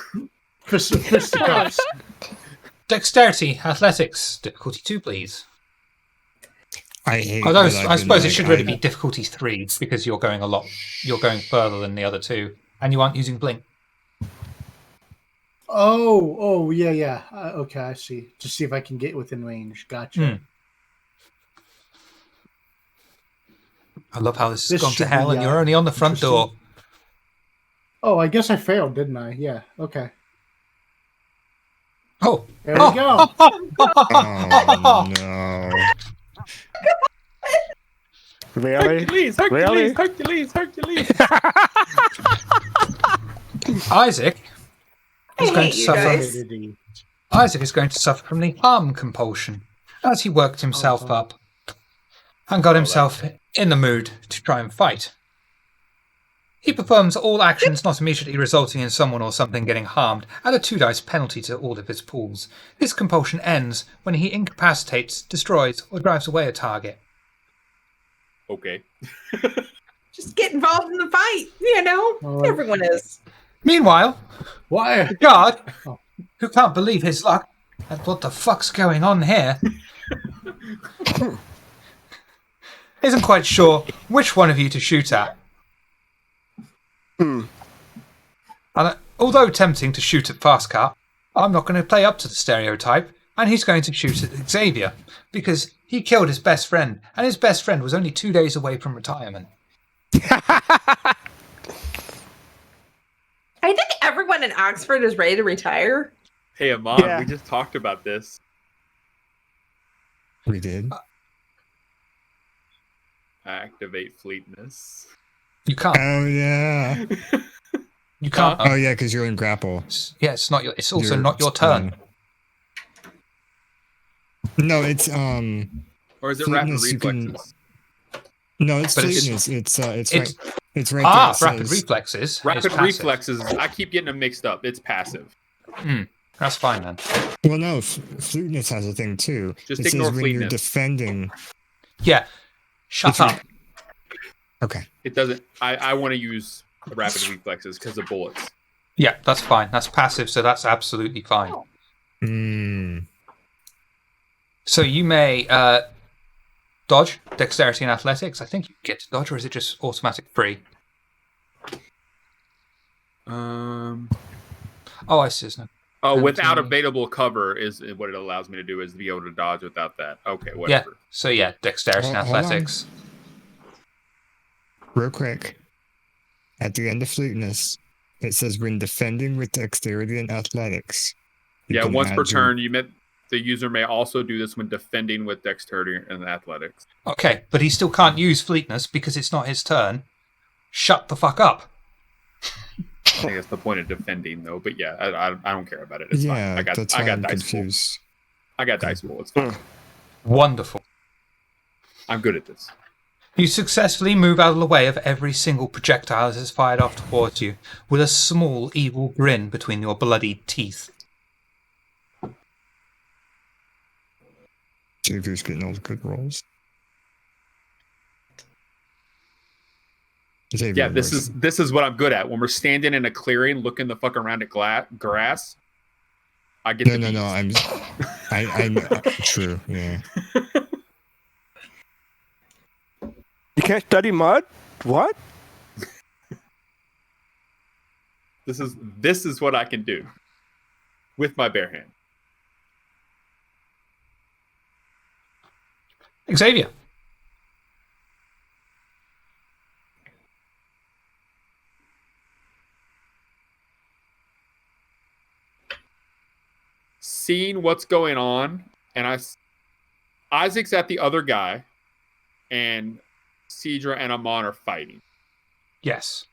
Fisticuffs. Dexterity, athletics, difficulty 2, please. I hate. Although that I've I been, suppose it like, should really be difficulty 3 because you're going further than the other 2, and you aren't using blink. Oh, yeah. Okay, I see. To see if I can get within range. Gotcha. I love how this has This gone to should hell, be, and you're only on the front interesting. door. Oh, I guess I failed, didn't I? Yeah. Okay. Oh, There we go. Oh no! Really? Hercules, Really? Hercules. Isaac is I going hate to you suffer. guys. Isaac is going to suffer from the harm compulsion as he worked himself up and got himself in the mood to try and fight. He performs all actions not immediately resulting in someone or something getting harmed at a 2 dice penalty to all of his pools. This compulsion ends when he incapacitates, destroys, or drives away a target. Okay. Just get involved in the fight. You know, Alright. everyone is. Meanwhile, Why? the guard, who can't believe his luck, and what the fuck's going on here, isn't quite sure which one of you to shoot at. And although tempting to shoot at Fastcart, I'm not going to play up to the stereotype, and he's going to shoot at Xavier, because he killed his best friend, and his best friend was only 2 days away from retirement. I think everyone in Oxford is ready to retire. Hey, Amon, Yeah. we just talked about this. We did. Activate fleetness. You can't. Oh yeah. You can't. Oh yeah, because you're in grapple. Yeah, it's not your. It's also You're- not your turn. No, it's Or is it rapid Fleetness, you can- reflexes? no, it's But it's- fleetness. It's it's- right there. It Rapid says- reflexes. is Rapid passive. reflexes. I keep getting them mixed up. It's passive. That's fine then. Well, no, fleetness has a thing too. Just it ignore says when you're fleetness. defending. Yeah. Shut If you- up. Okay. It doesn't. I want to use rapid reflexes because of bullets. Yeah, that's fine. That's passive, so that's absolutely fine. Mm. So you may dodge, dexterity, and athletics. I think you get to dodge, or is it just automatic free? Oh, I see. No. Oh, without 17. available cover is what it allows me to do is to be able to dodge without that. Okay, Yeah. whatever. So yeah, dexterity and Hold on. athletics. Real quick. At the end of fleetness, it says when defending with dexterity and athletics. you Yeah, can once add per your- turn, the user may also do this when defending with dexterity and athletics. Okay, but he still can't use fleetness because it's not his turn. Shut the fuck up. I think that's the point of defending, though. But yeah, I don't care about it. It's Yeah, fine. that's I why got I'm dice pool. confused. I got dice pool. It's fine. Wonderful. I'm good at this. You successfully move out of the way of every single projectile that is fired off towards you, with a small evil grin between your bloodied teeth. Xavier's getting all the good rolls. Xavier Yeah, this works. is what I'm good at. When we're standing in a clearing, looking the fuck around at grass, I get No, the no, beats. no. I'm true. Yeah. You can't study mud? What? This is what I can do with my bare hand. Xavier. Seeing what's going on, and Isaac's at the other guy, and Cedra and Amon are fighting. Yes.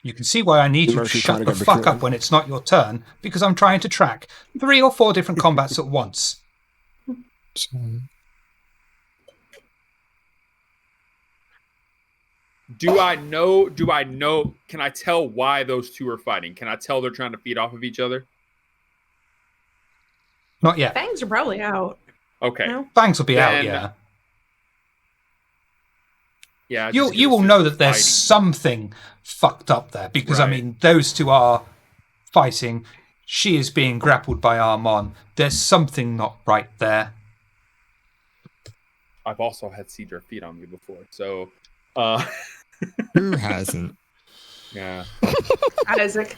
You can see why I need you to Mercy shut trying the to get fuck between. up when it's not your turn, because I'm trying to track 3 or 4 different combats at once. So, Do I know? Can I tell why those two are fighting? Can I tell they're trying to feed off of each other? Not yet. Fangs are probably out. Okay. No? Fangs will be out, Then- yeah. Yeah. I You just get you a will sense know of that there's fighting. something fucked up there, because, I Right. mean, those two are fighting. She is being grappled by Armon. There's something not right there. I've also had Cedra feed on me before, so who hasn't? yeah. Isaac.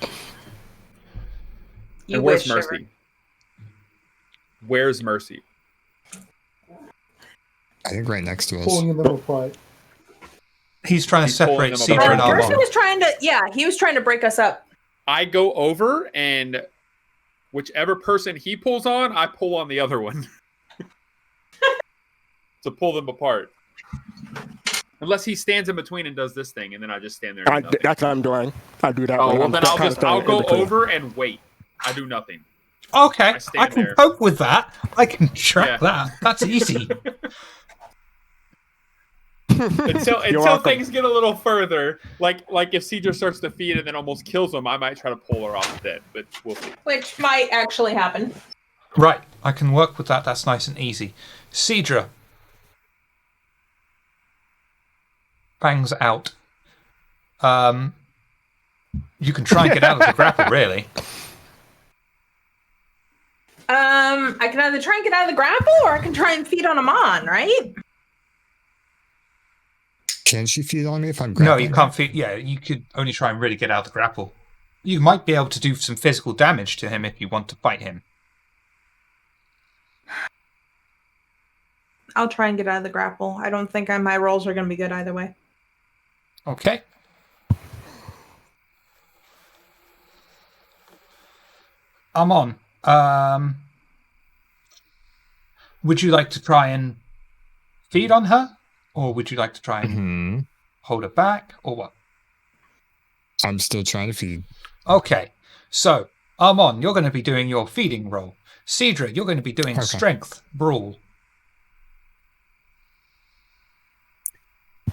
You And where's wish, Shiver. Mercy? Where's Mercy? I think right next to us. Pulling in the fight. He's trying to He's pulling separate them Cedra apart. and Gerson Armon. was trying to, he was trying to break us up. I go over and whichever person he pulls on, I pull on the other one. To pull them apart. Unless he stands in between and does this thing, and then I just stand there and do nothing. That's what I'm doing. I do that. Oh, when well I'm then kind of I'll standing go in between. over and wait. I do nothing. Okay, I stand I can there. cope with that. I can track Yeah. that. That's easy. Until welcome. things get a little further, like if Cedra starts to feed and then almost kills him, I might try to pull her off the dead, but we'll see. Which might actually happen. Right, I can work with that. That's nice and easy. Cedra. Bangs out. You can try and get out of the grapple, really. I can either try and get out of the grapple or I can try and feed on Amon, right? Can she feed on me if I'm No, grappling? you can't feed. Yeah, you could only try and really get out of the grapple. You might be able to do some physical damage to him if you want to fight him. I'll try and get out of the grapple. I don't think my rolls are going to be good either way. Okay. Amon, would you like to try and feed on her? Or would you like to try and Hmm. hold her back, or what? I'm still trying to feed. Okay, so Armon, you're going to be doing your feeding roll. Cedra, you're going to be doing Okay. strength brawl.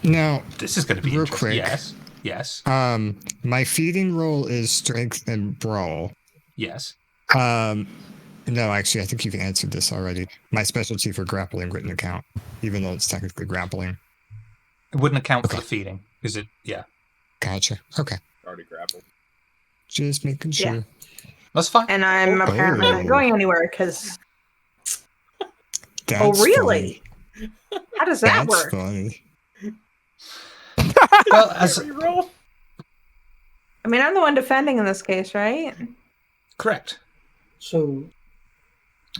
Now, This is going to be real interesting. quick. Yes. My feeding roll is strength and brawl. Yes. No, actually, I think you've answered this already. My specialty for grappling wouldn't account, even though it's technically grappling. It wouldn't account for Okay. the feeding. Is it? Yeah. Gotcha. Okay. Already grappled. Just making sure. Yeah. That's fine. And I'm apparently not going anywhere because. Oh, That's really? funny. How does that That's work? funny. Well, as Reroll. I mean, I'm the one defending in this case, right? correct. So,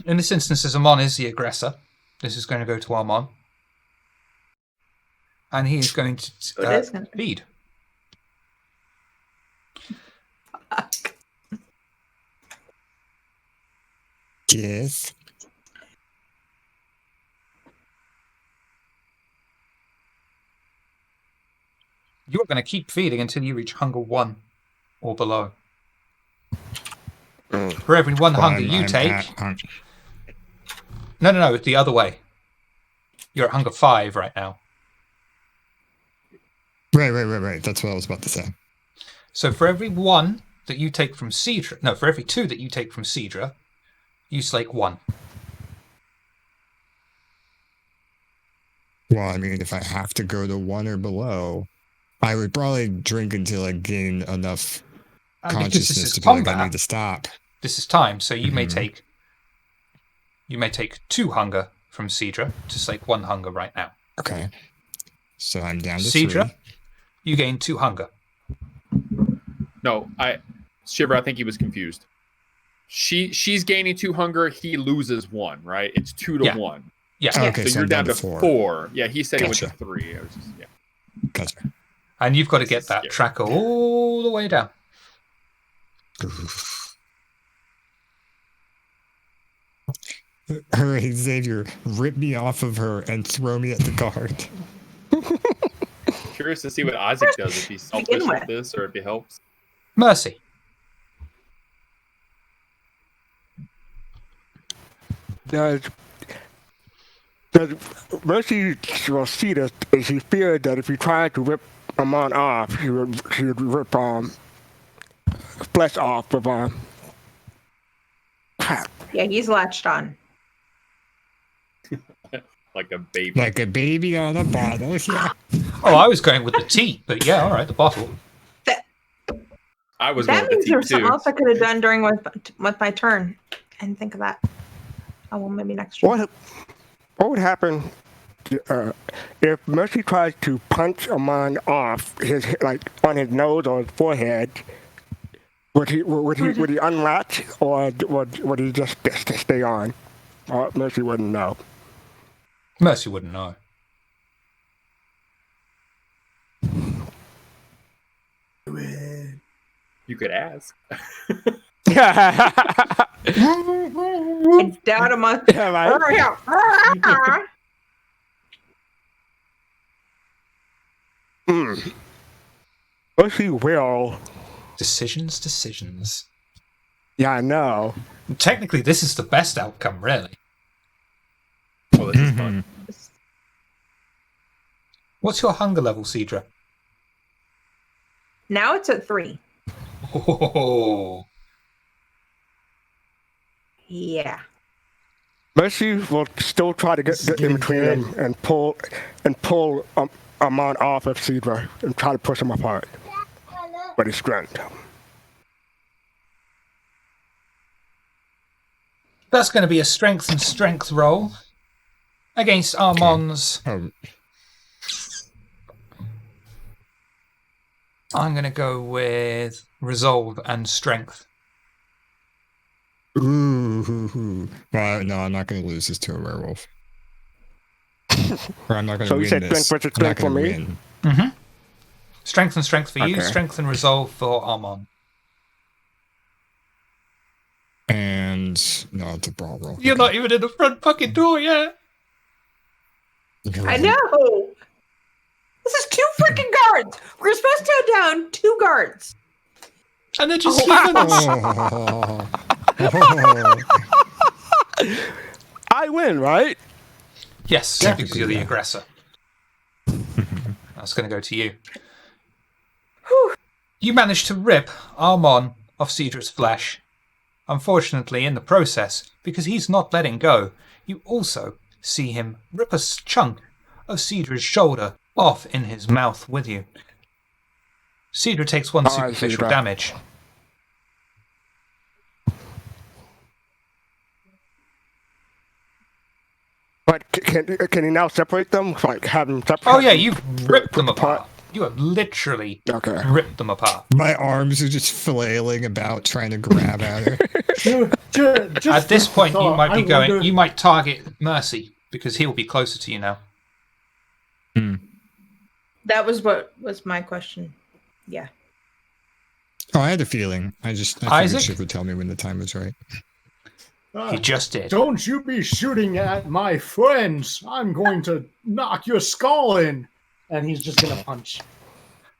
In this instance, as Amon is the aggressor, this is going to go to Armon. And he is going to It is gonna- feed. Yes. You are going to keep feeding until you reach hunger 1 or below. For every one hunger you take... No, it's the other way. You're at hunger 5 right now. Right. That's what I was about to say. So for every 1 that you take from Cedra... No, for every 2 that you take from Cedra, you slake 1. Well, I mean, if I have to go to 1 or below, I would probably drink until I gain enough And because this consciousness is to be like, I combat, need to stop. this is time, so you may Mhm. take... You may take 2 hunger from Cedra to slake 1 hunger right now. Okay. So I'm down to Cedra, 3. you gain 2 hunger. No, Shiver, I think he was confused. She's gaining 2 hunger, he loses 1, right? It's 2 to Yeah. 1. Yeah. Okay, So so you're I'm down to 4. 4. Yeah, he said he went to Gotcha. 3. I was just, yeah. Gotcha. And you've got to This get is that scary. tracker all the way down. All right, Xavier, rip me off of her and throw me at the guard. Curious to see what Isaac does, if he's selfish Begin with with. this or if he helps. Mercy. Does Mercy will see this? She feared that if he tried to rip Amon off, she would rip flesh off of crap. Yeah, he's latched on. Like a baby. Like a baby on a bottle. Yeah. Oh, I was going with the tea, but yeah, all right, the bottle. I was going That with means the there's team something too. else I could have done during with my turn. I didn't think of that. Oh well, maybe next turn. What would happen if Mercy tries to punch Amon off his on his nose or his forehead? Would he unlatch or would he just stay on? Or Mercy wouldn't know. Mercy wouldn't know. You could ask. I doubt him. Yeah, right. Mercy will. Decisions. Yeah, I know. Technically, this is the best outcome, really. Oh, this is fun. What's your hunger level, Cedra? Now it's at 3. Oh, Yeah. Mercy will still try to get in between them and pull Amon off of Cedra and try to push him apart. But he's strength. that's going to be a strength roll against Armon's. Oh, I'm going to go with resolve and strength. ooh. Well, no, I'm not going to lose this to a werewolf. Or I'm not going to So win you said this. strength versus I'm not strength for gonna me? win. Mm-hmm. Strength and strength for you, Okay. strength and resolve for Armon. And no, it's a brawl roll. You're not even in the front fucking door yet. Okay. I know. This is 2 freaking guards. We're supposed to have down 2 guards. And they're just humans. I win, right? Yes, because you're the aggressor. That's going to go to you. You managed to rip Armon off Cedra's flesh. Unfortunately, in the process, because he's not letting go, you also see him rip a chunk of Cedra's shoulder off in his mouth with you. Cedra takes 1 superficial Cedra. damage. But can he now separate them? Like have them separate? Oh yeah, you've ripped them apart. apart. You have literally Okay. ripped them apart. My arms are just flailing about trying to grab at her. Just At this point, you thought, might be I going. wonder- You might target Mercy because he'll be closer to you now. That was what was my question. Yeah. Oh, I had a feeling. I figured Isaac? Shiv would tell me when the time was right. He just did. Don't you be shooting at my friends. I'm going to knock your skull in. And he's just going to punch.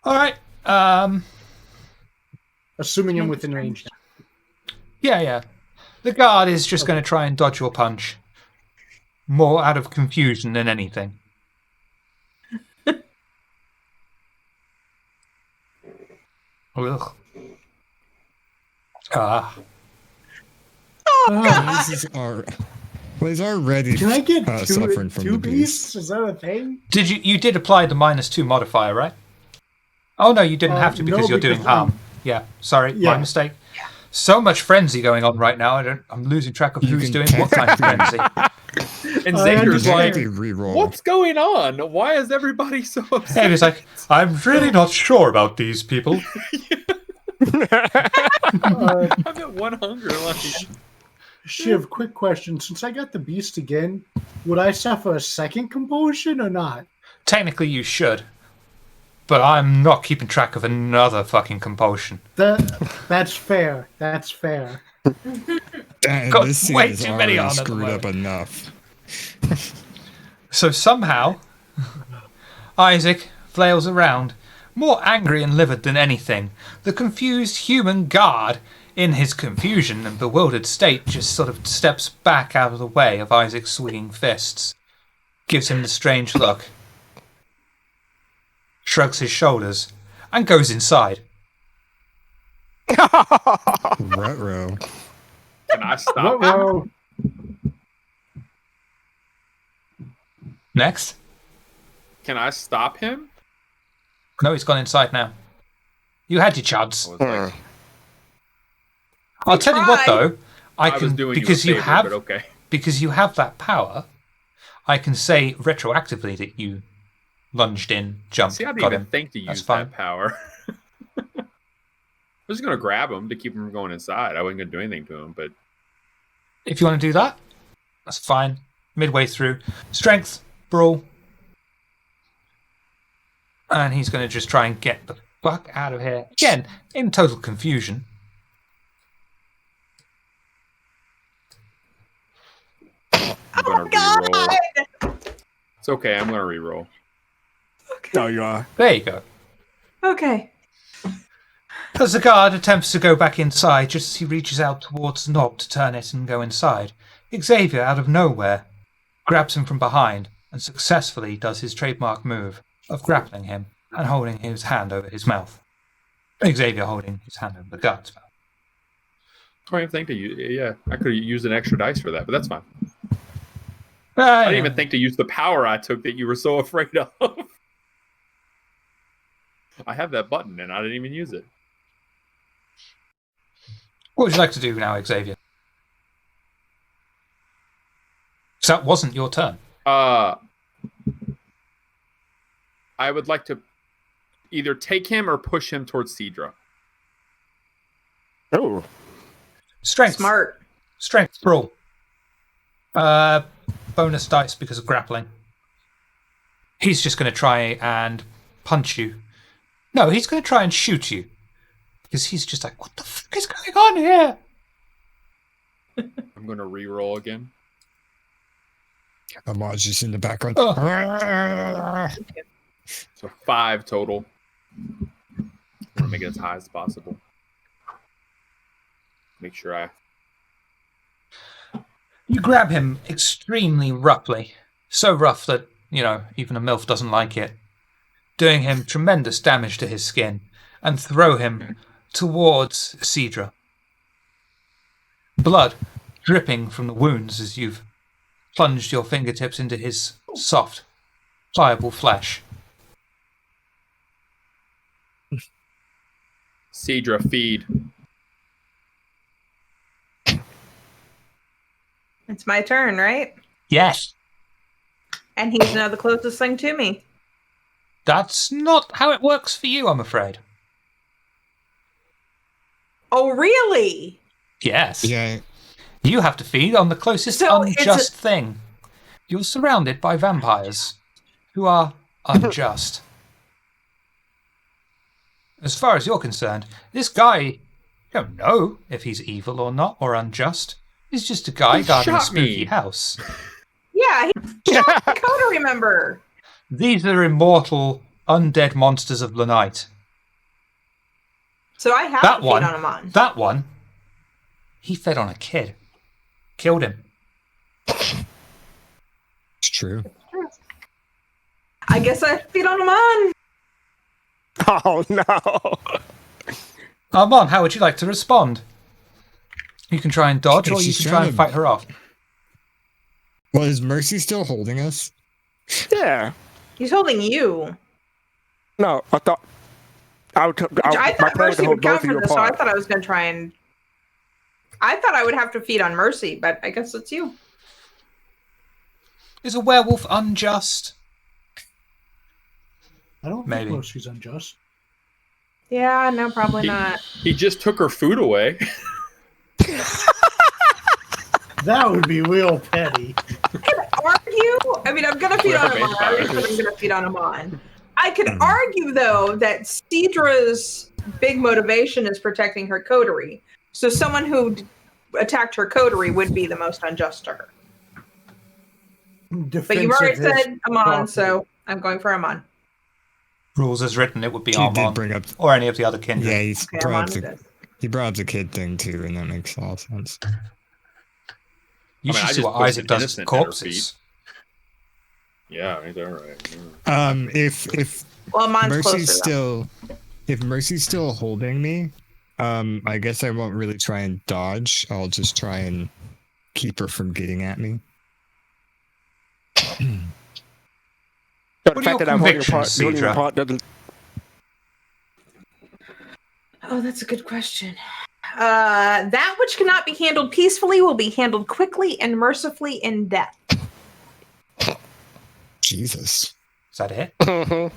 All right. Assuming I'm within range. Yeah. The guard is just going to try and dodge your punch, more out of confusion than anything. Ugh. Ah. He's already Can I get suffering from two the beasts? beast. Is that a thing? You did apply the -2 modifier, right? Oh no, you didn't have to because no, you're doing because harm. Yeah, sorry, my Yeah. mistake. So much frenzy going on right now. I'm losing track of You who's can doing what kind of frenzy. And I Xander's like, understand. Reroll. what's going on? Why is everybody so upset? And he's like, I'm really not sure about these people. I'm at 100. Like, Shiv, quick question. Since I got the beast again, would I suffer a second compulsion or not? Technically, you should, but I'm not keeping track of another fucking compulsion. That's fair. That's fair. Damn, Got this scene way is too many already on at the screwed up moment. enough. So somehow, Isaac flails around, more angry and livid than anything. The confused human guard, in his confusion and bewildered state, just sort of steps back out of the way of Isaac's swinging fists, gives him the strange look, shrugs his shoulders, and goes inside. Ruh-roh. can I stop him? Ruh-roh. Next? Can I stop him? No, he's gone inside now. You had your I chance. was like, I'll tell you what, Try. though. I was can doing because you you a favor, have but okay. because you have that power. I can say retroactively that you lunged in, jumped, See, I didn't got even him. think to That's use fine. that power. I was gonna grab him to keep him from going inside. I wasn't gonna do anything to him, but If you want to do that, that's fine. Midway through, strength, brawl, and he's going to just try and get the fuck out of here again in total confusion. I'm gonna reroll. It's okay. I'm gonna reroll. No, you are. There you go. Okay. As the guard attempts to go back inside, just as he reaches out towards the knob to turn it and go inside, Xavier, out of nowhere, grabs him from behind and successfully does his trademark move of grappling him and holding his hand over his mouth. Xavier holding his hand over the guard's mouth. I didn't think to use. Yeah, I could have used an extra dice for that, but that's fine. Ah, I yeah. didn't even think to use the power I took that you were so afraid of. I have that button and I didn't even use it. What would you like to do now, Xavier? So that wasn't your turn. I would like to either take him or push him towards Cedra. Oh, Strength. Smart. Strength, brawl. Bonus dice because of grappling. He's just going to try and punch you. No, he's going to try and shoot you. Because he's just like, what the fuck is going on here? I'm going to re-roll again. Amaj is in the background. Oh. So 5 total. I'm gonna make it as high as possible. Make sure I. You grab him extremely roughly. So rough that, even a MILF doesn't like it. Doing him tremendous damage to his skin. And throw him towards Cedra. Blood dripping from the wounds as you've plunged your fingertips into his soft, pliable flesh. Cedra, feed. It's my turn, right? Yes. And he's now the closest thing to me. That's not how it works for you, I'm afraid. Oh, really? Yes. Yeah. You have to feed on the closest So unjust thing. You're surrounded by vampires who are unjust. As far as you're concerned, this guy, you don't know if he's evil or not, or unjust. He's just a guy guarding a shot spooky me? house. Yeah, he shot a coterie member. These are immortal, undead monsters of the night. So I have That to feed one, on him on. that one, he fed on a kid. Killed him. It's true. I guess I feed on him on. Oh no! Armand, how would you like to respond? You can try and dodge, or you She's can try trying and to- fight her off. Well, is Mercy still holding us? Yeah. He's holding you. No, I thought. I would. Which I my thought plan was to Mercy hold would count both of you for this, so I apart. thought I was going to try and... I thought I would have to feed on Mercy, but I guess it's you. Is a werewolf unjust? I don't Maybe. think Mercy's unjust. Yeah, no, probably not. He just took her food away. That would be real petty. Argue? I mean, I'm going to feed on Whoever him on. made I already fire. said I'm going to feed on him on. I could argue, though, that Cedra's big motivation is protecting her coterie. So someone who attacked her coterie would be the most unjust to her. But you've already said Amon, so I'm going for Amon. Rules as written, it would be She did Armand bring up. or any of the other kindred. Yeah, he's Okay, brought Amon up it is. he brought up the kid thing too, and that makes all sense. You I mean, I should see just what put Isaac an does to innocent at her corpses. Yeah, he's all right. If Well, Amon's Mercy's closer, though. still, if Mercy's still holding me, I guess I won't really try and dodge. I'll just try and keep her from getting at me. The What are fact your that I'm holding convictions, holding Cedra? apart doesn't. Oh, that's a good question. That which cannot be handled peacefully will be handled quickly and mercifully in death. Jesus, Is that it?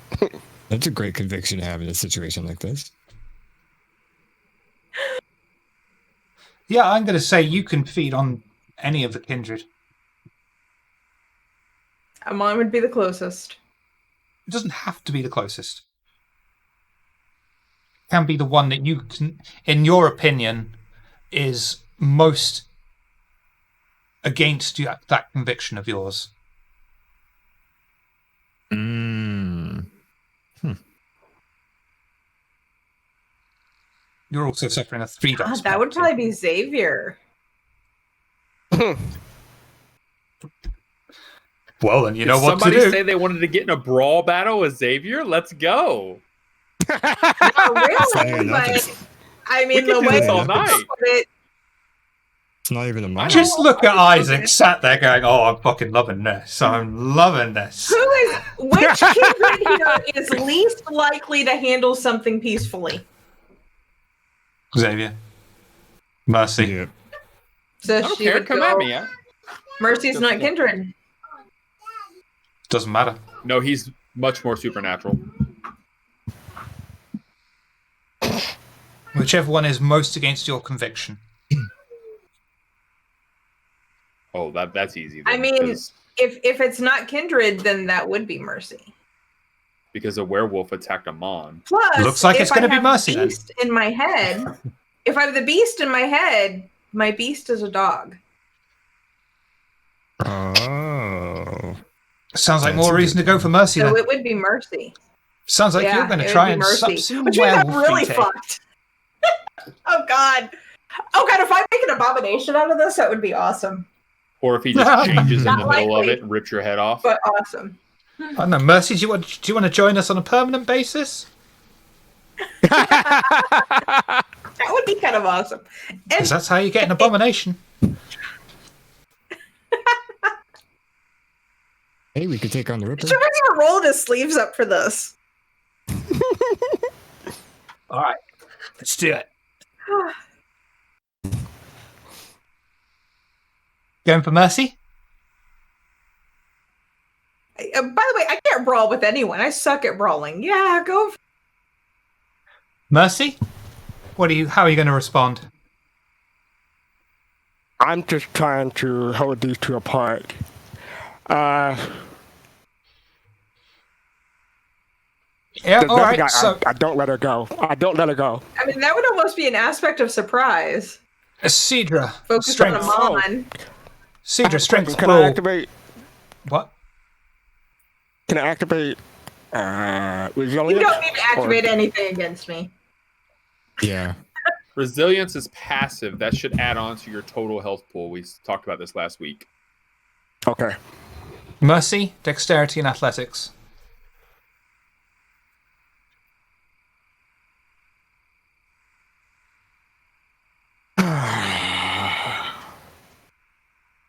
that's a great conviction to have in a situation like this. Yeah, I'm going to say you can feed on any of the kindred. Amon would be the closest. It doesn't have to be the closest. It can be the one that you can, in your opinion, is most against that conviction of yours. You're also suffering a 3 dice. God, that would penalty. probably be Xavier. Well, then you know Did what to somebody do. say they wanted to get in a brawl battle with Xavier? Let's go. Not really, Fair enough. but I We mean, can the do way this all you night. put it, It's not even a mind. Just look at Isaac sat there going, "Oh, I'm fucking loving this. I'm loving this." which kindred here is least likely to handle something peacefully? Xavier. Mercy. Yeah. So I don't she care. would Come go, at me. Mercy's not kindred. Doesn't matter. No, he's much more supernatural. Whichever one is most against your conviction. Oh, that's easy. I then, mean, because- if it's not kindred, then that would be Mercy. because a werewolf attacked Amon. Plus, Looks like if it's gonna I be have Mercy, the then. beast in my head. If I have the beast in my head, my beast is a dog. Oh. Sounds like That's more a reason to good go for Mercy So then. it would be Mercy. Sounds like Yeah, you're going it to would try be and Mercy. sup some Which means I'm werewolf really feet. fucked. Oh god. Oh god, if I make an abomination out of this, that would be awesome. Or if he just changes in Not the middle of likely. it and rips your head off. But awesome. I don't know, Mercy, do you want to join us on a permanent basis? That would be kind of awesome. And Because that's how you get an abomination. Hey, we could take on the Ripper. Sure, he's rolling his sleeves up for this. All right, let's do it. Going for Mercy? By the way, I can't brawl with anyone. I suck at brawling. Yeah, go. Mercy? How are you going to respond? I'm just trying to hold these two apart. Yeah, There's all nothing right. So, I don't let her go. I don't let her go. I mean, that would almost be an aspect of surprise. Cedra, Focus strength. on Amon. Cedra, strength. Can I activate? What? Can I activate? Resilience? You don't need to activate anything against me. Yeah. Resilience is passive. That should add on to your total health pool. We talked about this last week. Okay. Mercy, dexterity, and athletics.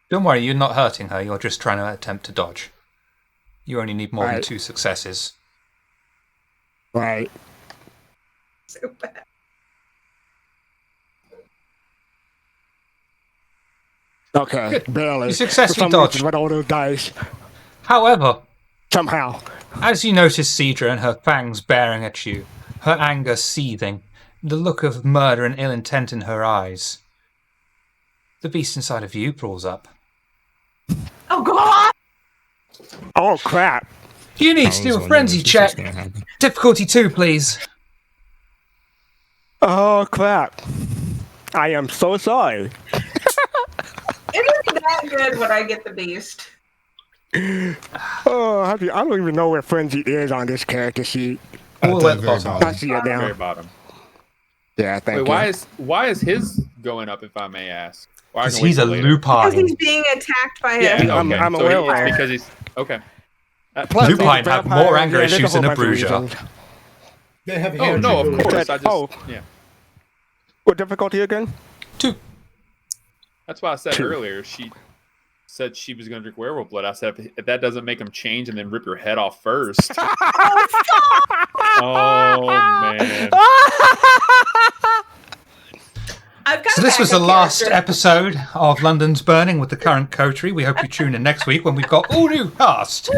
Don't worry, you're not hurting her. You're just trying to attempt to dodge. You only need more than Right. 2 successes. Right. So bad. Okay. Good. Barely. You successfully For some dodged. reason, with all those dice. However, Somehow. as you notice Cedra and her fangs baring at you, her anger seething, the look of murder and ill intent in her eyes, the beast inside of you crawls up. Oh god! Oh crap. You need I to was do a wondering frenzy if this check. was gonna happen. Difficulty 2, please. Oh crap. I am so sorry. It isn't that good when I get the beast. Oh, I don't even know where frenzy is on this character sheet. All the way at the very bottom. I bottom. see it Very now. bottom. Yeah, thank Wait, you. why is his going up, if I may ask? Or I Because can wait he's a till later. Because lupine. he's being attacked by Yeah, a... okay. I'm so aware it's of that. because he's okay. Plus, Lupine he's a have vampire. more anger Yeah, there's issues whole than a bunch of bruiser. reasons. They have Oh hand no, of jiggles. course. I just Oh. yeah. What difficulty again? 2. That's why I said Two. earlier. She said she was going to drink werewolf blood. I said if that doesn't make him change and then rip your head off first. Oh man. I've got So a this was the backup last character. episode of London's Burning with the current coterie. We hope you tune in next week when we've got all new cast.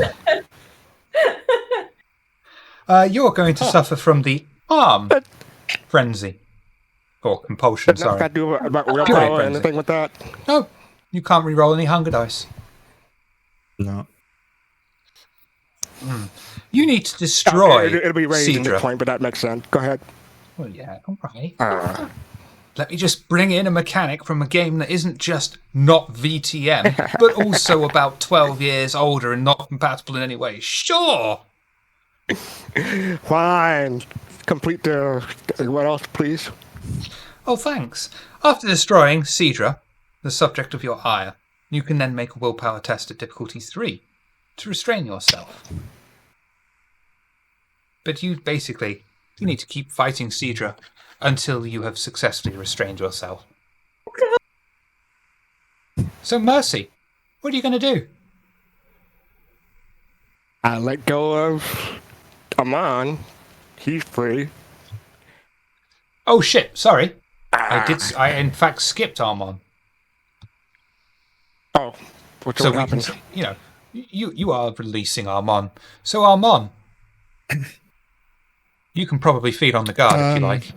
You're going to suffer from the arm frenzy. Or compulsion, Nothing got sorry. to do about willpower Purely or frenzy. anything with that. No, you can't re-roll any hunger dice. No. You need to destroy It'll be raised in this Cedra. point, but that makes sense. Go ahead. Well, yeah, all right. Uh, Let me just bring in a mechanic from a game that isn't just not VTM, but also about 12 years older and not compatible in any way. Sure! fine. Complete the. What else, please? Oh, thanks. After destroying Cedra, the subject of your ire, you can then make a willpower test at difficulty 3 to restrain yourself. But you need to keep fighting Cedra until you have successfully restrained yourself. So, Mercy, what are you going to do? I let go of Amon. He's free. Oh, shit, sorry. I in fact skipped Armon. Oh, what's So what we can, happened? you are releasing Armon. So Armon, you can probably feed on the guard if you like.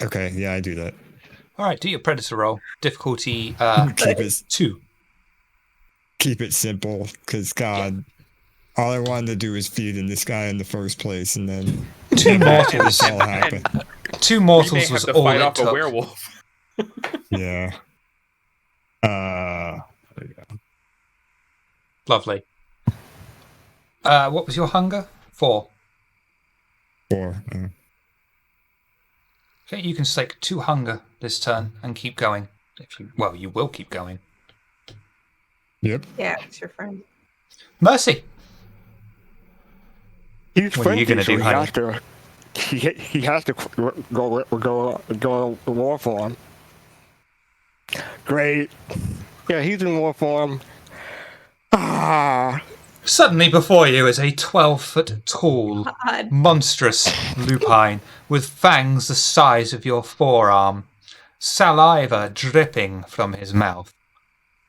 Okay, yeah, I do that. All right, do your predator roll. Difficulty Keep 2. it simple, because God, all I wanted to do was feed in this guy in the first place, and then 2 mortals. this all happened. 2 We may mortals have was to all fight it off a took. werewolf. Yeah. Lovely. What was your hunger? 4. 4. Okay, you can stake 2 hunger this turn and keep going. You will keep going. Yep. Yeah, it's your friend. Mercy. He's What are you friendly, gonna so do, he honey? has to. He has to go war for him. Great. Yeah, he's in war for him. Ah. Suddenly before you is a 12-foot tall, God. monstrous lupine with fangs the size of your forearm, saliva dripping from his mouth,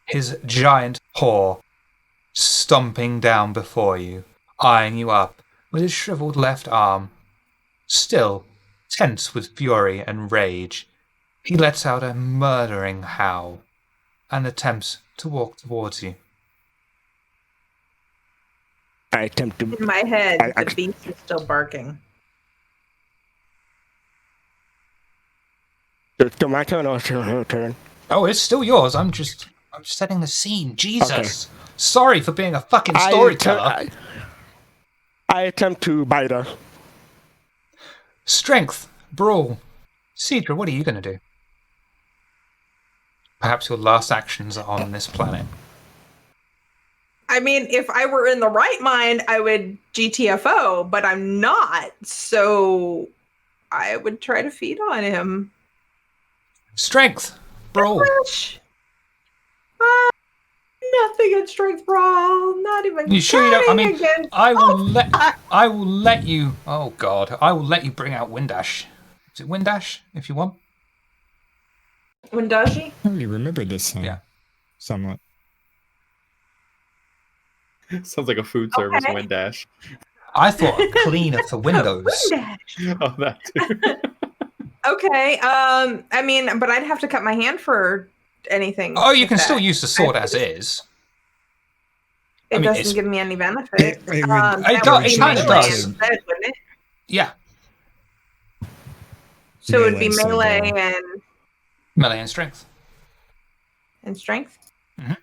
his giant paw stomping down before you, eyeing you up with his shriveled left arm. Still, tense with fury and rage, he lets out a murdering howl and attempts to walk towards you. I attempt to. In my head, I- the beast is still barking. It's still my turn or it's her turn? Oh, it's still yours. I'm setting the scene. Jesus. Sorry for being a fucking I storyteller. attempt to bite her. Strength, brawl. Cedra, what are you going to do? Perhaps your last actions are on this planet. I mean, if I were in the right mind, I would GTFO, but I'm not. So I would try to feed on him. Strength, brawl. Gosh. Nothing in strength brawl. Not even. You sure you don't? I mean, against- I will let you. Oh God, I will let you bring out Windash. Is it Windash if you want? Windashi? Oh, you remember this song? Yeah. Somewhat. Sounds like a food service Okay. Windash. I thought a cleaner for Windows. Windash. Oh, that too. Okay. I mean, but I'd have to cut my hand for anything. Oh, you with can that. still use the sword as is. It I mean, doesn't it's- give me any benefit. It would- That does- would be it kinda melee does. instead, wouldn't it? Yeah, So it would be Melee melee symbol. melee and strength. and strength. Mhm.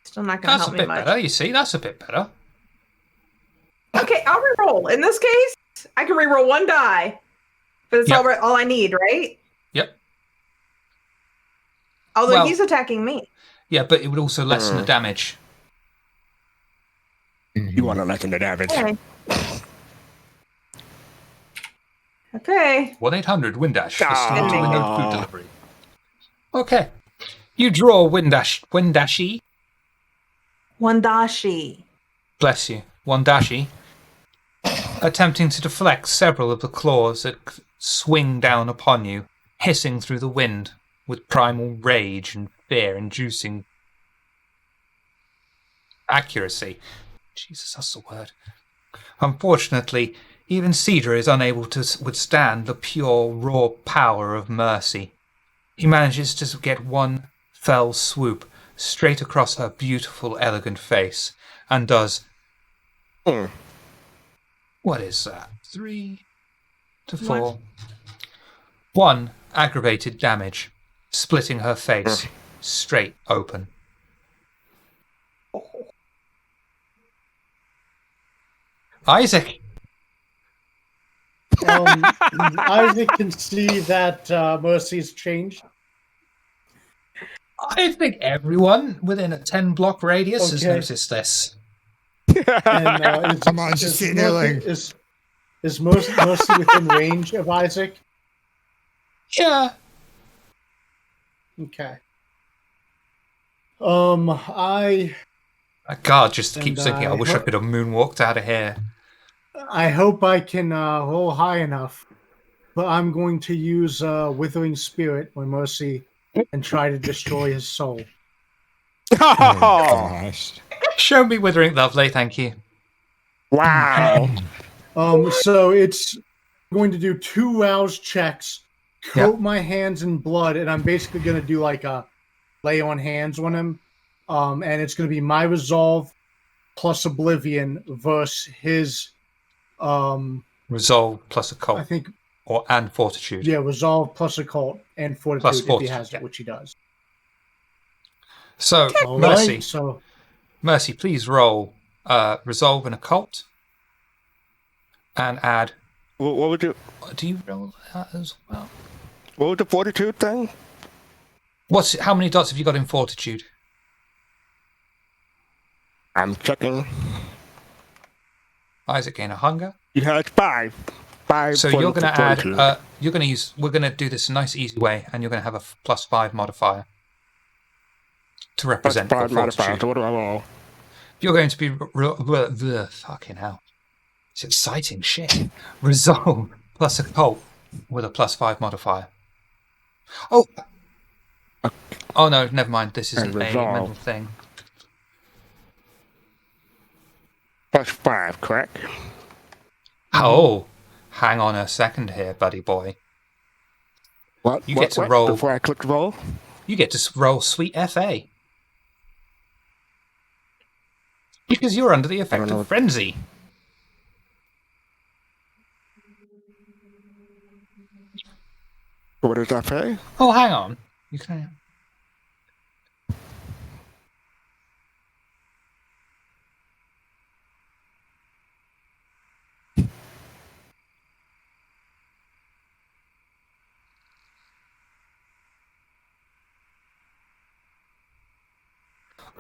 Still not going to That's a help me bit much. better. You see, that's a bit better. Okay, I'll reroll. In this case, I can reroll 1 die, but it's Yep. all I need, right? Yep. Although Well- he's attacking me. Yeah, but it would also lessen the damage. Mhm. You want to lessen the damage. Okay. Okay. 1-800 Windash for Ah. speed to window food delivery. Okay. You draw Windashi. Wandashi. Bless you. Wandashi. Attempting to deflect several of the claws that swing down upon you, hissing through the wind with primal rage and fear inducing accuracy. Jesus, that's the word. Unfortunately, even Cedra is unable to withstand the pure, raw power of mercy. He manages to get one fell swoop straight across her beautiful, elegant face and does. Hmm. What is that? 3 to 4. 1 aggravated damage, splitting her face straight open. Isaac! Isaac can see that Mercy's changed. I think everyone within a 10-block radius has Okay. noticed this. And Come on, just get kneeling. Is Mercy within range of Isaac? Yeah. Okay. I God, just And keeps thinking, I I wish I could have moonwalked out of here. hope I can roll high enough, but I'm going to use Withering Spirit on Mercy and try to destroy his soul. Oh, Oh, gosh. Show me Withering Lovely, thank you. wow. So it's going to do 2 rouse checks, coat my hands in blood, and I'm basically going to do like a lay on hands on him. And it's going to be my resolve plus oblivion versus his, Resolve plus I occult, think, and fortitude. yeah, resolve plus occult and fortitude Plus if he fortitude, has it, yeah. which he does. So, All Mercy, right, so Mercy, please roll resolve and occult, and add. What would you? Do you roll that as well? What was the fortitude thing? How many dots have you got in fortitude? I'm checking. Isaac gain a hunger. You had 5. 5. So you're going to add. fortitude. You're going to use. We're going to do this a nice, easy way, and you're going to have a +5 modifier to represent Plus 5 for modifier. fortitude. So what do I roll? You're going to be fucking hell. It's exciting shit. Resolve plus occult with a +5 modifier. Oh. Oh no, never mind. This isn't a mental thing. Plus 5, correct? Oh, hang on a second here, buddy boy. What? You get to roll before I click roll. You get to roll sweet FA because you're under the effect of frenzy. What does that say? Oh, hang on. You can.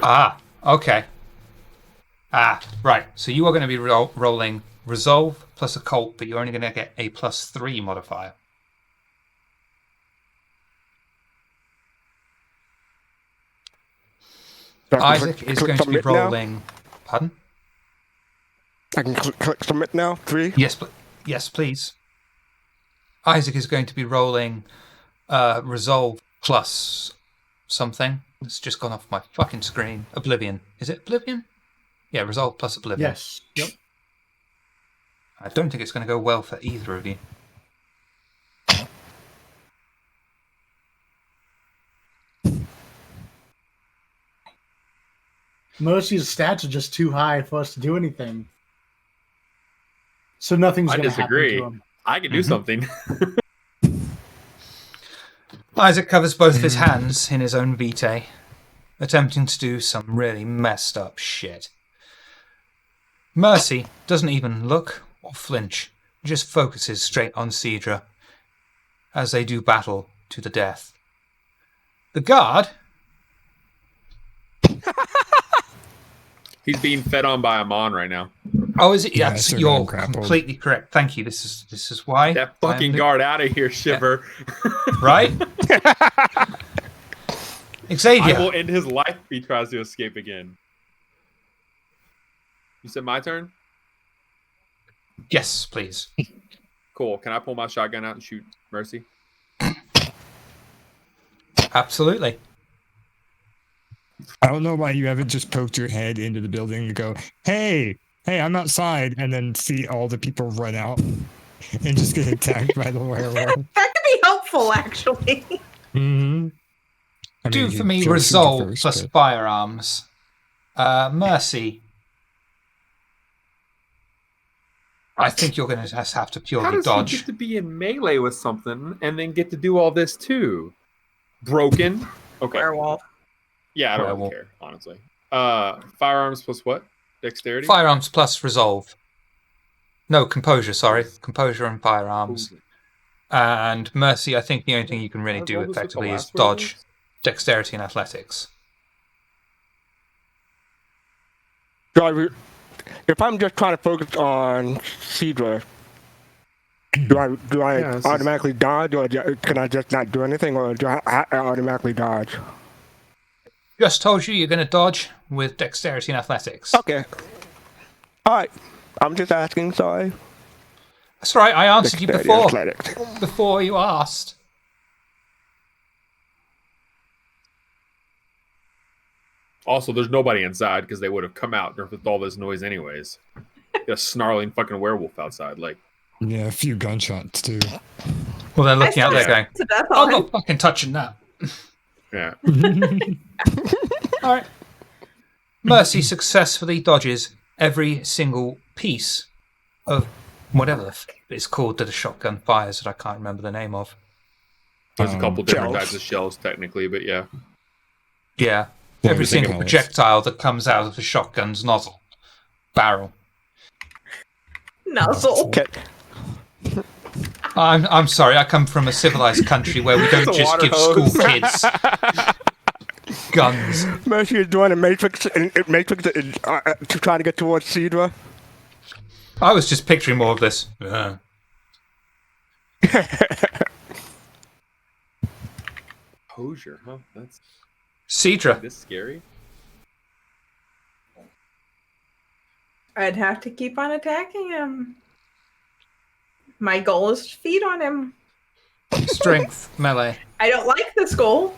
Ah, okay. Ah, right. So you are going to be rolling resolve plus occult, but you're only going to get a +3 modifier. So Isaac is going to be rolling. Now? Pardon? I can click submit now. 3. Yes, please. Isaac is going to be rolling resolve plus something. It's just gone off my fucking screen. Oblivion. Is it Oblivion? Yeah, resolve plus Oblivion. Yes. Yep. I don't think it's going to go well for either of you. Mercy's stats are just too high for us to do anything. So nothing's I going to happen disagree. to him. I can do something. Isaac covers both of his hands in his own vitae, attempting to do some really messed up shit. Mercy doesn't even look or flinch, just focuses straight on Cedra as they do battle to the death. The guard... He's being fed on by Amon right now. Oh, is it? Yeah, Yes, so you're grappled. completely correct. Thank you. This is why. That fucking guard out of here, Shiver. Right? Xavier. I will end his life if he tries to escape again. You said my turn? Yes, please. Cool. Can I pull my shotgun out and shoot Mercy? Absolutely. I don't know why you haven't just poked your head into the building and go, hey, I'm outside, and then see all the people run out and just get attacked by the werewolf. That could be helpful, actually. Mm-hmm. Do for me resolve plus firearms. Mercy. I think you're going to just have to How purely does dodge. he get to be in melee with something and then get to do all this too? Broken. Okay. Werewolf. Yeah, I don't really care, honestly. Firearms plus what? Dexterity? Firearms plus resolve. No, composure, sorry. Composure and firearms. And Mercy, I think the only thing you can really do effectively is dodge, dexterity, and athletics. If I'm just trying to focus on Cedra, do I automatically dodge, or can I just not do anything, or do I automatically dodge? Just told you you're going to dodge with dexterity and athletics. Okay. All right. I'm just asking. Sorry. That's right. I answered you before. Athletics. Before you asked. Also, there's nobody inside because they would have come out with all this noise anyways. A snarling fucking werewolf outside. Like, yeah, a few gunshots too. Well, they're looking out there going, I'm not fucking touching that. yeah. All right. Mercy successfully dodges every single piece of whatever it's called that a shotgun fires that I can't remember the name of. There's a couple different shells. types of shells, technically, but yeah. Yeah. Well, Every we think single of it. projectile that comes out of the shotgun's nozzle. barrel. Nuzzle. Okay. I'm sorry, I come from a civilized country where we don't It's a just water give school hose. kids guns. Mercy is doing a Matrix to try to get towards Cedra. I was just picturing more of this. Hosier, huh? That's Cedra, this scary. I'd have to keep on attacking him. My goal is to feed on him. strength, melee. I don't like this goal.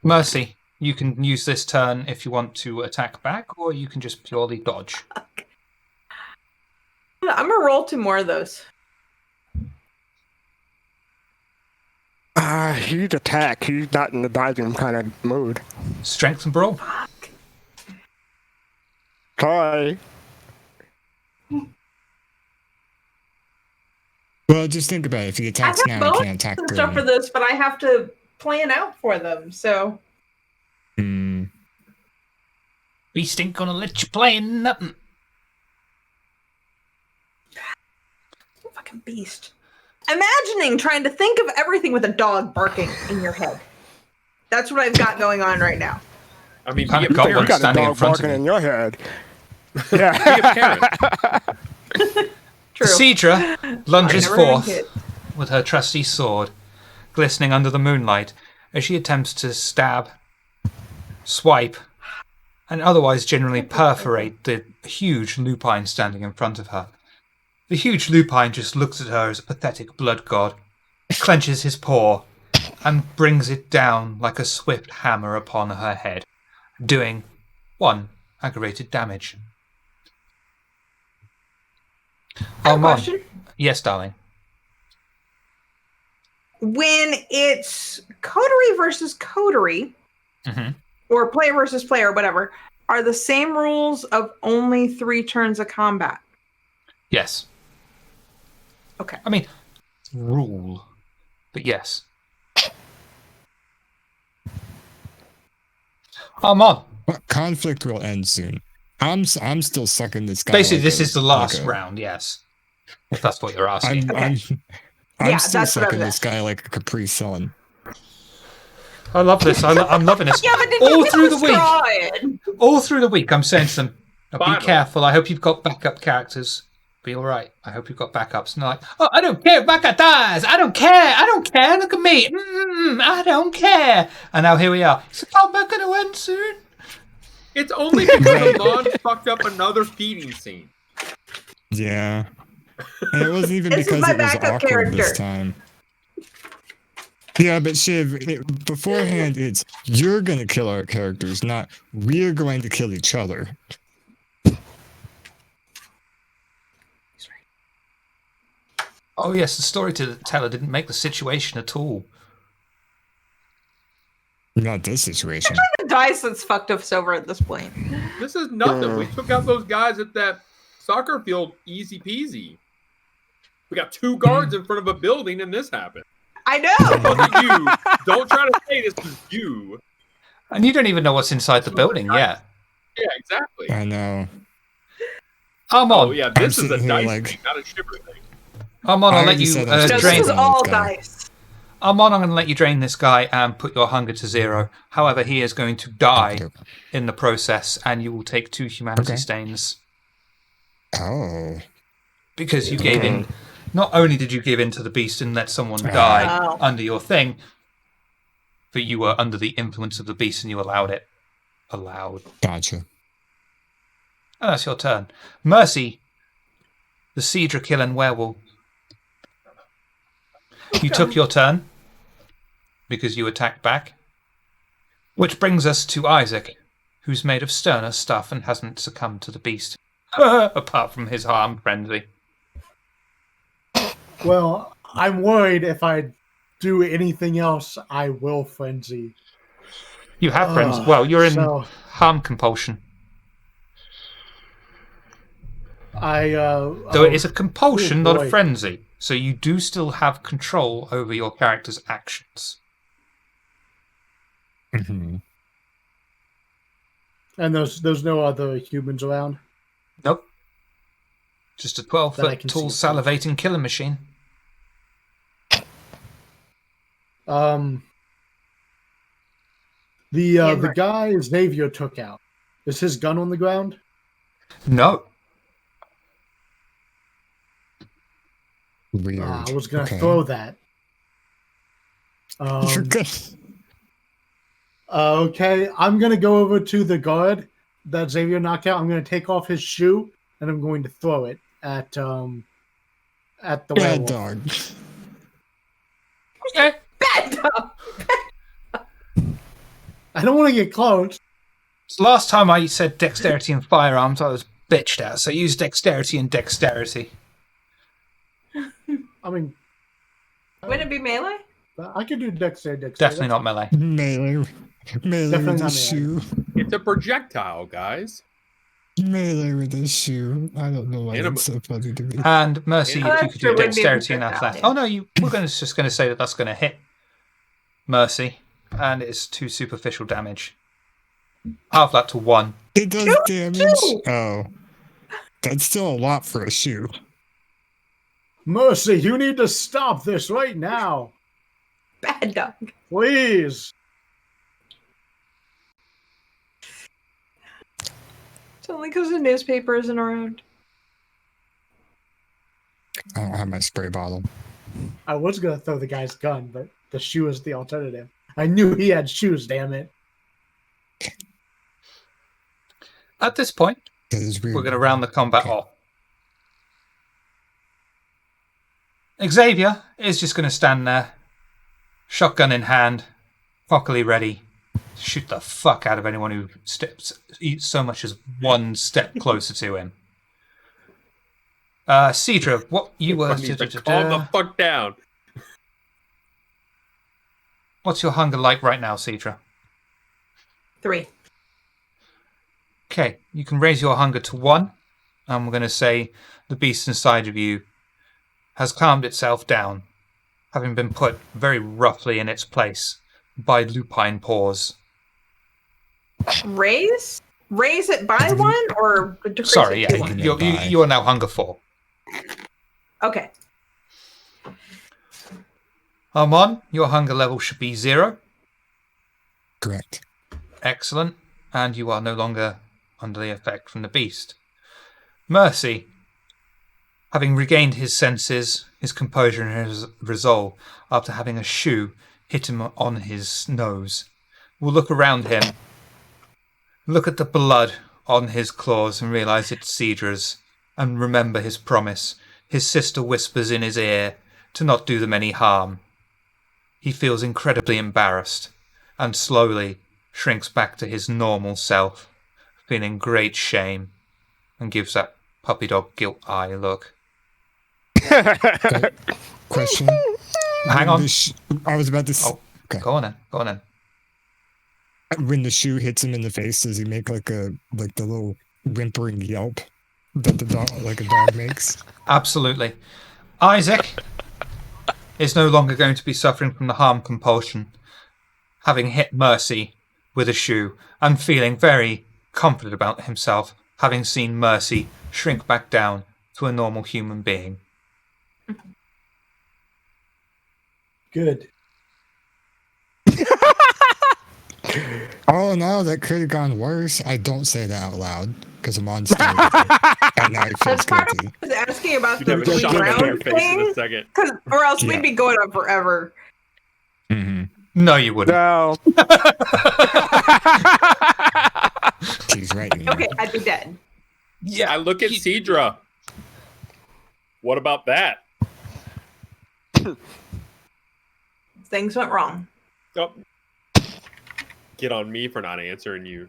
Mercy, you can use this turn if you want to attack back, or you can just purely dodge. I'm gonna roll 2 more of those. He'd attack. He's not in the dodging kind of mood. Strength and brawl. Fuck. Sorry. Well, just think about it. If he I attacks have now, he bonuses can't attack and stuff for later. this, but I have to plan out for them. So Hmm. Beast ain't gonna let you play nothing. fucking beast. Imagining trying to think of everything with a dog barking in your head. That's what I've got going on right now. I mean, Kinda be a got parent. one You got a standing in dog front of barking you. in your head. Be Yeah. a parent. True. Cedra lunges I never had a forth kid. with her trusty sword, glistening under the moonlight, as she attempts to stab, swipe, and otherwise generally perforate the huge lupine standing in front of her. The huge lupine just looks at her as a pathetic blood god, clenches his paw, and brings it down like a swift hammer upon her head, doing 1 aggravated damage. I have a Armand. question. Yes, darling. When it's coterie versus coterie, Mm-hmm. or player versus player, whatever, are the same rules of only 3 turns of combat. Yes. Okay. I mean, rule, but yes. Armand. But conflict will end soon. I'm still sucking this guy. Basically, like this a- is the last like a- round, yes. If that's what you're asking. I'm Yeah, still that's what I sucking was this guy like a Capri Sun. I love this. I'm loving this. Yeah, but did All you through the week. destroy it? All through the week, I'm saying to them, "Oh, be Finally. careful. I hope you've got backup characters. Be all right. I hope you've got backups." And they're like, "Oh, I don't care. Backup dies. I don't care. I don't care. Look at me. I don't care." And now here we are. Is the combat going to end soon? It's only because Amon fucked up another feeding scene. Yeah. And it wasn't even This is because my it was backup awkward this character. time. Yeah, but Shiv, beforehand, it's you're going to kill our characters, not we're going to kill each other. Oh, yes, the storyteller didn't make the situation at all. Not this situation. The dice that's fucked us over at this point. This is nothing. We took out those guys at that soccer field easy peasy. We got 2 guards in front of a building and this happened. I know. Look at you. Don't try to say this is you. And you don't even know what's inside the building yet. Yeah, exactly. I know. Armand, Oh, yeah, this is a sitting here dice like- thing, not a shiver thing. Armand, I I'll let already you said I'm No, still drain. this is this all guy. dice. Armand, I'm going to let you drain this guy and put your hunger to 0. However, he is going to die Okay. in the process, and you will take 2 humanity Okay. stains Oh. because you gave in. Not only did you give in to the beast and let someone die Wow. under your thing, but you were under the influence of the beast and you allowed it. Allowed. Gotcha. And that's your turn. Mercy, the Cedra killing werewolf. You took your turn because you attacked back. Which brings us to Isaac, who's made of sterner stuff and hasn't succumbed to the beast. Apart from his harm frenzy. Well, I'm worried if I do anything else, I will frenzy. You have friends. Well, you're in So harm compulsion. Though it is a compulsion, not a boy. frenzy. So you do still have control over your character's actions. Mhm. And there's no other humans around. Nope. Just a That I 12-foot can tall see. salivating killer machine. The Hammer. guy Xavier took out. Is his gun on the ground? No. Weird. I was gonna Okay. throw that. You're good. Okay, I'm gonna go over to the guard that Xavier knocked out. I'm gonna take off his shoe and I'm going to throw it at the Bad werewolf. dog. Okay. Bad dog. I don't want to get close. So last time I said dexterity and firearms, I was bitched at. So use dexterity and dexterity. I mean, Wouldn't it be melee? I could do dexterity. Definitely not melee. Melee. Melee Definitely with a not shoe. It's a projectile, guys. Melee with a shoe. I don't know why Anim- that's so funny to me. And Mercy, Oh, if you that's could true, do it would be a dexterity and projectile, athletics. yeah. Oh no, just going to say that's going to hit Mercy, and it's 2 superficial damage. Half that to 1. It does Shoot, damage. shoot. Oh. That's still a lot for a shoe. Mercy, you need to stop this right now, Bad dog. please. It's only because the newspaper isn't around. I don't have my spray bottle. I was gonna throw the guy's gun, but the shoe is the alternative. I knew he had shoes. Damn it! At this point, That is weird. we're going to round the combat Okay. off. Xavier is just going to stand there, shotgun in hand, cockily ready to shoot the fuck out of anyone who steps so much as one step closer to him. Cedra, what you were... I need to calm the fuck down. What's your hunger like right now, Cedra? 3. Okay, you can raise your hunger to 1. I'm going to say the beast inside of you has calmed itself down, having been put very roughly in its place by lupine paws. Raise it by 1 or decrease Sorry, it to yeah, 1? you are now hunger 4. Okay. Armand, your hunger level should be 0. Correct. Excellent. And you are no longer under the effect from the beast. Mercy, having regained his senses, his composure and his resolve after having a shoe hit him on his nose, will look around him, look at the blood on his claws and realise it's Cedra's, and remember his promise. His sister whispers in his ear to not do them any harm. He feels incredibly embarrassed and slowly shrinks back to his normal self, feeling great shame, and gives that puppy dog guilt eye look. Question. Hang on. I was about to. Oh, Okay. Go on then. When the shoe hits him in the face, does he make like the little whimpering yelp that the dog, like a dog makes? Absolutely. Isaac is no longer going to be suffering from the harm compulsion, having hit Mercy with a shoe and feeling very confident about himself, having seen Mercy shrink back down to a normal human being. Good. All in all, that could have gone worse. I don't say that out loud because I'm on stage. And now he feels That's part of guilty. what I was asking about You'd the have a shot in their round face in a thing, second. or else Yeah. we'd be going on forever. Mm-hmm. No, you wouldn't. No. He's right. you know. Okay, I'd be dead. Yeah, I look at Cedra. What about that? Things went wrong. Oh. Get on me for not answering you.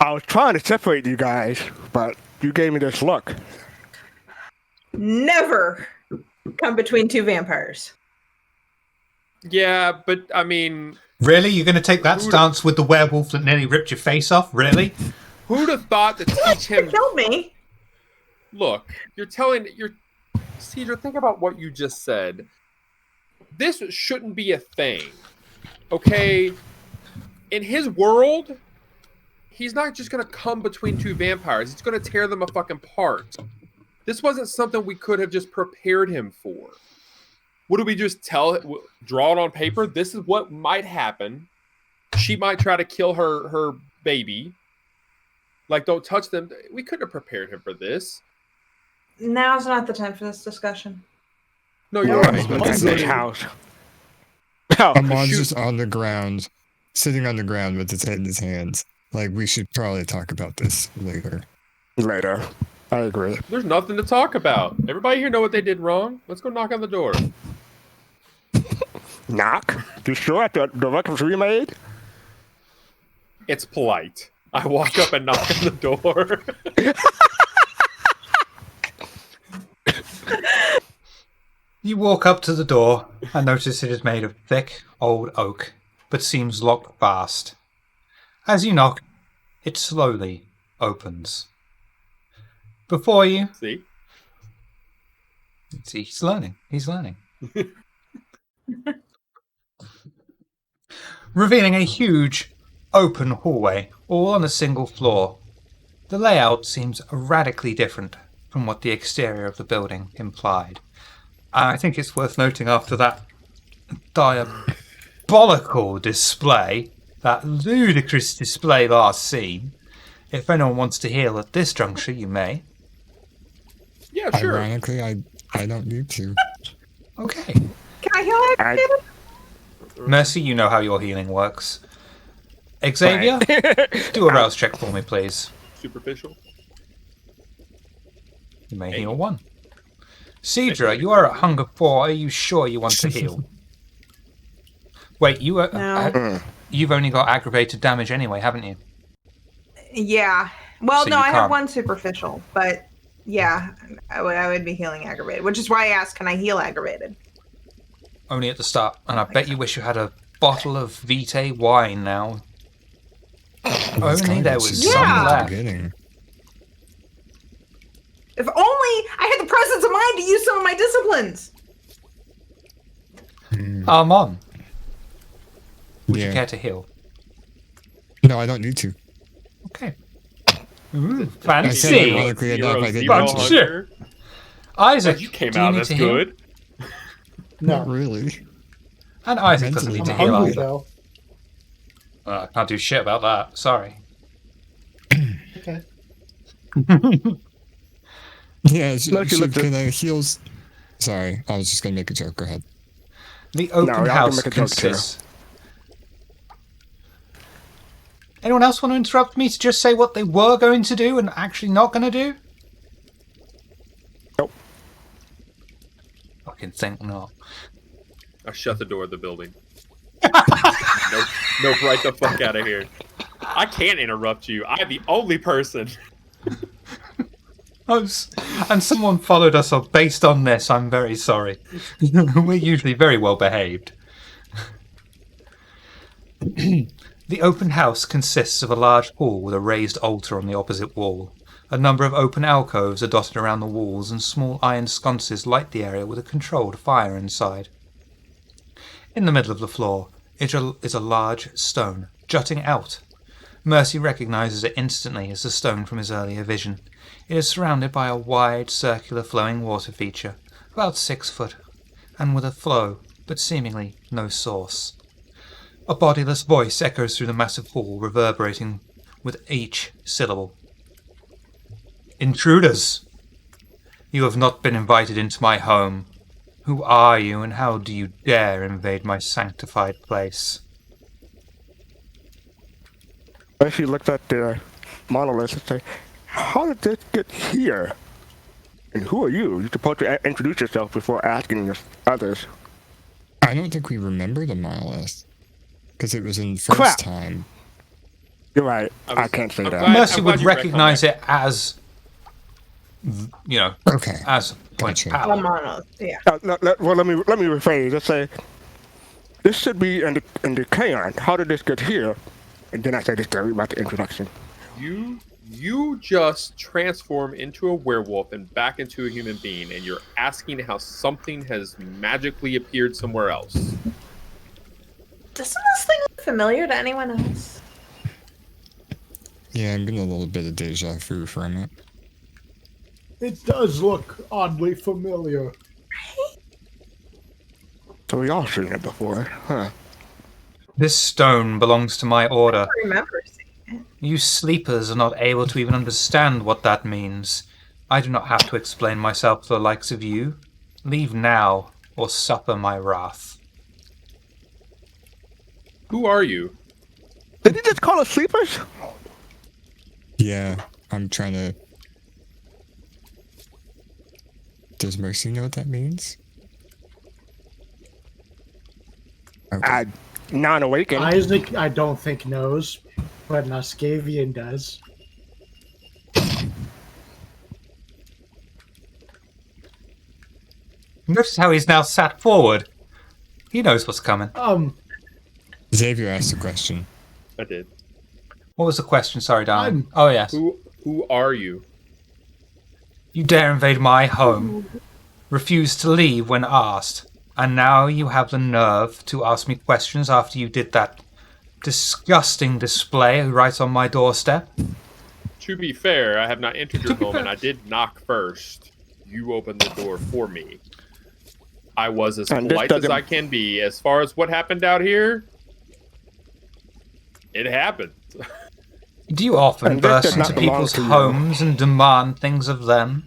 I was trying to separate you guys, but you gave me this look. Never come between 2 vampires. Yeah, but I mean, Really? You're going to take that stance with the werewolf that nearly ripped your face off? Really? who'd have thought to teach him? Killed me. Look, Cedra, think about what you just said. This shouldn't be a thing. Okay? In his world, he's not just gonna come between two vampires. He's gonna tear them a fucking apart. This wasn't something we could have just prepared him for. What do we just draw it on paper? This is what might happen. She might try to kill her baby. Like, don't touch them. We couldn't have prepared him for this. Now's not the time for this discussion. No, you're right. That's his house. Oh, Amon's shoot. just on the ground, sitting on the ground with his head in his hands. Like, we should probably talk about this later. Later. I agree. There's nothing to talk about. Everybody here know what they did wrong. Let's go knock on the door. Knock? You sure the record's remade? It's polite. I walk up and knock on the door. You walk up to the door and notice it is made of thick, old oak, but seems locked fast. As you knock, it slowly opens. Before you... See? He's learning. He's learning. Revealing a huge, open hallway, all on a single floor. The layout seems radically different from what the exterior of the building implied. I think it's worth noting after that diabolical display, that ludicrous display last seen, if anyone wants to heal at this juncture, you may. Yeah, sure. Ironically, I don't need to. Okay. Can I heal activated? Mercy, you know how your healing works. Xavier, do a rouse check for me, please. Superficial. You may heal 1. Cedra, you are at hunger 4. Are you sure you want to heal? Wait, No. you've only got aggravated damage anyway, haven't you? Yeah. Well, So no, you I have can't. 1 superficial, but yeah, I would be healing aggravated, which is why I asked, can I heal aggravated? Only at the start. And I bet you wish you had a bottle of Vitae wine now. Only there was some Yeah. left. Beginning. If only I had the presence of mind to use some of my disciplines. Armon, would you Yeah. care to heal? No, I don't need to. Okay. Ooh, I said fancy. ironically enough, I didn't Zero Bunch of need to. shit. hunger. Isaac, You came do you out need as to heal? good. Not No, really. And Isaac doesn't Mentally need to I'm heal hungry either. though. I can't do shit about that. Sorry. Okay. Yeah, can I heal? Sorry, I was just gonna make a joke. Go ahead. The open I can house make a joke too. consists. Anyone else want to interrupt me to just say what they were going to do and actually not going to do? Nope. Fucking think not. I shut the door of the building. Nope, right the fuck out of here. I can't interrupt you. I'm the only person. And someone followed us up based on this. I'm very sorry. We're usually very well behaved. The open house consists of a large hall with a raised altar on the opposite wall. A number of open alcoves are dotted around the walls, and small iron sconces light the area with a controlled fire inside. In the middle of the floor is a large stone, jutting out. Mercy recognizes it instantly as the stone from his earlier vision. It is surrounded by a wide, circular flowing water feature, about 6 foot, and with a flow, but seemingly no source. A bodiless voice echoes through the massive hall, reverberating with each syllable. Intruders! You have not been invited into my home. Who are you, and how do you dare invade my sanctified place? She looked at the monolith and said, how did this get here? And who are you? You're supposed to introduce yourself before asking others. I don't think we remember the monolith because it was in first Crap. time. You're right. I I was- can't say I'm that. glad- Mercy I'm glad would you retconned recognize that. it as, Okay. as point Gotcha. power. monolith, yeah. Well, let me rephrase. Let's say this should be in the Kaon. How did this get here? And then I say this story about the introduction. You just transform into a werewolf and back into a human being, and you're asking how something has magically appeared somewhere else. Doesn't this thing look familiar to anyone else? Yeah, I'm getting a little bit of deja vu from it. It does look oddly familiar. So we all seen it before, huh? This stone belongs to my order. I remember seeing it. You sleepers are not able to even understand what that means. I do not have to explain myself to the likes of you. Leave now, or suffer my wrath. Who are you? Did he just call us sleepers? Yeah, I'm trying to. Does Mercy know what that means? Okay. Non-awakened. Isaac, I don't think knows, but Nascavian does. Notice how he's now sat forward. He knows what's coming. Xavier asked a question. I did. What was the question? Sorry, darling. I'm- Oh, yes. Who are you? You dare invade my home, refuse to leave when asked, and now you have the nerve to ask me questions after you did that disgusting display right on my doorstep? To be fair, I have not entered your home, and I did knock first. You opened the door for me. I was as And this polite as doesn't- I can be. As far as what happened out here, it happened. Do you often And this burst does not into belong people's to you. homes and demand things of them?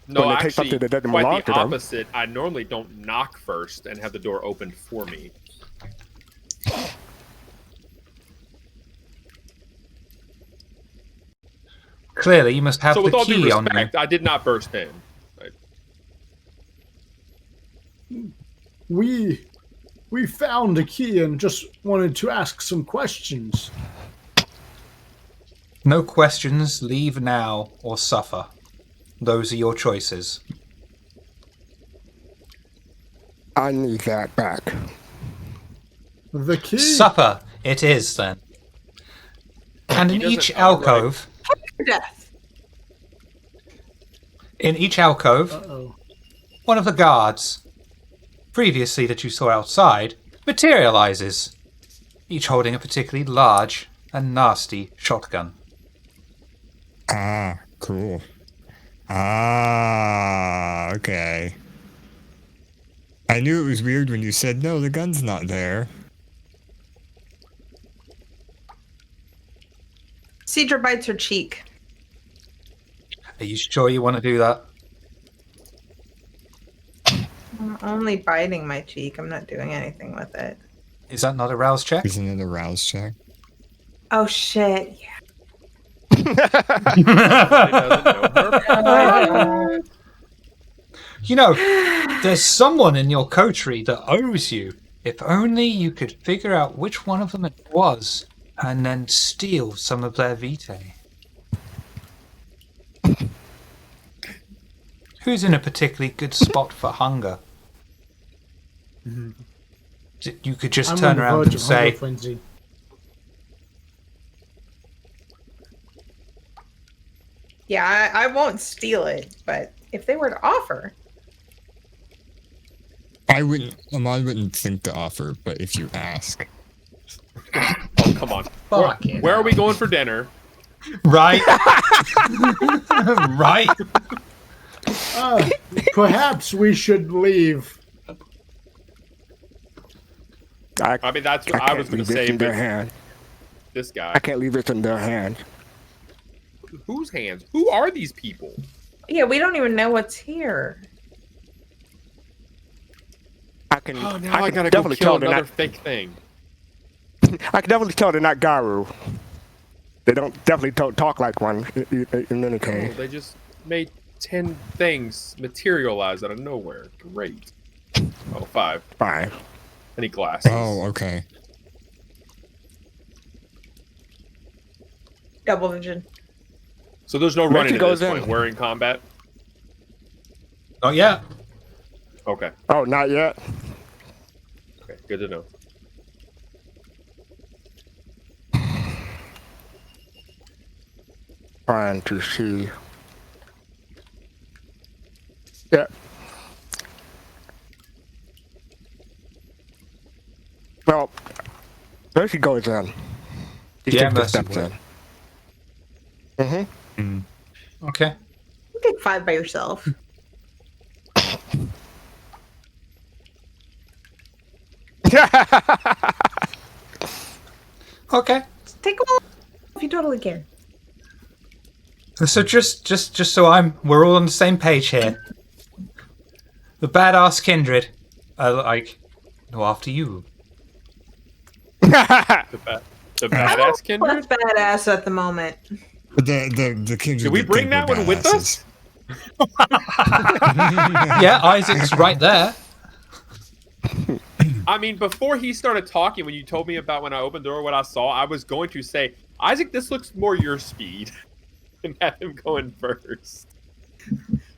No, When they take actually, something that doesn't quite belong the to them. opposite. I normally don't knock first and have the door opened for me. Clearly, you must have So the with all due key on you. respect, I did not burst in. We found a key and just wanted to ask some questions. No questions, leave now or suffer. Those are your choices. I need that back. The key. Suffer it is, then. And in doesn't each outright- alcove, Death. in each alcove, Uh-oh. one of the guards, previously that you saw outside, materializes, each holding a particularly large and nasty shotgun. Ah, cool. Ah, okay. I knew it was weird when you said, no, the gun's not there. Cedra bites her cheek. Are you sure you want to do that? I'm only biting my cheek. I'm not doing anything with it. Is that not a rouse check? Isn't it a rouse check? Oh shit! Yeah. Somebody doesn't know her. You know, there's someone in your coterie that owes you. If only you could figure out which one of them it was, and then steal some of their vitae. Who's in a particularly good spot for hunger? You could just I'm on turn the around verge and of hunger say, frenzy. Yeah, I won't steal it, but if they were to offer, Ahmad wouldn't think to offer, but if you ask. Oh, come on. Fucking Where are we going for dinner? right? Right? Perhaps we should leave. I mean, that's what I was going to leave this say, in their but hand. this guy. I can't leave this in their hand. Whose hands? Who are these people? yeah, we don't even know what's here. I can. Oh, I now I can gotta go definitely kill tell they're another not. fake thing. I can definitely tell they're not Garu. They definitely don't talk like one. In any Oh, case, they just made 10 things materialize out of nowhere. Great. Oh, 5. 5. I need glasses. Oh, okay. Double vision. So there's no running at goes this in. point. We're in combat. Not yet. Okay. Oh, not yet. Okay. Good to know. Trying to see. Yeah. Well, there she goes in. He Yeah, takes the Mercy steps would. in. Okay. You take 5 by yourself. Okay. Take them all if you totally can. So just so we're all on the same page here. The badass kindred are like, no, after you. The badass kindred. Less badass at the moment. The kindred. Did we that bring think that we're one with badasses. us? Yeah, Isaac's right there. I mean, before he started talking, when you told me about when I opened the door, what I saw, I was going to say, Isaac, this looks more your speed, and have him going first.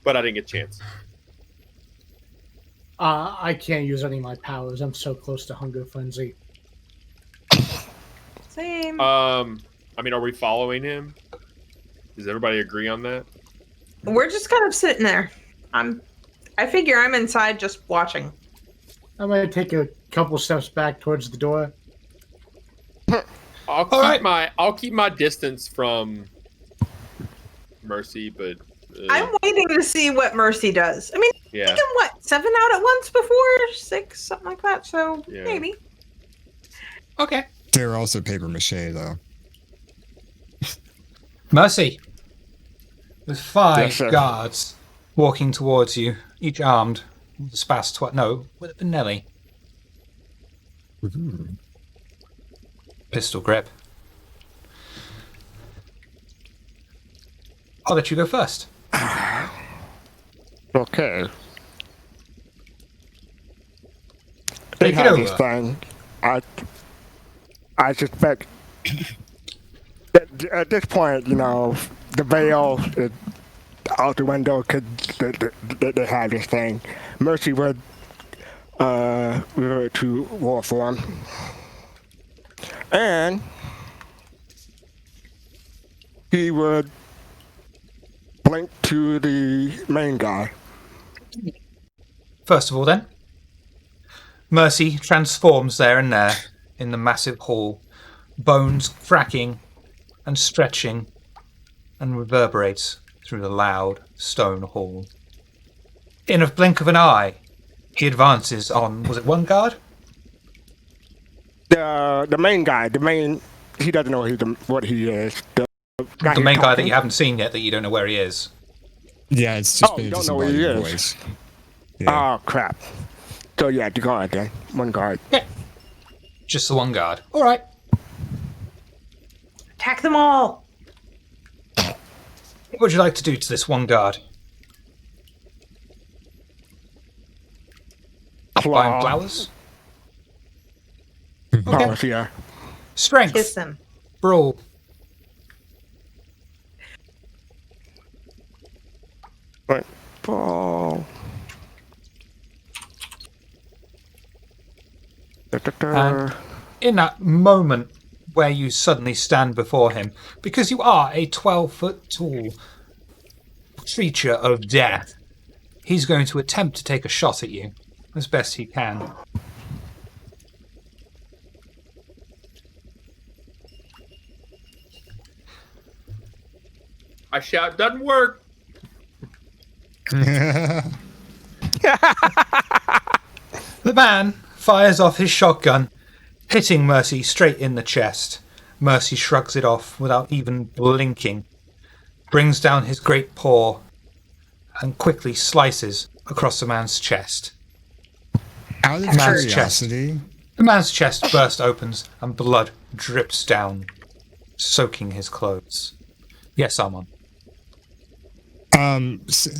But I didn't get a chance. I can't use any of my powers. I'm so close to hunger frenzy. Same. I mean, are we following him? Does everybody agree on that? We're just kind of sitting there. I figure I'm inside just watching. I'm gonna take a couple steps back towards the door. I'll keep my distance from Mercy, but I'm waiting to see what Mercy does. I mean, yeah. taken what, 7 out at once before? 6, something like that. So Yeah. maybe. Okay. They're also paper mache, though. Mercy. With 5 Yes, sir. guards walking towards you, each armed with a with a Benelli. Pistol grip. I'll let you go first. Okay. Take it have this over. thing. I suspect that at this point, the veil is out the window because they have this thing. Mercy would revert to war form. And he would blink to the main guy. First of all, then, Mercy transforms there and there in the massive hall, bones cracking and stretching, and reverberates through the loud stone hall. In a blink of an eye, he advances on, was it one guard? The main guy, he doesn't know what he is. The The main guy that talking. you haven't seen yet, that you don't know where he is. Yeah, it's just Oh, been you a don't know where he disembodied is. voice. Yeah. Oh, crap. So, yeah, the guard then. One guard. Just the one guard. All right. Attack them all. What would you like to do to this one guard? Buy him Claw. flowers? Powers, yeah. Strength. Kiss them. Brawl. Right. Ball. And in that moment where you suddenly stand before him, because you are a 12-foot tall creature of death, he's going to attempt to take a shot at you as best he can. I shout, doesn't work. The man fires off his shotgun, hitting Mercy straight in the chest. Mercy shrugs it off without even blinking, brings down his great paw, and quickly slices across the man's chest. Out of Man's curiosity, The man's chest burst opens and blood drips down, soaking his clothes. Yes, Armand.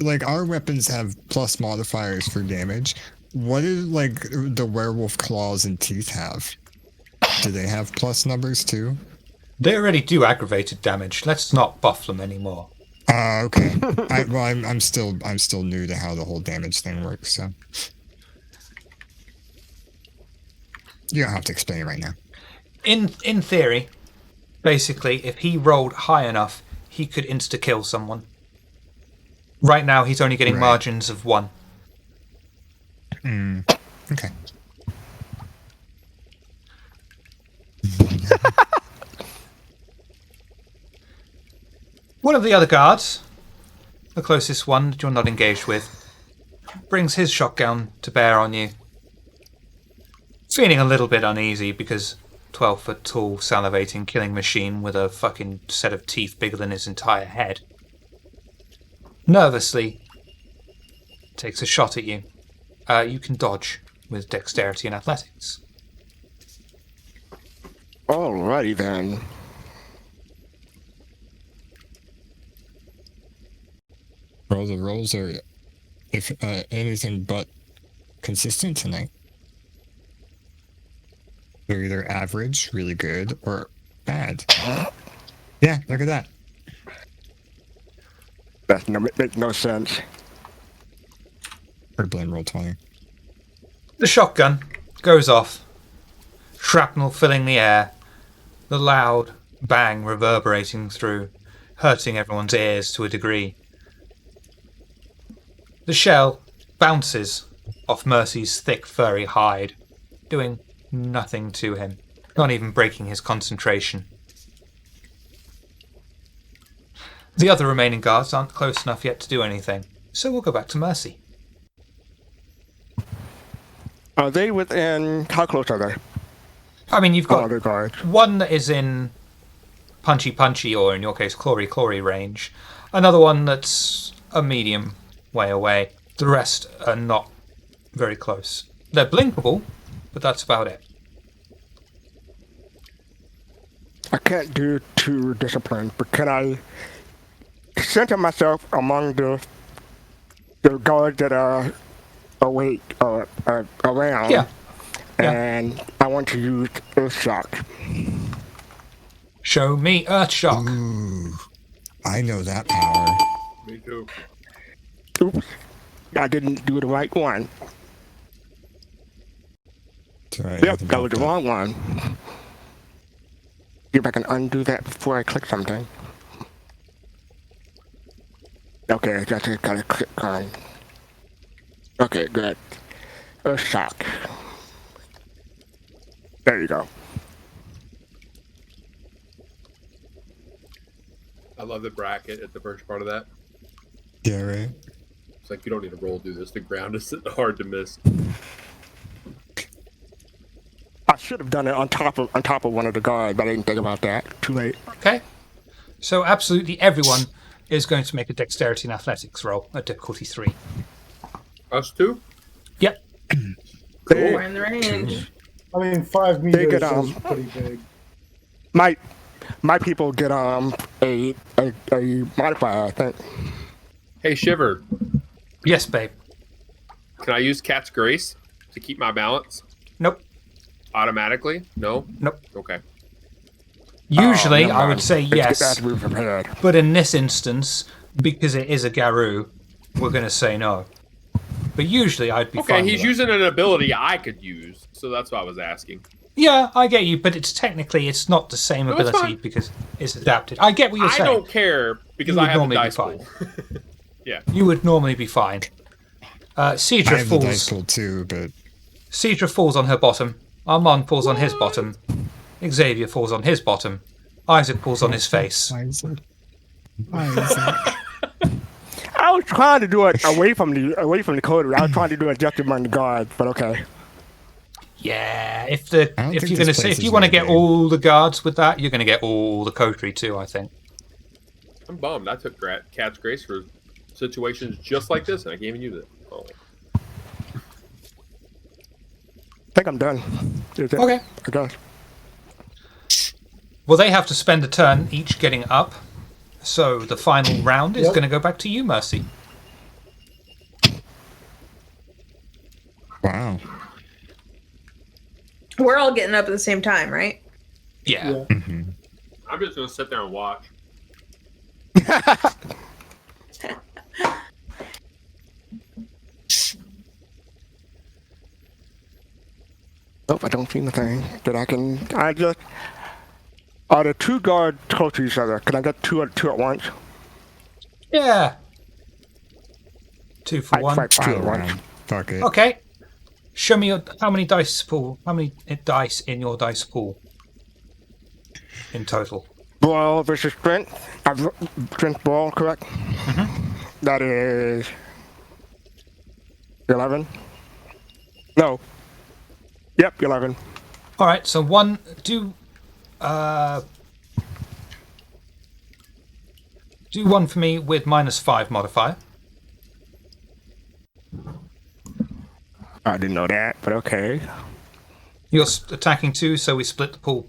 like our weapons have plus modifiers for damage. What do like the werewolf claws and teeth have? Do they have plus numbers too? They already do aggravated damage. Let's not buff them anymore. Okay. I'm still new to how the whole damage thing works, so you don't have to explain it right now. In theory, basically, if he rolled high enough, he could insta-kill someone. Right now, he's only getting Right. margins of 1. One of the other guards, the closest one that you're not engaged with, brings his shotgun to bear on you. Feeling a little bit uneasy because 12-foot tall, salivating killing machine with a fucking set of teeth bigger than his entire head. Nervously takes a shot at you. You can dodge with dexterity and athletics. Alrighty then. Well, the rolls are, if anything but consistent tonight. They're either average, really good, or bad. Yeah, look at that. That makes no sense. Or blame roll 20. The shotgun goes off, shrapnel filling the air, the loud bang reverberating through, hurting everyone's ears to a degree. The shell bounces off Mercy's thick, furry hide, doing nothing to him, not even breaking his concentration. The other remaining guards aren't close enough yet to do anything, so we'll go back to Mercy. Are they within? How close are they? I mean, you've got Other guards. one that is in punchy, or in your case, clawy range. Another one that's a medium way away. The rest are not very close. They're blinkable, but that's about it. I can't do two disciplines, but can I center myself among the guards that are awake or around? Yeah. And I want to use Earth Shock. Show me Earth Shock. Ooh, I know that power. Me too. Oops, I didn't do the right one. Sorry, Yep, that was the wrong one. See if I can undo that before I click something. Okay, I just gotta click on. Okay, good. Earth Shock. There you go. I love the bracket at the first part of that. Yeah, right. It's like you don't need to roll to do this. The ground is hard to miss. I should have done it on top of one of the guards, but I didn't think about that. Too late. Okay. So absolutely everyone is going to make a dexterity and athletics roll at difficulty 3. Us two? Yep. We're in the range. I mean, 5 meters get, is pretty big. My people get a modifier, I think. Hey, Shiver. Yes, babe. Can I use Cat's Grace to keep my balance Nope. automatically? No? Nope. Okay. Usually, never I would mind. say Let's get yes, that to be prepared. but in this instance, because it is a Garou, we're going to say no. But usually, I'd be Okay, fine he's with that. using an ability I could use, so that's what I was asking. Yeah, I get you, but it's not the same No, it's ability fine. because it's adapted. I get what you're I saying. don't care because You I would have the normally be dice fine. pool. Yeah. You would normally be fine. I Cedra have the dice falls. pool too, but Cedra falls on her bottom. Armand falls on his bottom. Xavier falls on his bottom. Isaac falls on his face. why is it? Why is it? I was trying to do it away from the coterie. I was trying to do it just among the guards, but okay. Yeah, if I don't you're think gonna this say place if you is want to very get big. all the guards with that, you're gonna get all the coterie too. I think. I'm bummed. I took Cat's Grace for situations just like this, and I can't even use it. Oh. I think I'm done. Is it? Okay. I guess. Well, they have to spend a turn each getting up, so the final round is Yep. going to go back to you, Mercy. Wow. We're all getting up at the same time, right? Yeah. I'm just gonna sit there and watch. Nope, I don't see anything that I can. I just. Are the two guards close to each other? Can I get two at once? Yeah. 2 for I'd 1. fight Two two at once. around. Fuck it. Okay. Show me how many dice in your dice pool in total. Brawl versus strength. Strength brawl, correct? That is 11. No. Yep, 11. All right, so do one for me with -5 modifier. I didn't know that, but okay. You're attacking 2, so we split the pool.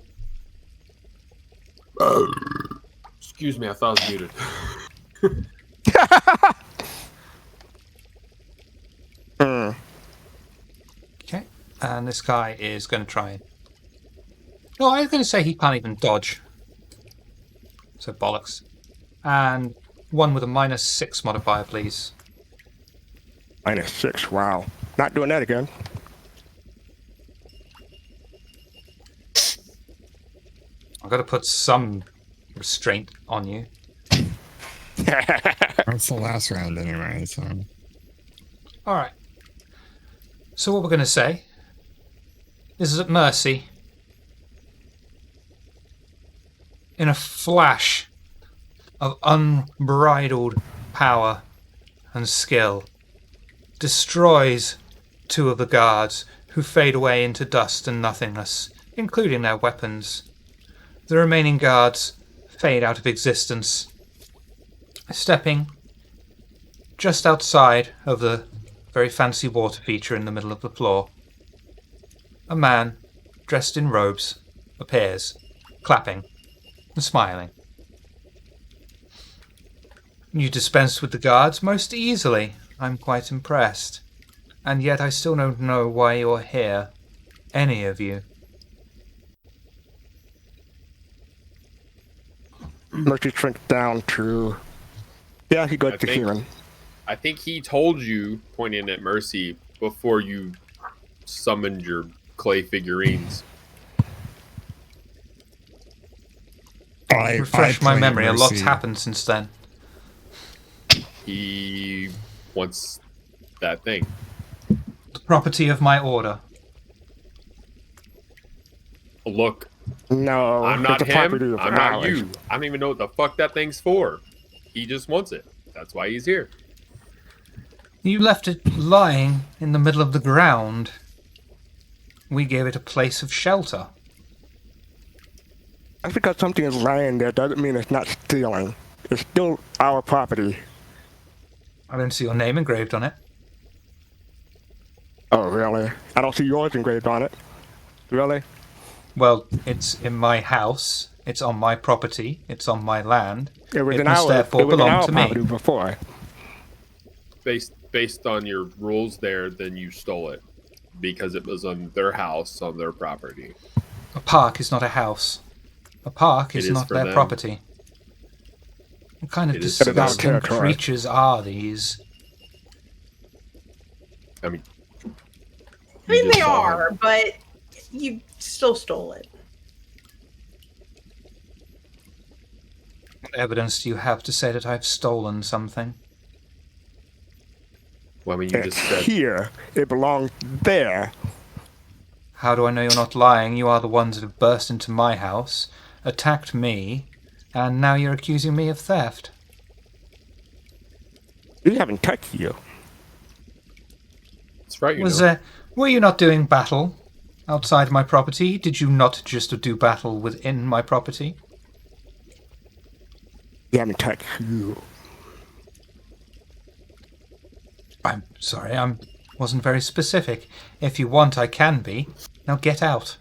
Excuse me, I thought I was muted. Okay, and this guy is going to try and... No, I was going to say he can't even dodge. So bollocks. And one with a -6 modifier, please. -6, wow. Not doing that again. I've got to put some restraint on you. That's the last round anyway, so. All right. So what we're going to say is that Mercy, in a flash of unbridled power and skill, destroys 2 of the guards who fade away into dust and nothingness, including their weapons. The remaining guards fade out of existence, stepping just outside of the very fancy water feature in the middle of the floor. A man dressed in robes appears, clapping and smiling. You dispensed with the guards most easily. I'm quite impressed. And yet I still don't know why you're here. Any of you. Mercy shrinks down to... Yeah, he goes to human. I think he told you, pointing at Mercy, before you summoned your clay figurines. Refresh my memory. A lot's Mercy. happened since then. He wants that thing. The property of my order. Look, No, I'm not it's a him. property of I'm not ours. you. I don't even know what the fuck that thing's for. He just wants it. That's why he's here. You left it lying in the middle of the ground. We gave it a place of shelter. Just because something is lying there doesn't mean it's not stealing. It's still our property. I don't see your name engraved on it. Oh, really? I don't see yours engraved on it. Really? Well, it's in my house. It's on my property. It's on my land. It was It in must our, therefore it was in belong our to me. property before. Based on your rules there, then you stole it. Because it was on their house, on their property. A park is not a house. A park It is is not for their them. property. What kind of It is for them. disgusting Territory. creatures are these? I mean, I mean, you just they saw are, him. but you still stole it. What evidence do you have to say that I've stolen something? Well, I mean, you It's just said here. It belongs there. How do I know you're not lying? You are the ones that have burst into my house, attacked me, and now you're accusing me of theft. We haven't touched you. that's right. You know. Were you not doing battle outside my property? Did you not just do battle within my property? We haven't touched you. I'm sorry, I wasn't very specific. If you want, I can be. Now get out.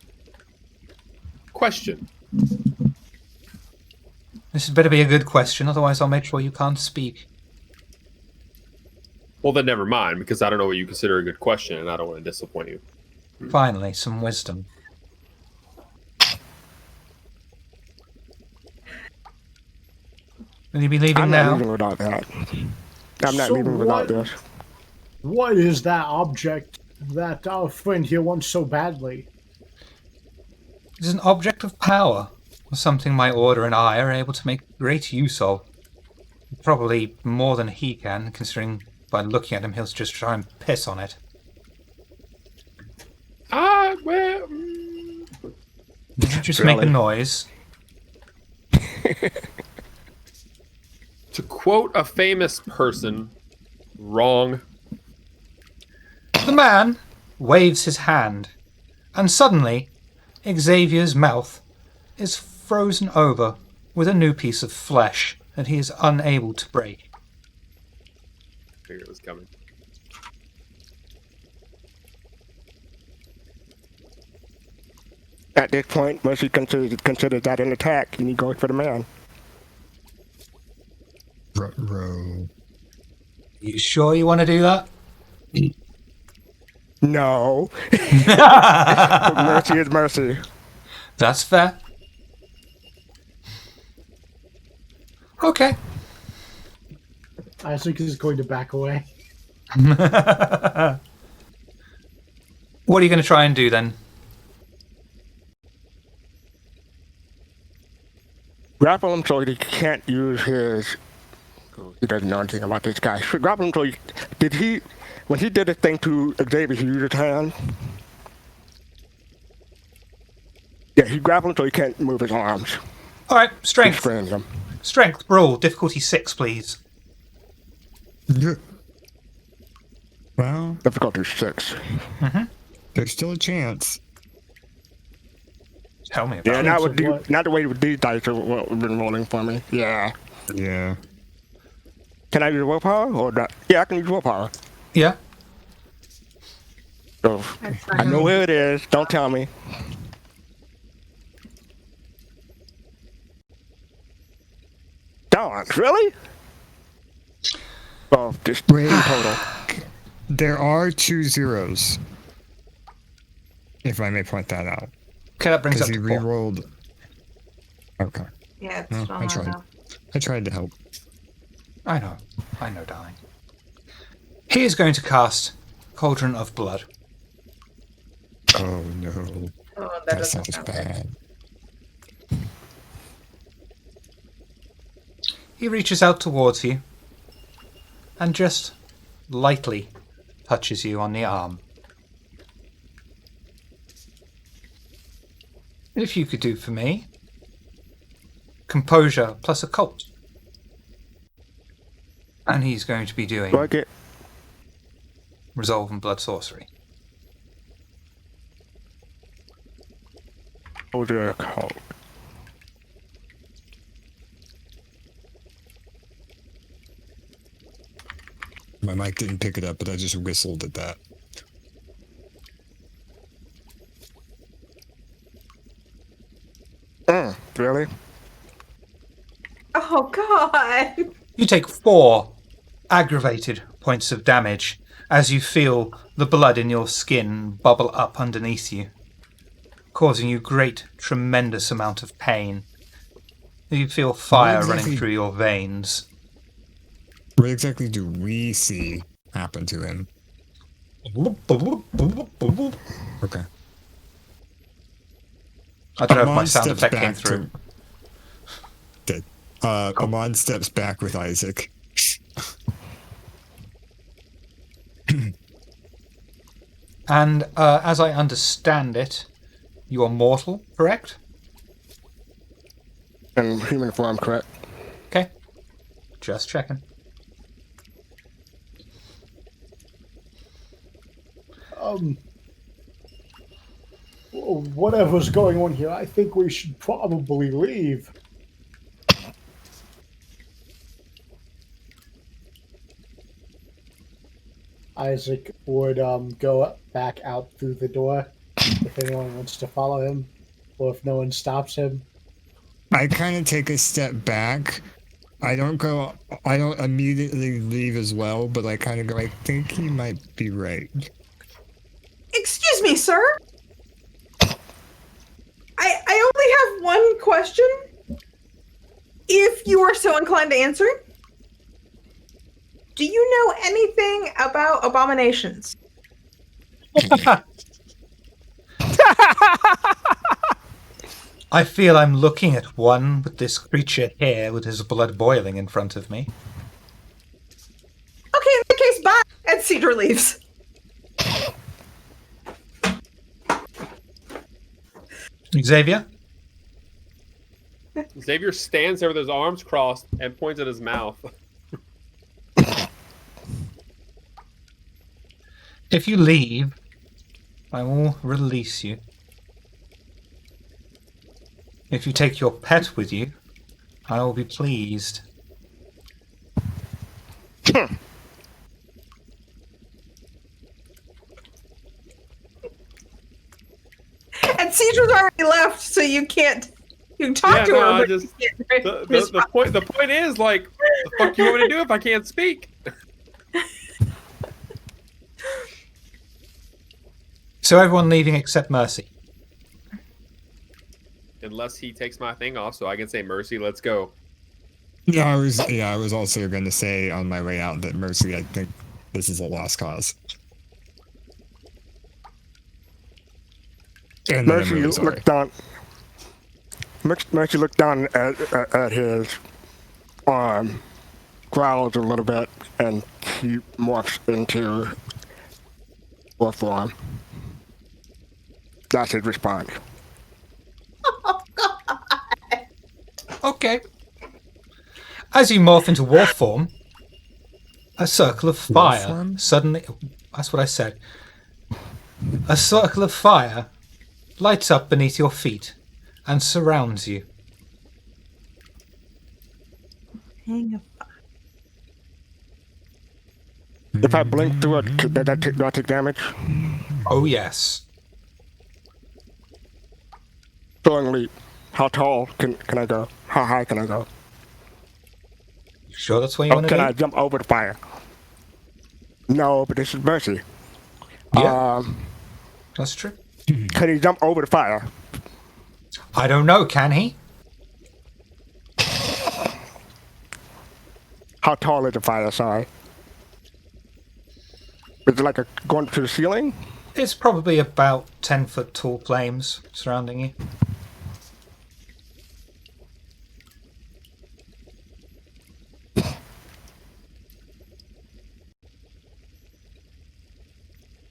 Question. This had better be a good question, otherwise I'll make sure you can't speak. Well, then never mind, because I don't know what you consider a good question, and I don't want to disappoint you. Finally, some wisdom. Will you be leaving I'm now? not leaving without that. I'm not So leaving without what- this. What is that object that our friend here wants so badly? It is an object of power, something my order and I are able to make great use of. Probably more than he can, considering by looking at him he'll just try and piss on it. Well, Did you just make a Really? noise? To quote a famous person, wrong. The man waves his hand, and suddenly Xavier's mouth is frozen over with a new piece of flesh that he is unable to break. Figured it was coming. At this point, once you consider that an attack, and you go for the man. Row. You sure you want to do that? No. Mercy is mercy. That's fair. Okay. Isaac is going to back away. What are you going to try and do then? Grapple him so he can't use his. He doesn't know anything about this guy. Grapple him so he. When he did the thing to Xavier, he used his hand. Yeah, he grappled him so he can't move his arms. All right, He strength. strains him. Strength, brawl, difficulty 6, please. Well, Difficulty 6. there's still a chance. Tell me about Yeah, it. not the way with these dice have been rolling for me. Yeah. Yeah. Can I use willpower or not? Yeah, I can use willpower. Yeah. So I know where it is. Don't tell me. Darn, really? Well, just Wait. in total. There are 2 zeros. If I may point that out. Okay, that brings Because up he to 4. re-rolled. Okay. Yeah, it's No, still I not tried. enough. I tried to help. I know, darling. He is going to cast Cauldron of Blood. Oh no. Oh, that That doesn't sounds sound good. bad. He reaches out towards you and just lightly touches you on the arm. If you could do for me, composure plus occult. And he's going to be doing Do I get? resolve and blood sorcery. Oh, the call. My mic didn't pick it up, but I just whistled at that. Really? Oh God! You take 4 aggravated points of damage as you feel the blood in your skin bubble up underneath you, causing you great, tremendous amount of pain. You feel fire running exactly- through your veins. What exactly do we see happen to him? Okay. I don't know if my Amon sound steps effect came back through. Dead. Amon steps back with Isaac. And as I understand it, you are mortal, correct? In human form, correct? Okay. Just checking. Whatever's going on here, I think we should probably leave. Isaac would go back out through the door if anyone wants to follow him, or if no one stops him. I kind of take a step back. I don't immediately leave as well, but I kind of go, I think he might be right. Excuse me, sir. I only have one question. If you are so inclined to answer, do you know anything about abominations? I feel I'm looking at one with this creature here with his blood boiling in front of me. Okay, in that case, bye. And Cedar leaves. Xavier? Xavier stands there with his arms crossed and points at his mouth. If you leave, I will release you. If you take your pet with you, I will be pleased. And Cedra's already left, so you can't. You can talk to her, I but just, you can't the point is, like, the fuck you want me to do if I can't speak? So everyone leaving except Mercy. Unless he takes my thing off, so I can say, Mercy, let's go. Yeah, I was also going to say on my way out that Mercy, I think this is a lost cause. And then I'm Mercy really sorry. looked down. Mercy looked down at his arm, growls a little bit, and he morphs into wolf form. That's his response. Okay. As you morph into wolf form, a circle of fire form? suddenly... That's what I said. A circle of fire lights up beneath your feet and surrounds you. Hang up. If I blink through it, do I take damage? Oh, yes. Throwing leap. How tall can I go? How high can I go? Sure that's what you Oh, want to can do? I jump over the fire? No, but this is Mercy. Yeah, that's true. Can he jump over the fire? I don't know, can he? How tall is the fire? Sorry. Is it like going to the ceiling? It's probably about 10-foot tall flames surrounding you.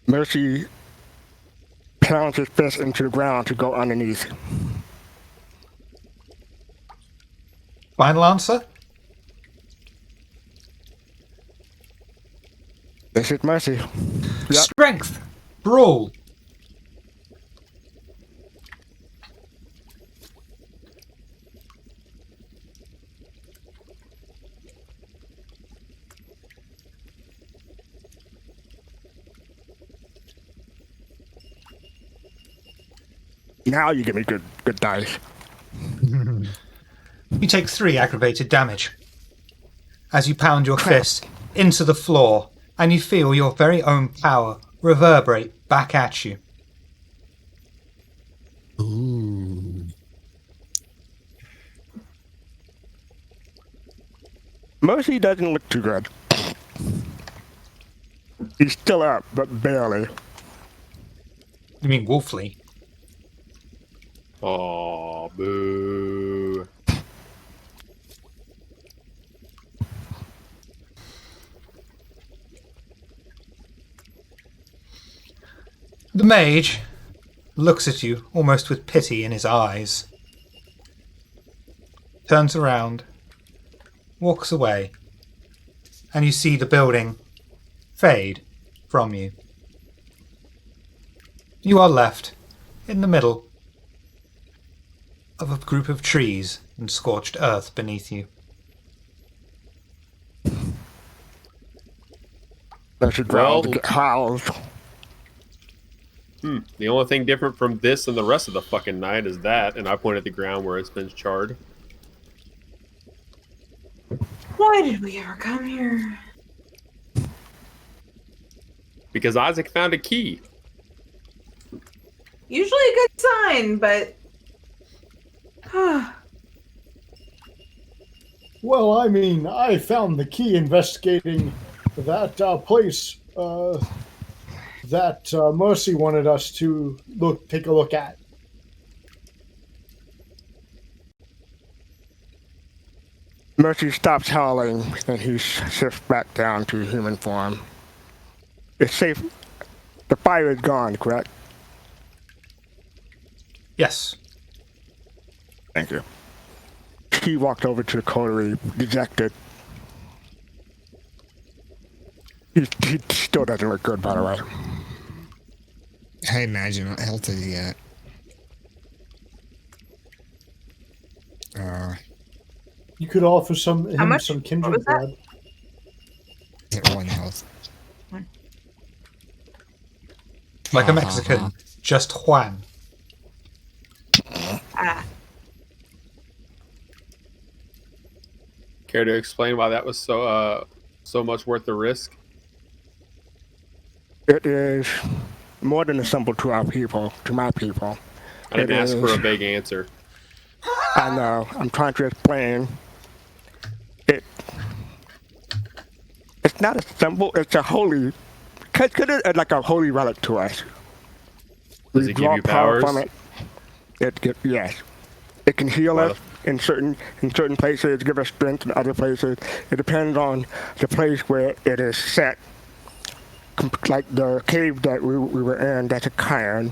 Mercy pounds his fist into the ground to go underneath. Final answer? This is Mercy. Yep. Strength. Brawl. Now you give me good dice. You take 3 aggravated damage as you pound your fist into the floor and you feel your very own power reverberate back at you. Ooh. Mercy doesn't look too good. He's still up, but barely. You mean Wolfley? Oh, boo. The mage looks at you almost with pity in his eyes, turns around, walks away, and you see the building fade from you. You are left in the middle of a group of trees and scorched earth beneath you. Mercy growls and howls. The only thing different from this and the rest of the fucking night is that, and I point at the ground where it's been charred. Why did we ever come here? Because Isaac found a key. Usually a good sign, but. Well, I mean, I found the key investigating that place that Mercy wanted us to take a look at. Mercy stops howling and he shifts back down to human form. It's safe. The fire is gone, correct? Yes. Thank you. he walked over to the coterie, dejected. He still doesn't look good, by the way. I imagine what health is he at? You could offer How him much? some What kindred was that? blood. Is it 1 health? Like a Mexican, just Juan. Ah, Care to explain why that was so much worth the risk? It is more than a symbol to our people, to my people. I didn't It ask for a is- vague answer. I know. I'm trying to explain. It's not a symbol. It's a holy. Consider it like a holy relic to us. Does We it give draw you power powers? from it. Yes. It can heal Well, us in certain places. Give us strength in other places. It depends on the place where it is set. Like the cave that we were in. That's a cairn.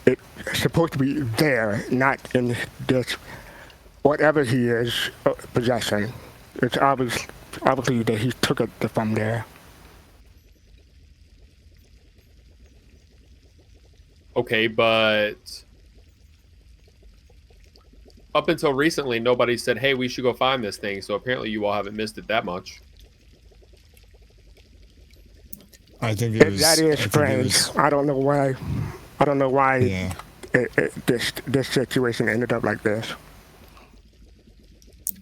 It's supposed to be there, not in this whatever he is possessing. It's obviously that he took it from there. Okay, but up until recently, nobody said, "Hey, we should go find this thing." So apparently, you all haven't missed it that much. I think it was. That is I think it strange. was- I don't know why. I don't know why Yeah. this situation ended up like this.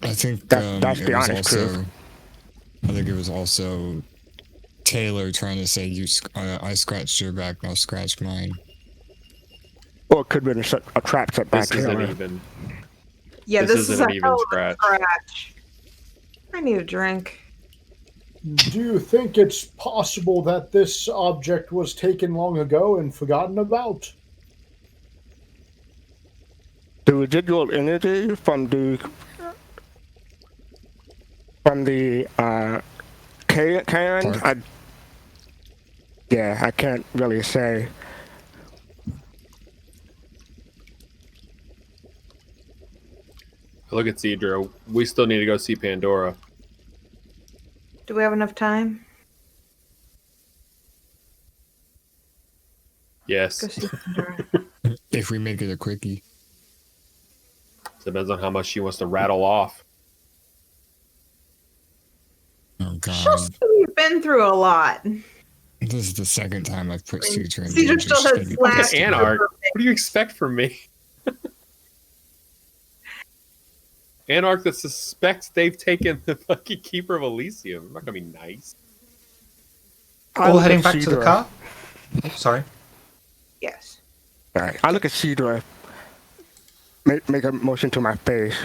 I think That's it the was honest also. truth. I think it was also Taylor trying to say, I scratched your back, now scratch mine. Or it could have been a trap set by This isn't Taylor. even. yeah, This this is isn't a an even hell of scratch. a scratch. I need a drink. Do you think it's possible that this object was taken long ago and forgotten about? The residual energy from the Karen, Park. I can't really say. Look at Cedro. We still need to go see Pandora. Do we have enough time? Yes. Go see Pandora. If we make it a quickie. Depends on how much she wants to rattle off. Oh god. Just we've been through a lot. This is the second time I've put Cedar in Cedar danger. still She's has gonna be slack. pissed. Anarch. What do you expect from me? Anarch that suspects they've taken the fucking Keeper of Elysium. I'm not gonna be nice. I All look heading at back to the Cedar. car? Oh, sorry. Yes. Right. I look at Cedar. Make a motion to my face.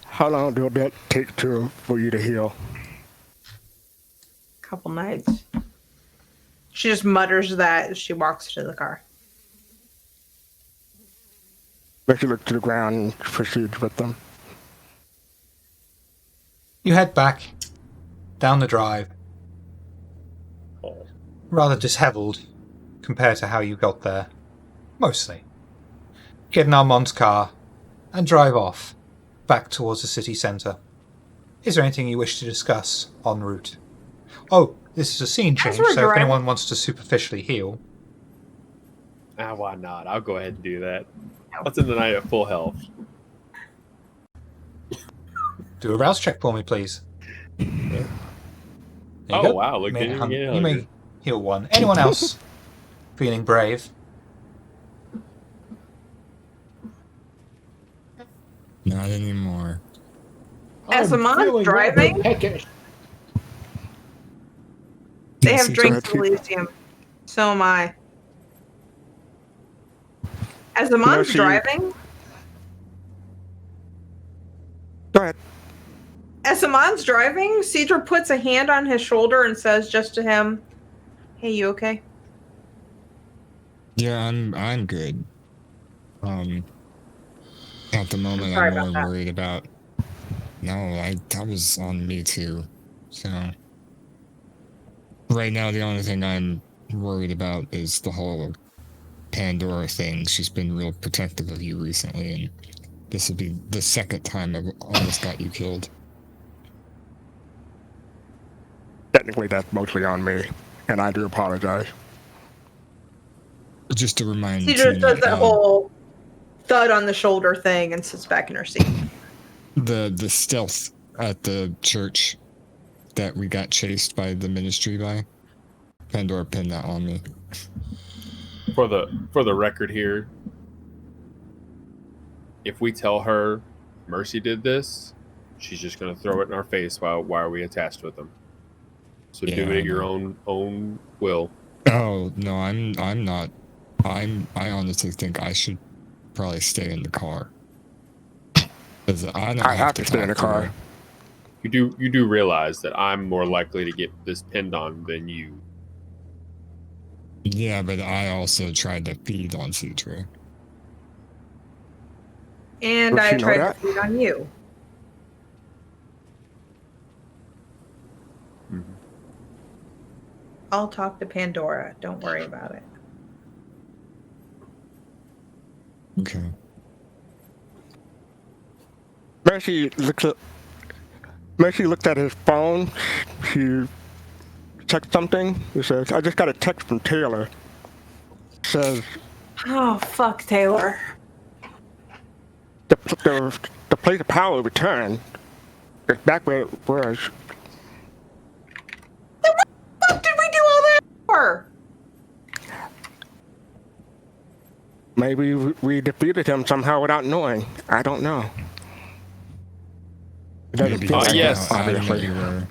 How long will that take for you to heal? Couple nights. She just mutters that as she walks to the car. Let you look to the ground and proceed with them. You head back down the drive, rather dishevelled compared to how you got there. Mostly. Get in Armand's car and drive off back towards the city centre. Is there anything you wish to discuss en route? Oh, this is a scene change, we're so if driving- anyone wants to superficially heal, Why not? I'll go ahead and do that. Let's end the night at full health. do a rouse check for me, please. There you Oh, go. wow, look, You may, didn't even get you may hungry. heal one. Anyone else feeling brave? Not anymore. As I'm Amon's feeling rather driving? peckish. They Yes, have it's drinks alright. of Elysium. So am I. As Amon's she- driving, Go ahead. as Amon's driving, Cedra puts a hand on his shoulder and says just to him, "Hey, you okay?" Yeah, I'm good. At the moment, sorry I'm about more that. worried about. No, that was on me too. So right now, the only thing I'm worried about is the whole Pandora thing. She's been real protective of you recently, and This would be the second time I've almost got you killed. Technically, that's mostly on me, and I do apologize. Just to remind Cedar you, does that whole thud on the shoulder thing and sits back in her seat. the stealth at the church that we got chased by the ministry by. Pandora pinned that on me. For the record here, if we tell her Mercy did this, she's just gonna throw it in our face. Why are we attached with them? So Yeah, do it I at your know. own will. Oh no, I'm not. I honestly think I should probably stay in the car. 'Cause I don't I have to stay in the talk to car. her. You do realize that I'm more likely to get this pinned on than you. Yeah, but I also tried to feed on Sutra. And Does I she know tried to that? feed on you. Mhm. I'll talk to Pandora. Don't worry about it. Okay. Mercy looked at his phone. She checked something. It says, "I just got a text from Taylor." Says Oh, fuck, Taylor. the place of power returned. It's back where it was. What did we do all that for? Maybe we defeated him somehow without knowing. I don't know. It doesn't Maybe feel that's like yes. how adamant obviously. you were.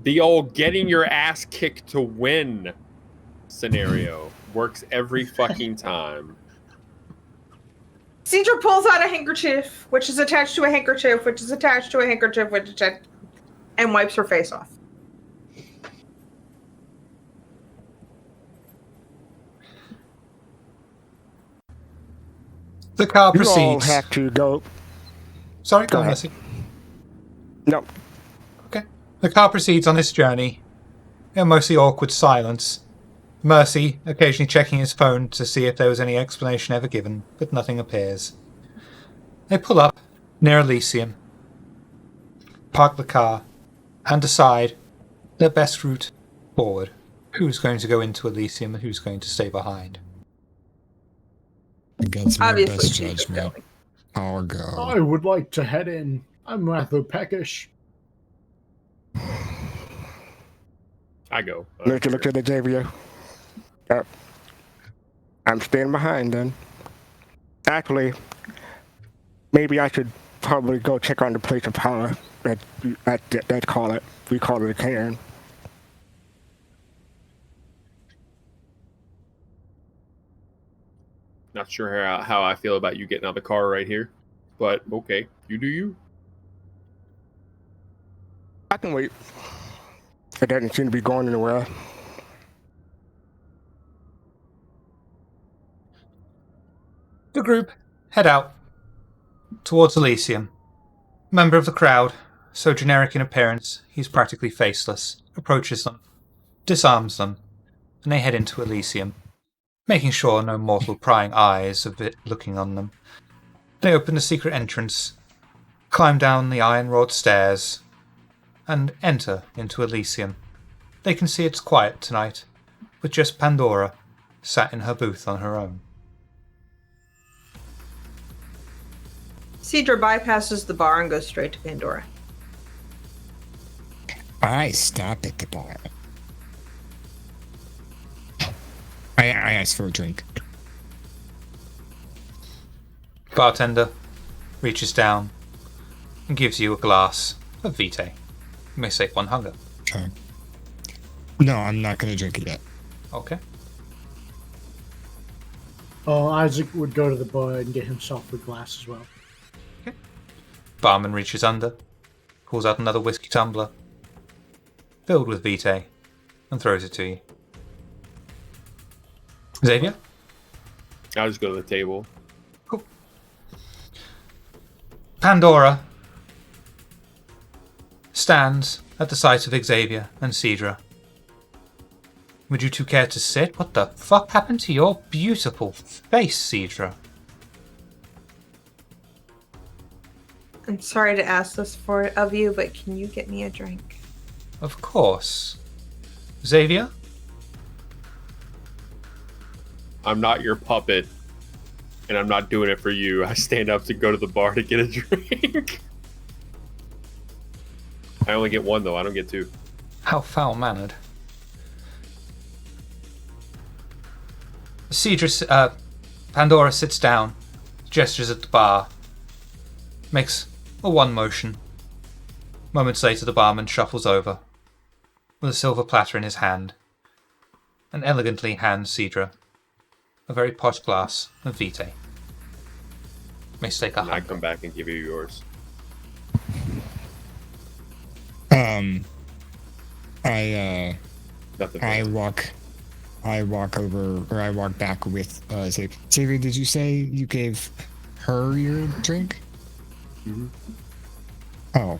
The old getting your ass kicked to win scenario works every fucking time. Cedra pulls out a handkerchief, which is attached to a handkerchief, which is attached to a handkerchief, which is attached, and wipes her face off. The car You all proceeds. have to go. Sorry, Go go on, ahead. Mercy. No, Okay. The car proceeds on its journey in a mostly awkward silence. Mercy occasionally checking his phone to see if there was any explanation ever given, but nothing appears. They pull up near Elysium, park the car, and decide their best route forward. Who's going to go into Elysium and who's going to stay behind? Against my Obviously, best Cedra's judgment, going. I'll go. I would like to head in. I'm rather peckish. I go. Mercy looked at Xavier. I'm staying behind then. Actually, maybe I should probably go check on the place of power. That call it. We call it a cairn. Not sure how I feel about you getting out of the car right here, but okay, you do you. I can wait. It doesn't seem to be going anywhere. The group head out towards Elysium. A member of the crowd, so generic in appearance he's practically faceless, approaches them, disarms them, and they head into Elysium, making sure no mortal prying eyes are looking on them. They open the secret entrance, climb down the iron-wrought stairs, and enter into Elysium. They can see it's quiet tonight, with just Pandora sat in her booth on her own. Cedra bypasses the bar and goes straight to Pandora. I stop at the bar. I asked for a drink. Bartender reaches down and gives you a glass of Vitae. You may save one hunger. Okay. No, I'm not going to drink it yet. Okay. Isaac would go to the bar and get himself a glass as well. Barman reaches under, pulls out another whiskey tumbler, filled with Vitae, and throws it to you. Xavier? I'll just go to the table. Cool. Pandora stands at the sight of Xavier and Cedra. Would you two care to sit? What the fuck happened to your beautiful face, Cedra? I'm sorry to ask this of you, but can you get me a drink? Of course. Xavier? I'm not your puppet, and I'm not doing it for you. I stand up to go to the bar to get a drink. I only get one, though. I don't get two. How foul-mannered. Pandora sits down, gestures at the bar, makes a one motion. Moments later, the barman shuffles over, with a silver platter in his hand, and elegantly hands Cedra a very posh glass of Vitae. May stake a And I hundred. come back and give you yours. Nothing. I walk over, or I walk back with Xavier. Xavier, did you say you gave her your drink? Mhm. Oh,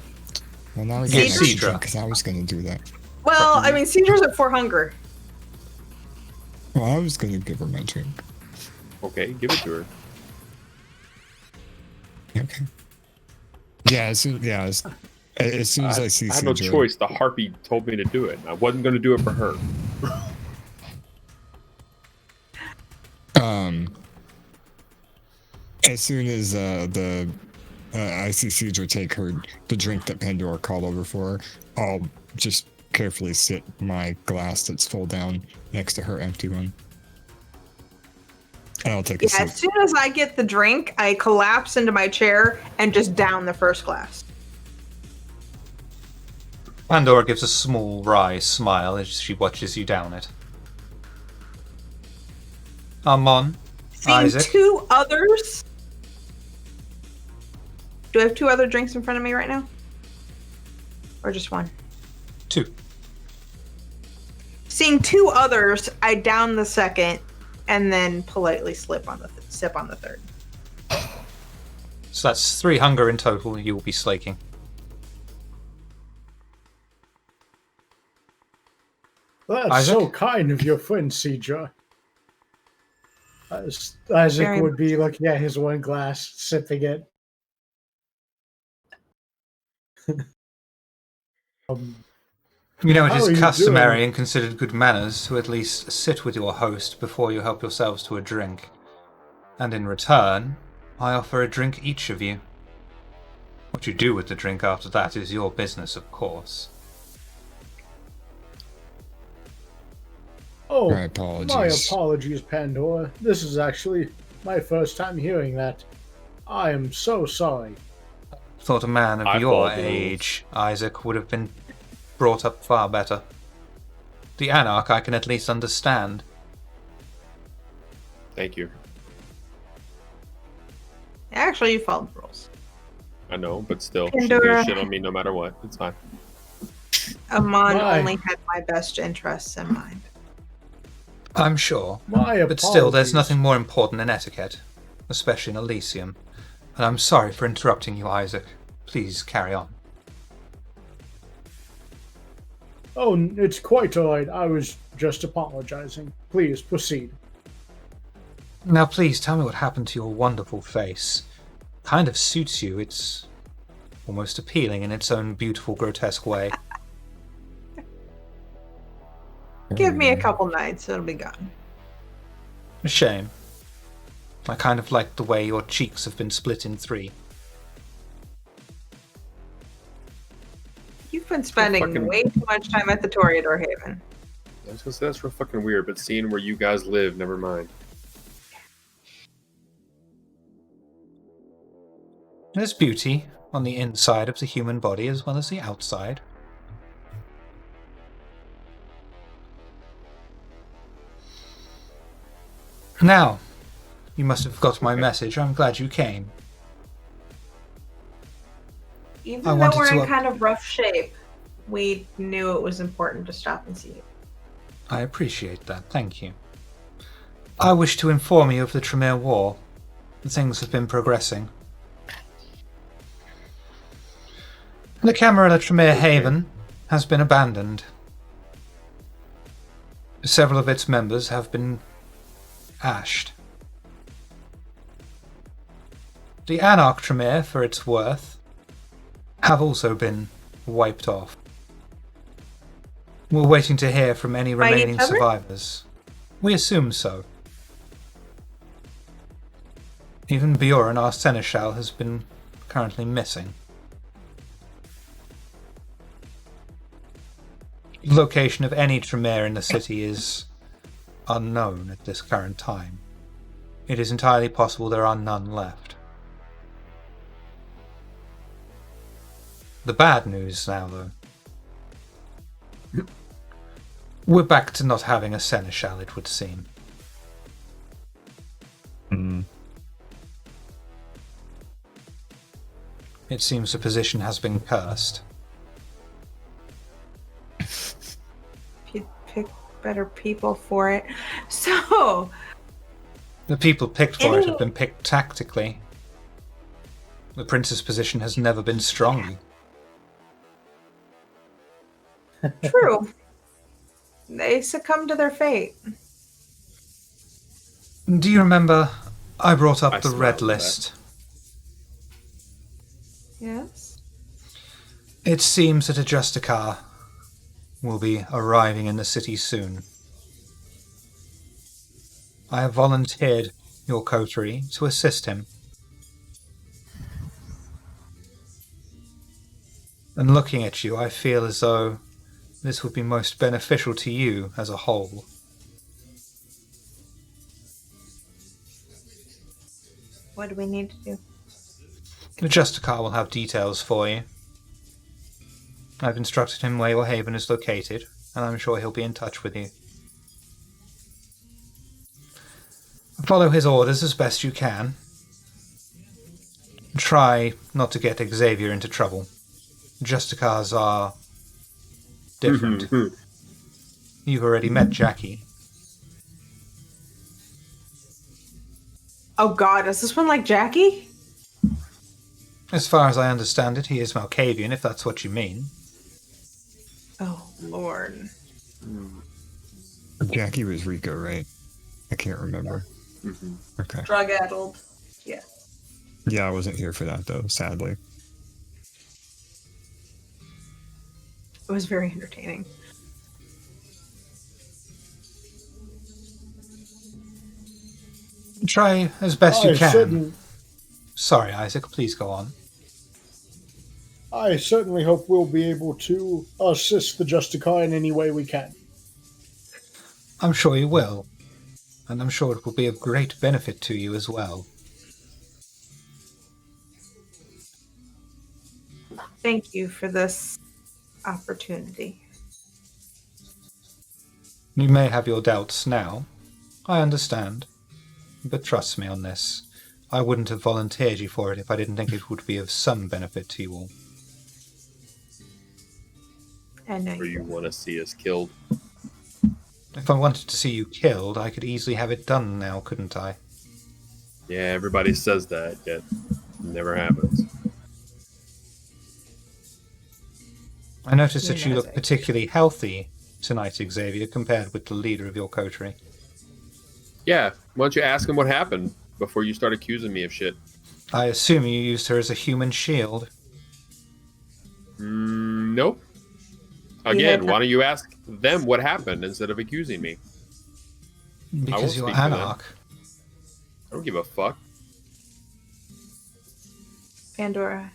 well now we Yes, got an Cedra. because I was going to do that. Well, I mean, Caesar's at 4 hunger. Well, I was going to give her my drink. Okay, give it to her. Okay. Yeah, as soon as I see I had no Cedra, choice. The harpy told me to do it. I wasn't going to do it for her. As soon as I see Cedra take the drink that Pandora called over for her, I'll just carefully sit my glass that's full down next to her empty one. And I'll take a Yeah, as sip. soon as I get the drink, I collapse into my chair and just down the first glass. Pandora gives a small, wry smile as she watches you down it. Armand, Seeing Isaac. 2 others. Do I have 2 other drinks in front of me right now? Or just one? 2. Seeing 2 others, I down the second and then politely sip on the third. So that's 3 hunger in total you will be slaking. That's Isaac? so kind of your friend, Cedra. Isaac Very would be looking at his one glass, sipping it. You know, it How is are you customary doing? and considered good manners to at least sit with your host before you help yourselves to a drink. And in return, I offer a drink each of you. What you do with the drink after that is your business, of course. Oh, My apologies. my apologies, Pandora. This is actually my first time hearing that. I am so sorry. Thought a man of I your follow the rules. age, Isaac, would have been brought up far better. The Anarch I can at least understand. Thank you. Actually, you followed the rules. I know, but still, she Pandora. does shit on me no matter what. It's fine. Amon Why? only had my best interests in mind. I'm sure. My apologies. But still, there's nothing more important than etiquette, especially in Elysium. And I'm sorry for interrupting you, Isaac. Please carry on. Oh, it's quite alright. I was just apologizing. Please proceed. Now, please tell me what happened to your wonderful face. Kind of suits you. It's almost appealing in its own beautiful, grotesque way. Give me a couple nights, it'll be gone. A shame. I kind of like the way your cheeks have been split in 3. You've been spending Fucking- way too much time at the Toreador Haven. I was gonna say that's real fucking weird, but seeing where you guys live, never mind. There's beauty on the inside of the human body as well as the outside. Now, you must have got my message. I'm glad you came. Even I though wanted we're to in kind of rough shape, we knew it was important to stop and see you. I appreciate that. Thank you. I wish to inform you of the Tremere War. Things have been progressing. The Camarilla Tremere Haven has been abandoned. Several of its members have been ashed. The Anarch Tremere, for its worth, have also been wiped off. We're waiting to hear from any By each remaining other? survivors. We assume so. Even Bjorn, our seneschal, has been currently missing. The location of any Tremere in the city is unknown at this current time. It is entirely possible there are none left. The bad news now, though. We're back to not having a seneschal, it would seem. It seems the position has been cursed. You'd pick better people for it. So, The people picked for it have been picked tactically. The prince's position has never been stronger. true. They succumb to their fate. Do you remember I brought up I the smiled red at that. list? Yes. It seems that a Justicar will be arriving in the city soon. I have volunteered your coterie to assist him. And looking at you, I feel as though this would be most beneficial to you as a whole. What do we need to do? The Justicar will have details for you. I've instructed him where your haven is located, and I'm sure he'll be in touch with you. Follow his orders as best you can. Try not to get Xavier into trouble. Justicars are different. You've already met Jackie. Oh god, is this one like Jackie? As far as I understand it, he is Malkavian, if that's what you mean. Oh lord. Jackie was Rico, right? I can't remember. Okay. Drug addled. Yeah. Yeah, I wasn't here for that though, sadly. It was very entertaining. Try as best you I can. certain- Sorry, Isaac, please go on. I certainly hope we'll be able to assist the Justicar in any way we can. I'm sure you will. And I'm sure it will be of great benefit to you as well. Thank you for this opportunity. You may have your doubts now. I understand. But trust me on this. I wouldn't have volunteered you for it if I didn't think it would be of some benefit to you all. I know Or you want to see us killed? If I wanted to see you killed, I could easily have it done now, couldn't I? Yeah, everybody says that, yet it never happens. I noticed Who that you knows, look particularly healthy tonight, Xavier, compared with the leader of your coterie. Yeah, why don't you ask him what happened before you start accusing me of shit? I assume you used her as a human shield. Nope. had Again, to- why don't you ask them what happened instead of accusing me? Because you're speak for them. Anarch. I don't give a fuck. Pandora.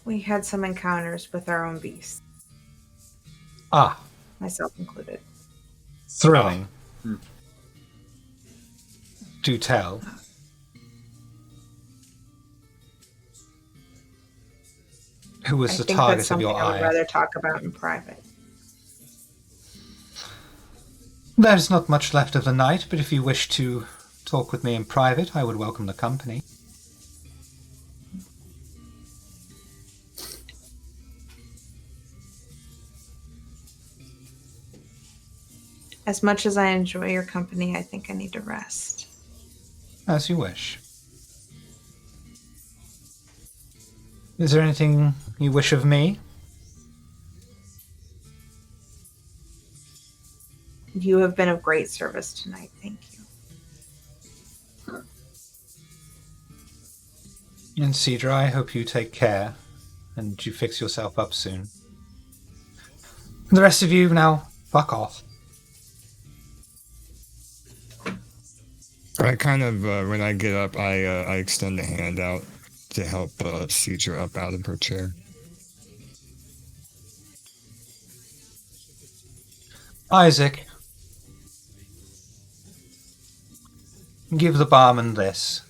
We had some encounters with our own beasts, Ah, myself included. thrilling. Do tell. Who was I the think target that's of something your I would eye? rather talk about in private. There's not much left of the night, but if you wish to talk with me in private, I would welcome the company. As much as I enjoy your company, I think I need to rest. As you wish. Is there anything you wish of me? You have been of great service tonight. Thank you. And Cedra, I hope you take care and you fix yourself up soon. The rest of you now, fuck off. I kind of, when I get up, I extend a hand out to help Cedra up out of her chair. Isaac, give the barman this.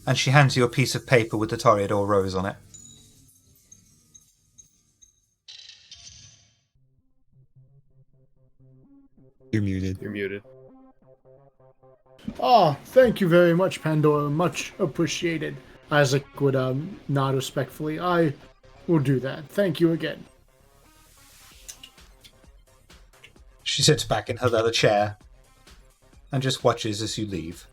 And she hands you a piece of paper with the Toreador rose on it. You're muted. You're muted. Thank you very much, Pandora. Much appreciated. Isaac would nod respectfully. I will do that. Thank you again. She sits back in her leather chair and just watches as you leave.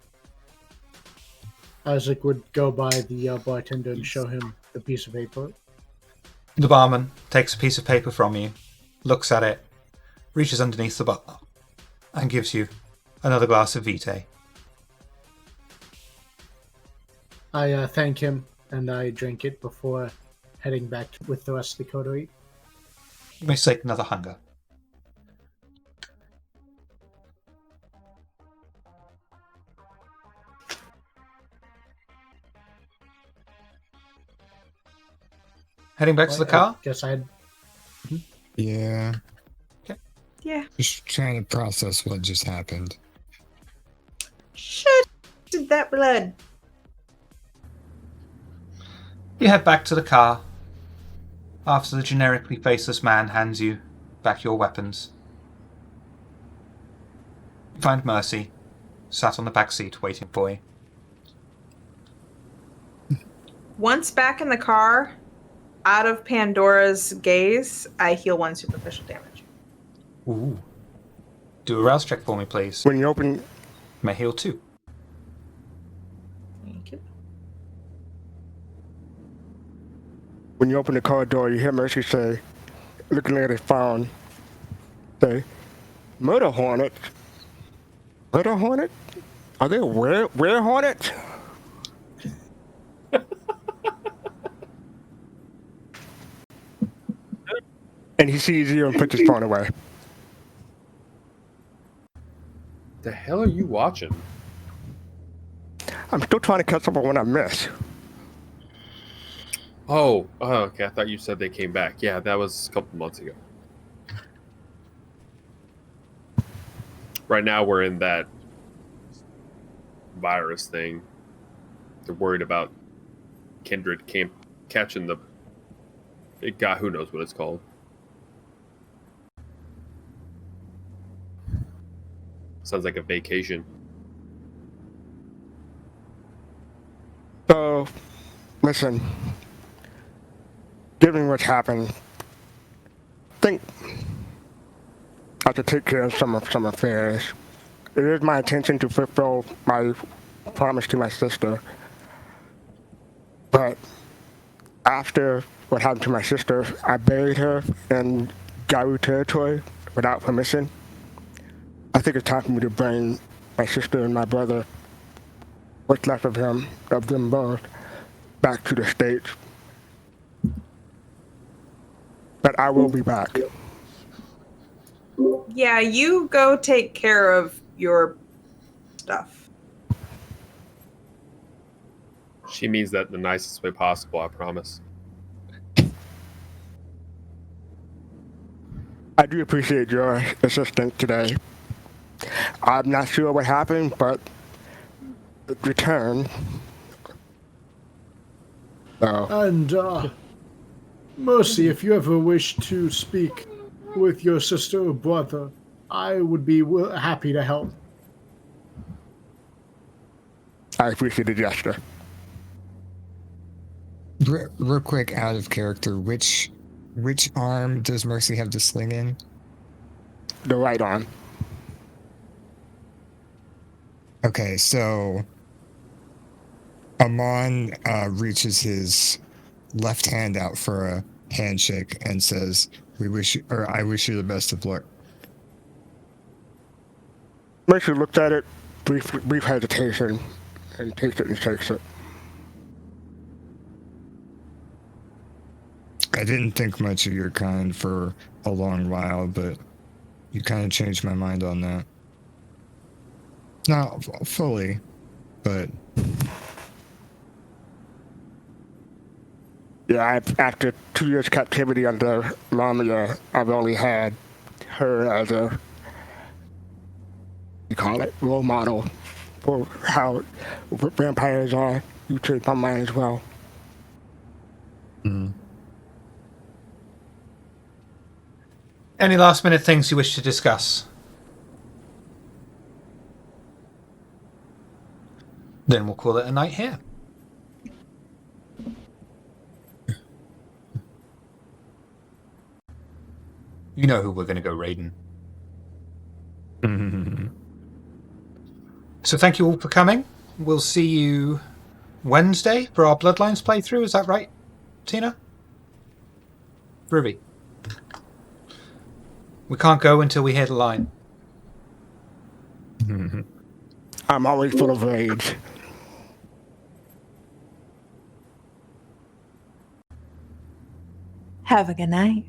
Isaac would go by the bartender and show him the piece of paper. The barman takes a piece of paper from you, looks at it, reaches underneath the bar, and gives you another glass of Vitae. I thank him and I drink it before heading back with the rest of the coterie. You may take another hunger. Heading back to the car? Guess I had. Yeah. Yeah. Just trying to process what just happened. Shit. Did that blood? You head back to the car after the generically faceless man hands you back your weapons. You find Mercy sat on the back seat waiting for you. Once back in the car, out of Pandora's gaze, I heal 1 superficial damage. Ooh. Do a rouse check for me, please. When you open, You may heal 2. Thank you. when you open the car door, you hear Mercy say, looking at his phone, say, "Murder hornet? Murder hornet? Are they were hornet?" And he sees you and puts his phone away. The hell are you watching? I'm still trying to catch up on what I missed. Oh, okay. I thought you said they came back. Yeah, that was a couple months ago. Right now, we're in that virus thing. They're worried about Kindred catching the guy. Who knows what it's called? Sounds like a vacation. So, listen, given what's happened, I think I have to take care of some affairs. It is my intention to fulfill my promise to my sister. But after what happened to my sister, I buried her in Garu territory without permission. I think it's time for me to bring my sister and my brother, what's left of them both, back to the States. But I will be back. Yeah, you go take care of your stuff. She means that in the nicest way possible, I promise. I do appreciate your assistance today. I'm not sure what happened, but it returned. So, And, Mercy, if you ever wish to speak with your sister or brother, I would be happy to help. I appreciate the gesture. Real quick, out of character, which arm does Mercy have the sling in? The right arm. Okay, so Amon reaches his left hand out for a handshake and says, I wish you the best of luck." Mercy looked at it, brief hesitation, and takes it and shakes it. I didn't think much of your kind for a long while, but you kind of changed my mind on that. Not fully, but Yeah, after 2 years captivity under Lamia, I've only had her as a, you call it, role model for how vampires are. You changed my mind as well. Any last minute things you wish to discuss? Then we'll call it a night here. You know who we're going to go raiding. So thank you all for coming. We'll see you Wednesday for our Bloodlines playthrough. Is that right, Tina? Ruby. We can't go until we hear the line. I'm always full of rage. Have a good night.